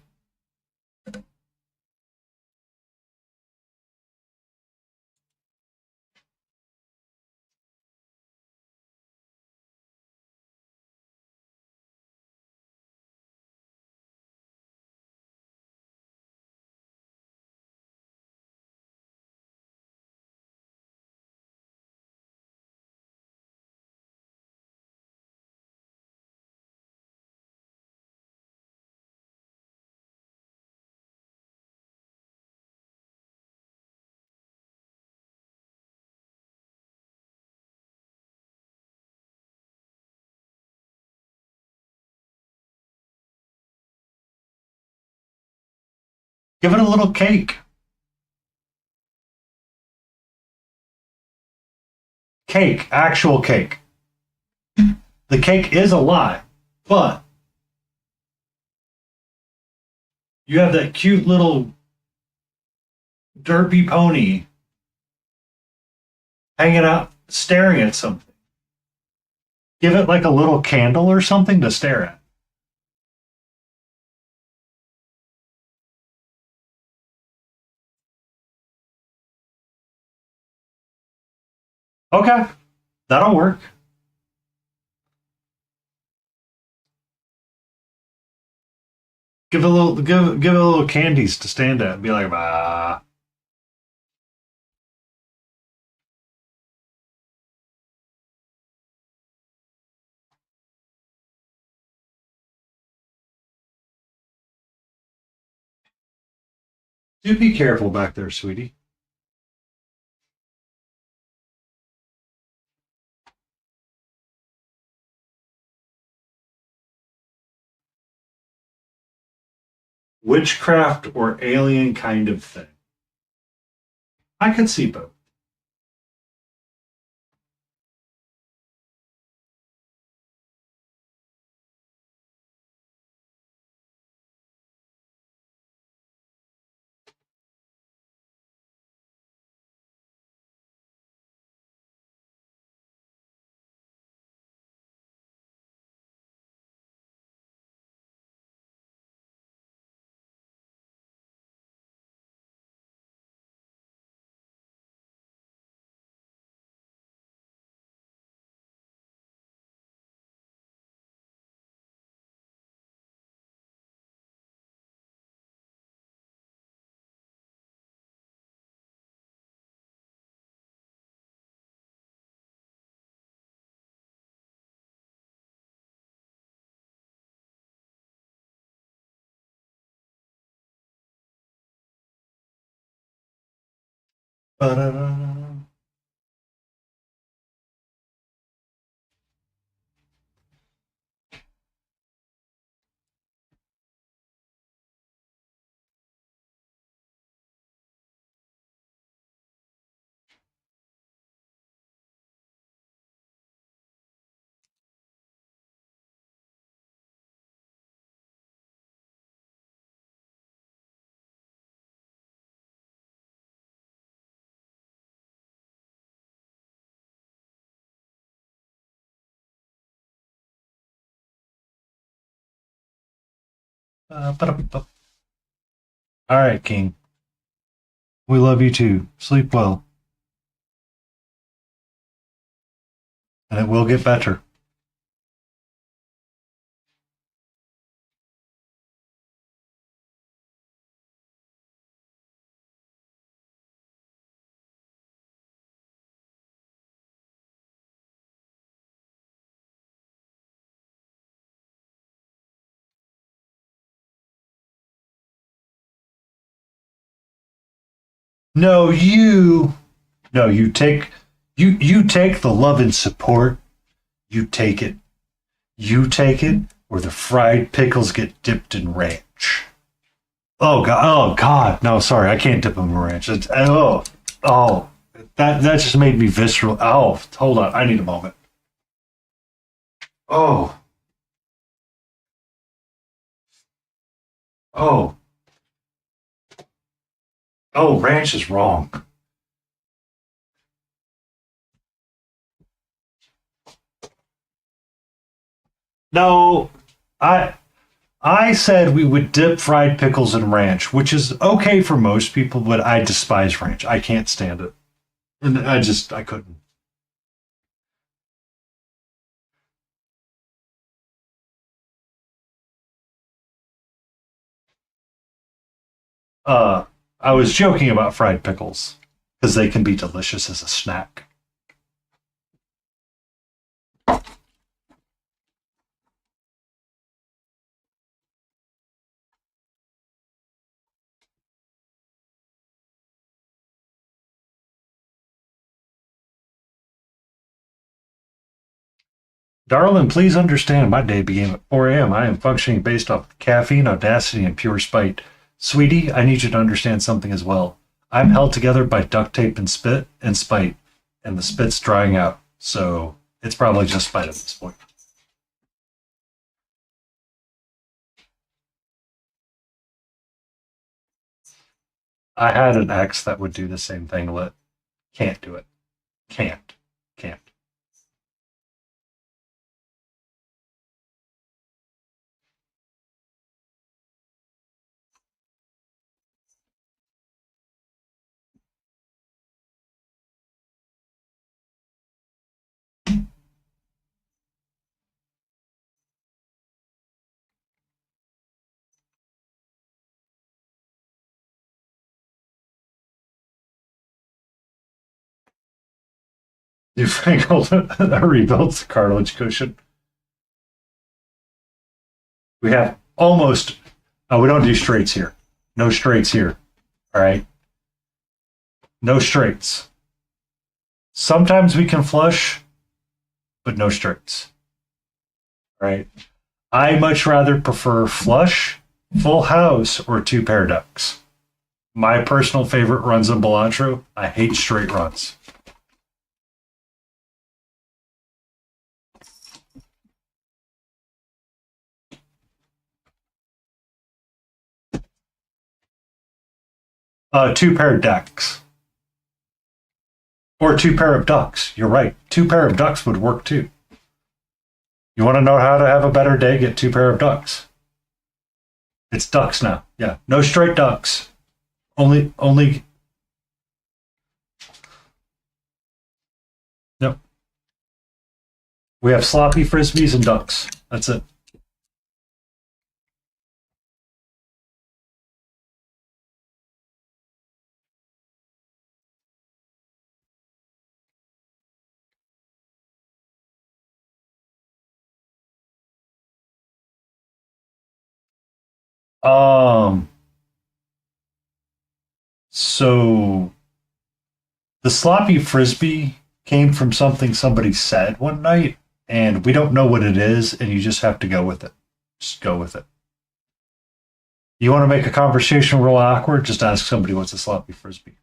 Give it a little cake. Cake, actual cake. The cake is a lie, but You have that cute little derpy pony hanging out, staring at something. Give it like a little candle or something to stare at. Okay, that'll work. Give it a little candies to stand at and be like, ah. Do be careful back there, sweetie. Witchcraft or alien kind of thing. I could see both. Ba-da-da-da. Ba-da-ba. All right, King. We love you too. Sleep well. And it will get better. No, you take you take the love and support. You take it. You take it where the fried pickles get dipped in ranch. Oh god, oh god. No, sorry, I can't dip them in ranch. Oh, that just made me visceral. Oh, hold on, I need a moment. Oh, oh, oh, ranch is wrong. No, I I said we would dip fried pickles in ranch, which is okay for most people, but I despise ranch. I can't stand it. And I couldn't. Uh, I was joking about fried pickles because they can be delicious as a snack. Darling, please understand my day began at 4 a.m. I am functioning based off caffeine, audacity, and pure spite. Sweetie, I need you to understand something as well. I'm held together by duct tape and spit and spite, and the spit's drying out, so it's probably just spite at this point. I had an ex that would do the same thing. Can't do it. Can't. You've wrinkled a rebuilt cartilage cushion. We have almost. Oh, we don't do straights here. No straights here. All right. No straights. Sometimes we can flush, but no straights. All right. I much rather prefer flush, full house, or two pair ducks. My personal favorite runs in Cilantro. I hate straight runs. Two pair ducks. Or two pair of ducks. You're right. Two pair of ducks would work too. You want to know how to have a better day? Get two pair of ducks. It's ducks now. Yeah. No straight ducks. Only. Yep. We have sloppy frisbees and ducks. That's it. Um. So the sloppy frisbee came from something somebody said one night, and we don't know what it is, and you just have to go with it. Just go with it. You want to make a conversation real awkward? Just ask somebody what's a sloppy frisbee.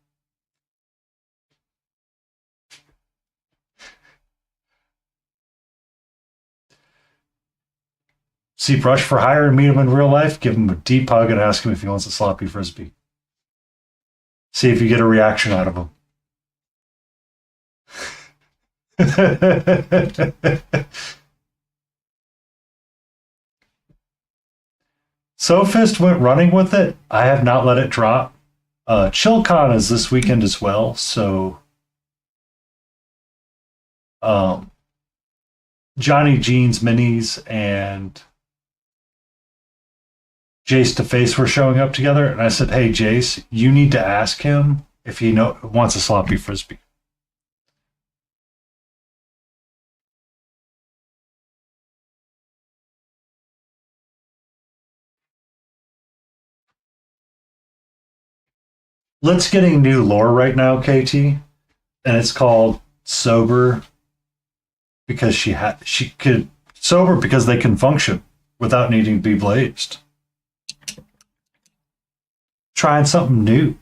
See Brush for hire and meet him in real life, give him a deep hug and ask him if he wants a sloppy frisbee. See if you get a reaction out of him. Sophist went running with it. I have not let it drop. ChillCon is this weekend as well, so Johnny Jeans Minis and Jace to Face were showing up together, and I said, "Hey, Jace, you need to ask him if he wants a sloppy frisbee." Let's getting new lore right now, KT, and it's called Sober because she could sober because they can function without needing to be blazed. Trying something new.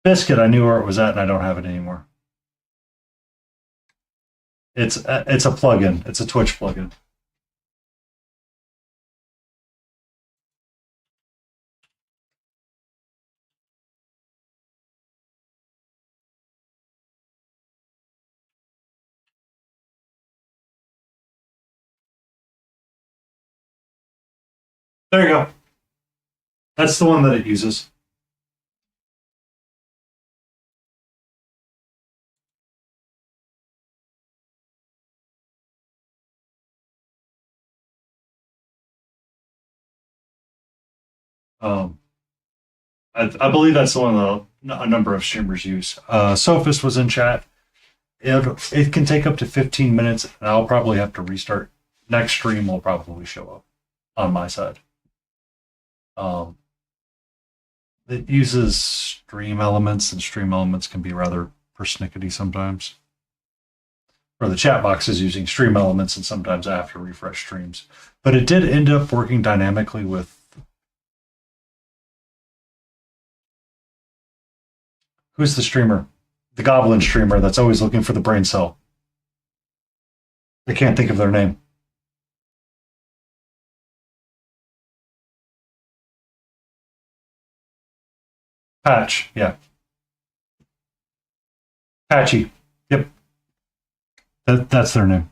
Biscuit, I knew where it was at and I don't have it anymore. It's a plugin. It's a Twitch plugin. There you go. That's the one that it uses. Um, I believe that's the one that a number of streamers use. Sophist was in chat. It can take up to 15 minutes, and I'll probably have to restart. Next stream will probably show up on my side. It uses stream elements, and stream elements can be rather persnickety sometimes. Or the chat box is using stream elements, and sometimes I have to refresh streams. But it did end up working dynamically with. Who's the streamer? The Goblin streamer that's always looking for the brain cell. I can't think of their name. Patch, yeah. Patchy. Yep. That's their name.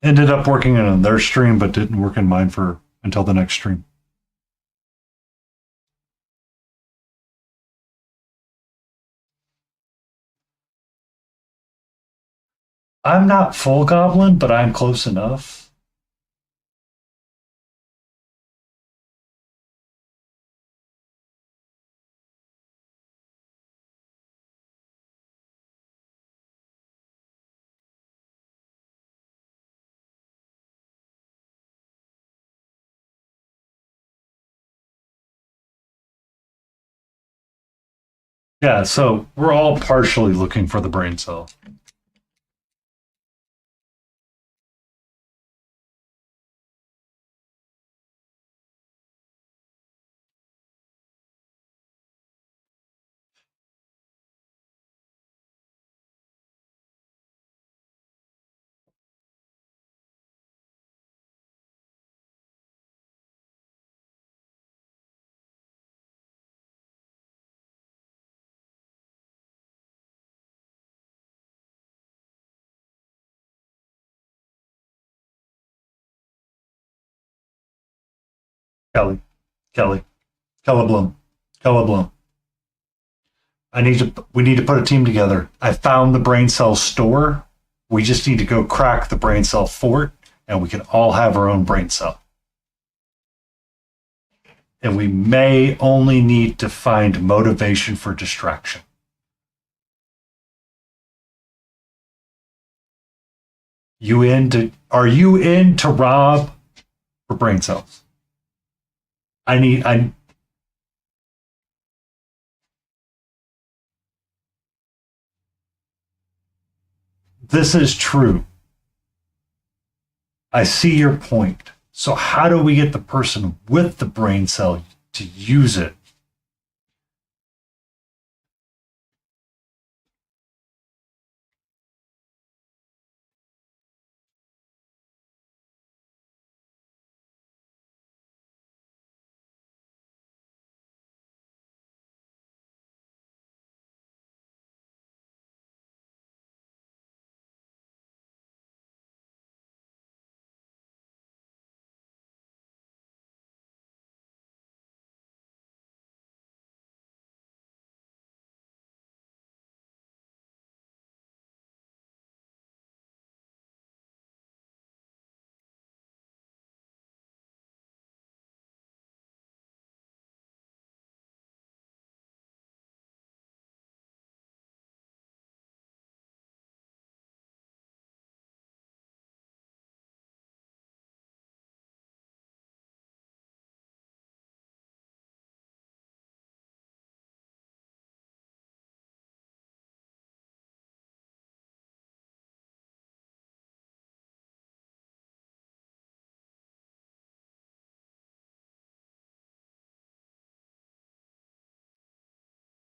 Ended up working in their stream, but didn't work in mine for until the next stream. I'm not full goblin, but I'm close enough. Yeah, so we're all partially looking for the brain cell. Kelly, Kelly, Kellablum, Kellablum. We need to put a team together. I found the brain cell store. We just need to go crack the brain cell fort, and we can all have our own brain cell. And we may only need to find motivation for distraction. Are you in to rob for brain cells? I This is true. I see your point. So how do we get the person with the brain cell to use it?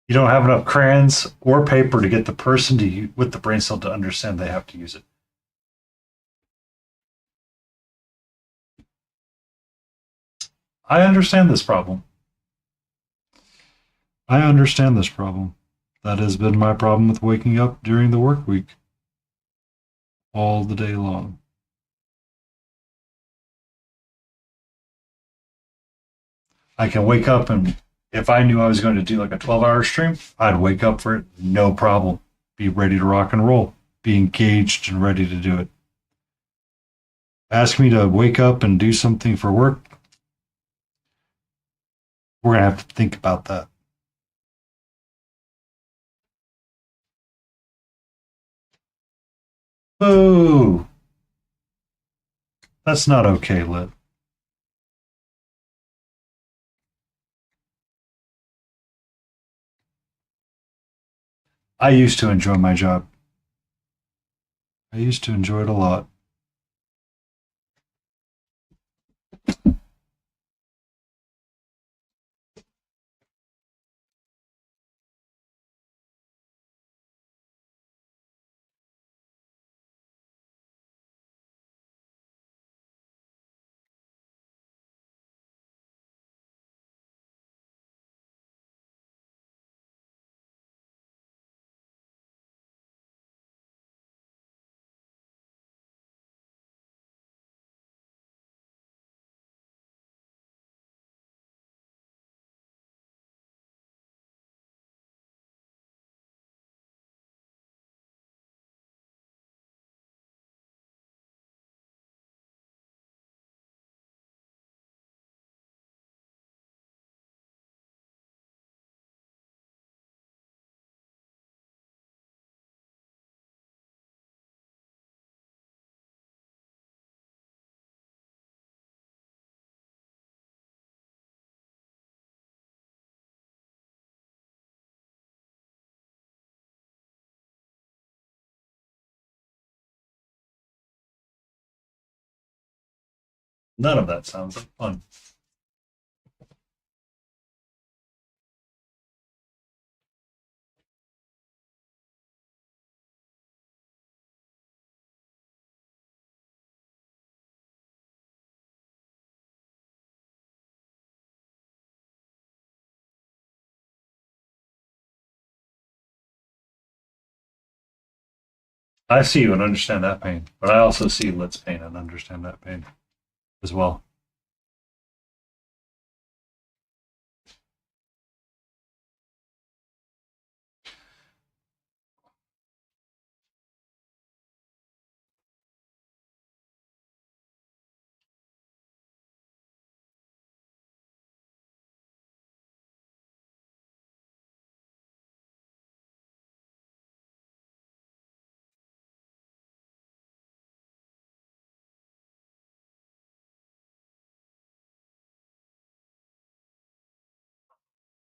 You don't have enough crayons or paper to get the person with the brain cell to understand they have to use it. I understand this problem. I understand this problem. That has been my problem with waking up during the work week all the day long. I can wake up, and if I knew I was going to do like a 12-hour stream, I'd wake up for it, no problem. Be ready to rock and roll, be engaged and ready to do it. Ask me to wake up and do something for work, we're going to have to think about that. Boo! That's not okay, Lit. I used to enjoy my job. I used to enjoy it a lot. None of that sounds like fun. I see you and understand that pain, but I also see Lit's pain and understand that pain as well.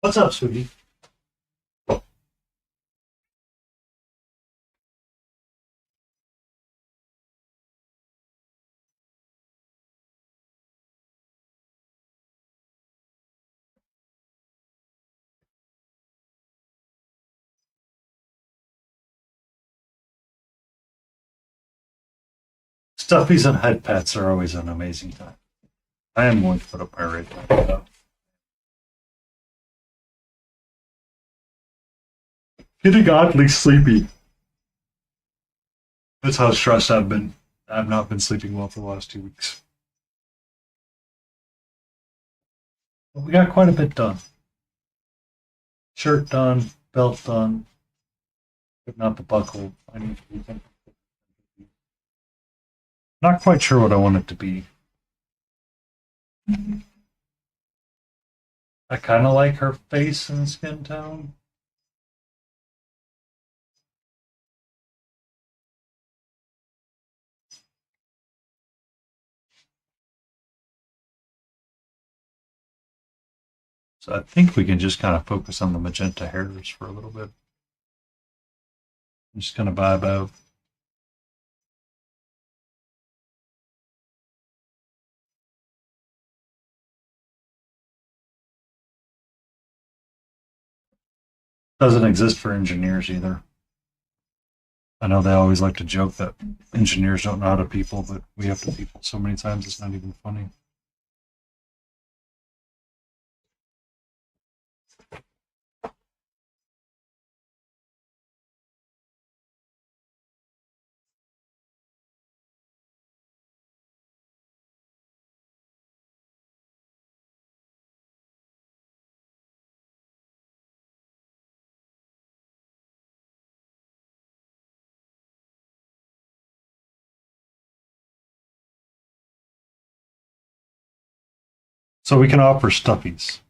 What's up, sweetie? Stuffies and head pats are always an amazing time. I am going to put up my rating, though. Getting oddly sleepy. That's how stressed I've been. I've not been sleeping well for the last 2 weeks. But we got quite a bit done. Shirt done, belt done, but not the buckle. I need to do something. Not quite sure what I want it to be. I kind of like her face and skin tone. So I think we can just kind of focus on the magenta hairs for a little bit. Just kind of vibe out. Doesn't exist for engineers either. I know they always like to joke that engineers don't know how to people, but we have to people so many times it's not even funny. So we can offer stuffies.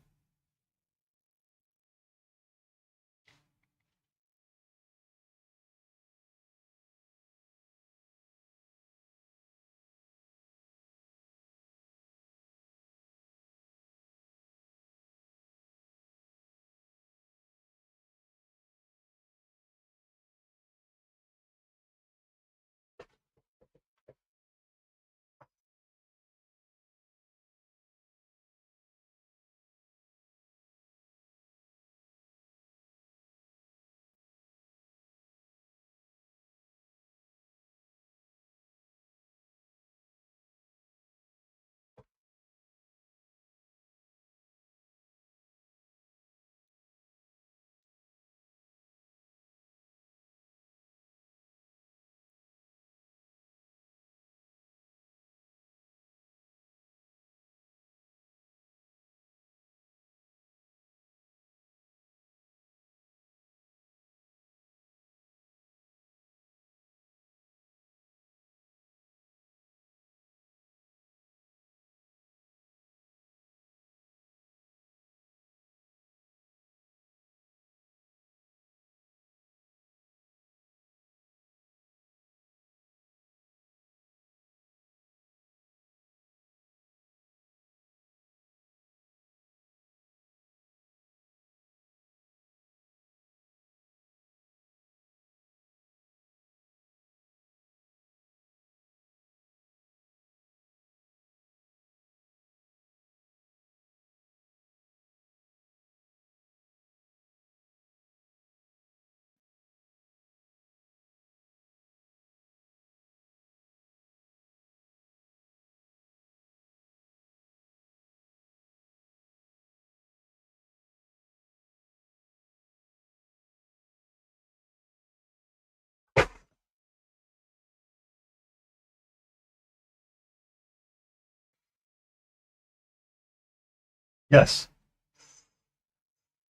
Yes.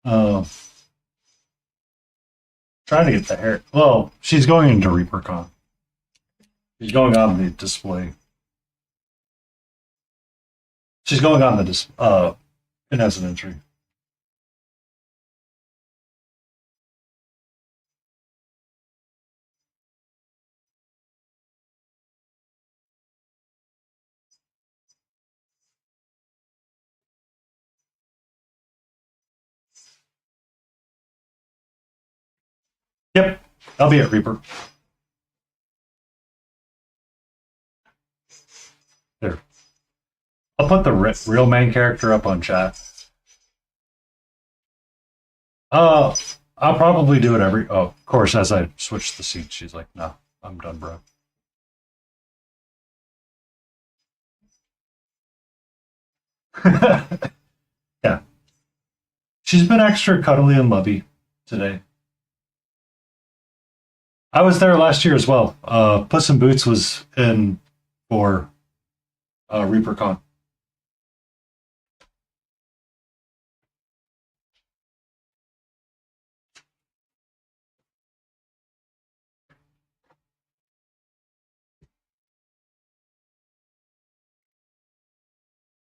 Trying to get the hair. Well, she's going into ReaperCon. She's going on the display. She's going on the it has an entry. Yep, I'll be at Reaper. There. I'll put the real main character up on chat. Uh, I'll probably do it every. Oh, of course, as I switch the seat, she's like, "No, I'm done, bro." Yeah, she's been extra cuddly and lovey today. I was there last year as well. Puss in Boots was in for ReaperCon.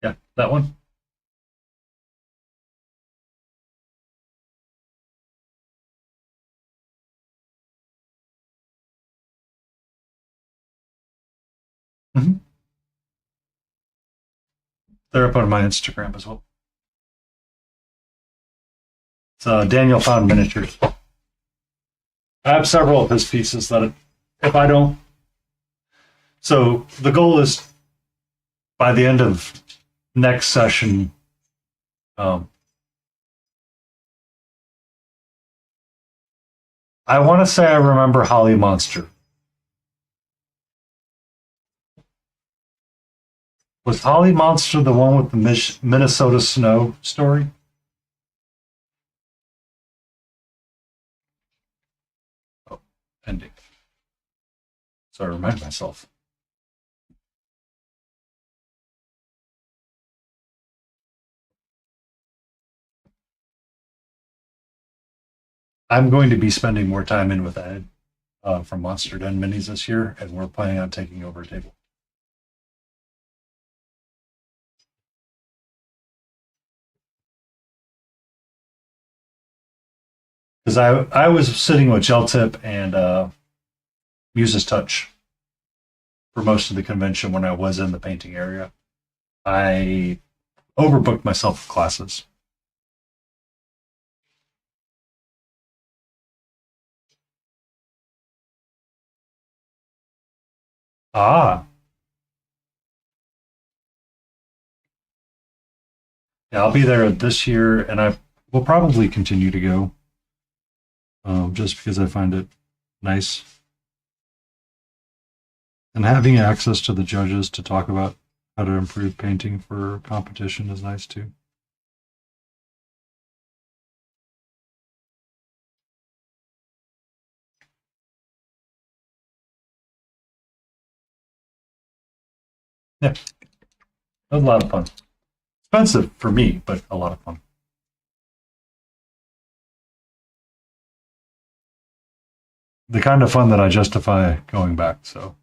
Yeah, that one. Mm-hmm. They're up on my Instagram as well. It's Daniel Found Miniatures. I have several of his pieces that if I don't. So the goal is by the end of next session, um, I want to say I remember Holly Monster. Was Holly Monster the one with the Minnesota snow story? Oh, ending. So I remind myself. I'm going to be spending more time in with Ed from Monster Den Minis this year, and we're planning on taking over a table. Because I was sitting with Gel Tip and Muse's Touch for most of the convention when I was in the painting area. I overbooked myself with classes. Ah, yeah, I'll be there this year, and I will probably continue to go, just because I find it nice. And having access to the judges to talk about how to improve painting for competition is nice too. Yeah, it was a lot of fun. Expensive for me, but a lot of fun. The kind of fun that I justify going back. So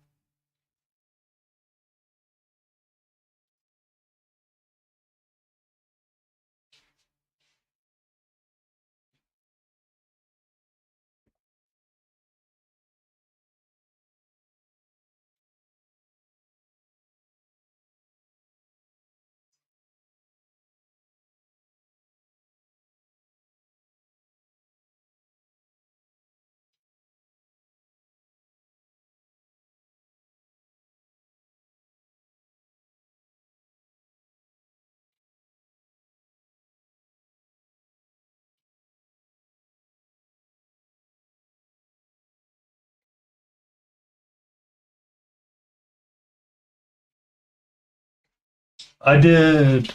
I did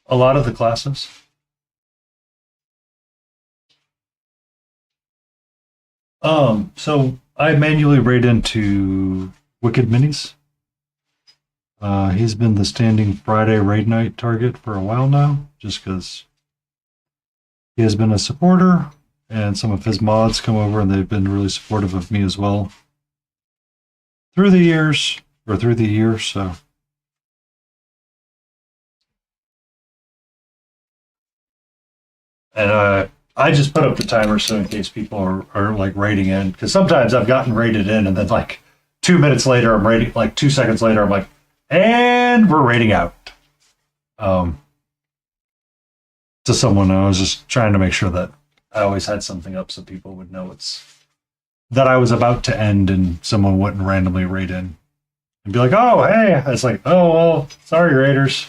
a lot of the classes. So I manually rate into Wicked Minis. He's been the standing Friday raid night target for a while now, just because he has been a supporter, and some of his mods come over and they've been really supportive of me as well through the years, or through the year, so. And I just put up the timer so in case people are like raiding in, because sometimes I've gotten raided in and then like 2 minutes later I'm raiding, like 2 seconds later I'm like, and we're raiding out. To someone, I was just trying to make sure that I always had something up so people would know that I was about to end and someone wouldn't randomly raid in and be like, oh, hey. It's like, oh, well, sorry, raiders.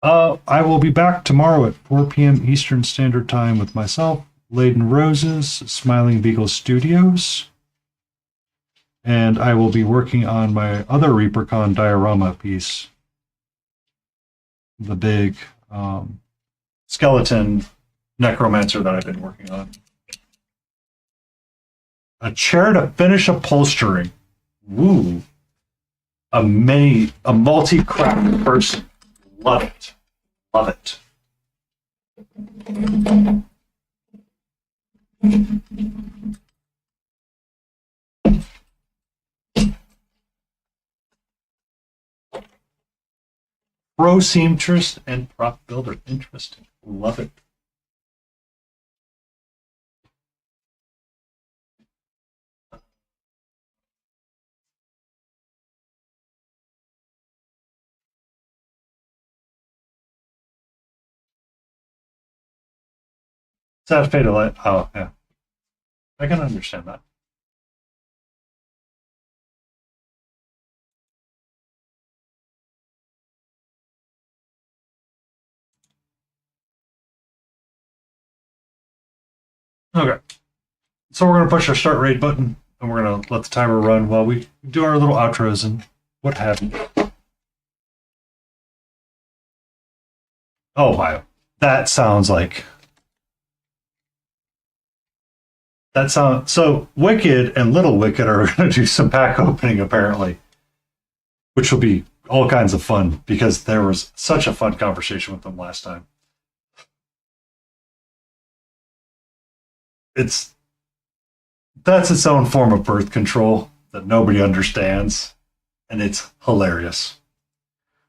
I will be back tomorrow at 4 p.m. Eastern Standard Time with myself, Laden Roses, Smiling Beagle Studios, and I will be working on my other ReaperCon diorama piece, the big skeleton necromancer that I've been working on. A chair to finish upholstering. Woo. A multi-craft person. Love it. Love it. Pro seamstress and prop builder. Interesting. Love it. Sad fate of life. Oh, yeah. I can understand that. Okay. So we're going to push our start raid button, and we're going to let the timer run while we do our little outros and what have you. Oh, wow. That sounds like... So Wicked and Little Wicked are going to do some pack opening, apparently, which will be all kinds of fun, because there was such a fun conversation with them last time. That's its own form of birth control that nobody understands, and it's hilarious.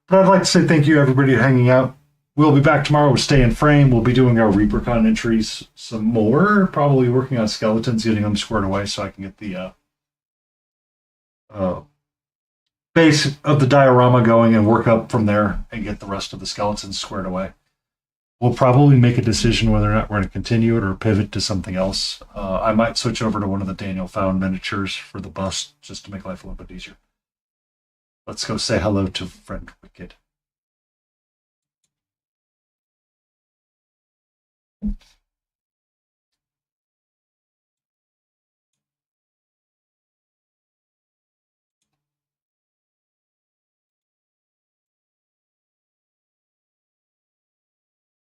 But I'd like to say thank you, everybody, for hanging out. We'll be back tomorrow with Stay in Frame. We'll be doing our ReaperCon entries some more, probably working on skeletons, getting them squared away so I can get the base of the diorama going and work up from there and get the rest of the skeletons squared away. We'll probably make a decision whether or not we're going to continue it or pivot to something else. I might switch over to one of the Daniel Found miniatures for the bust, just to make life a little bit easier. Let's go say hello to friend Wicked.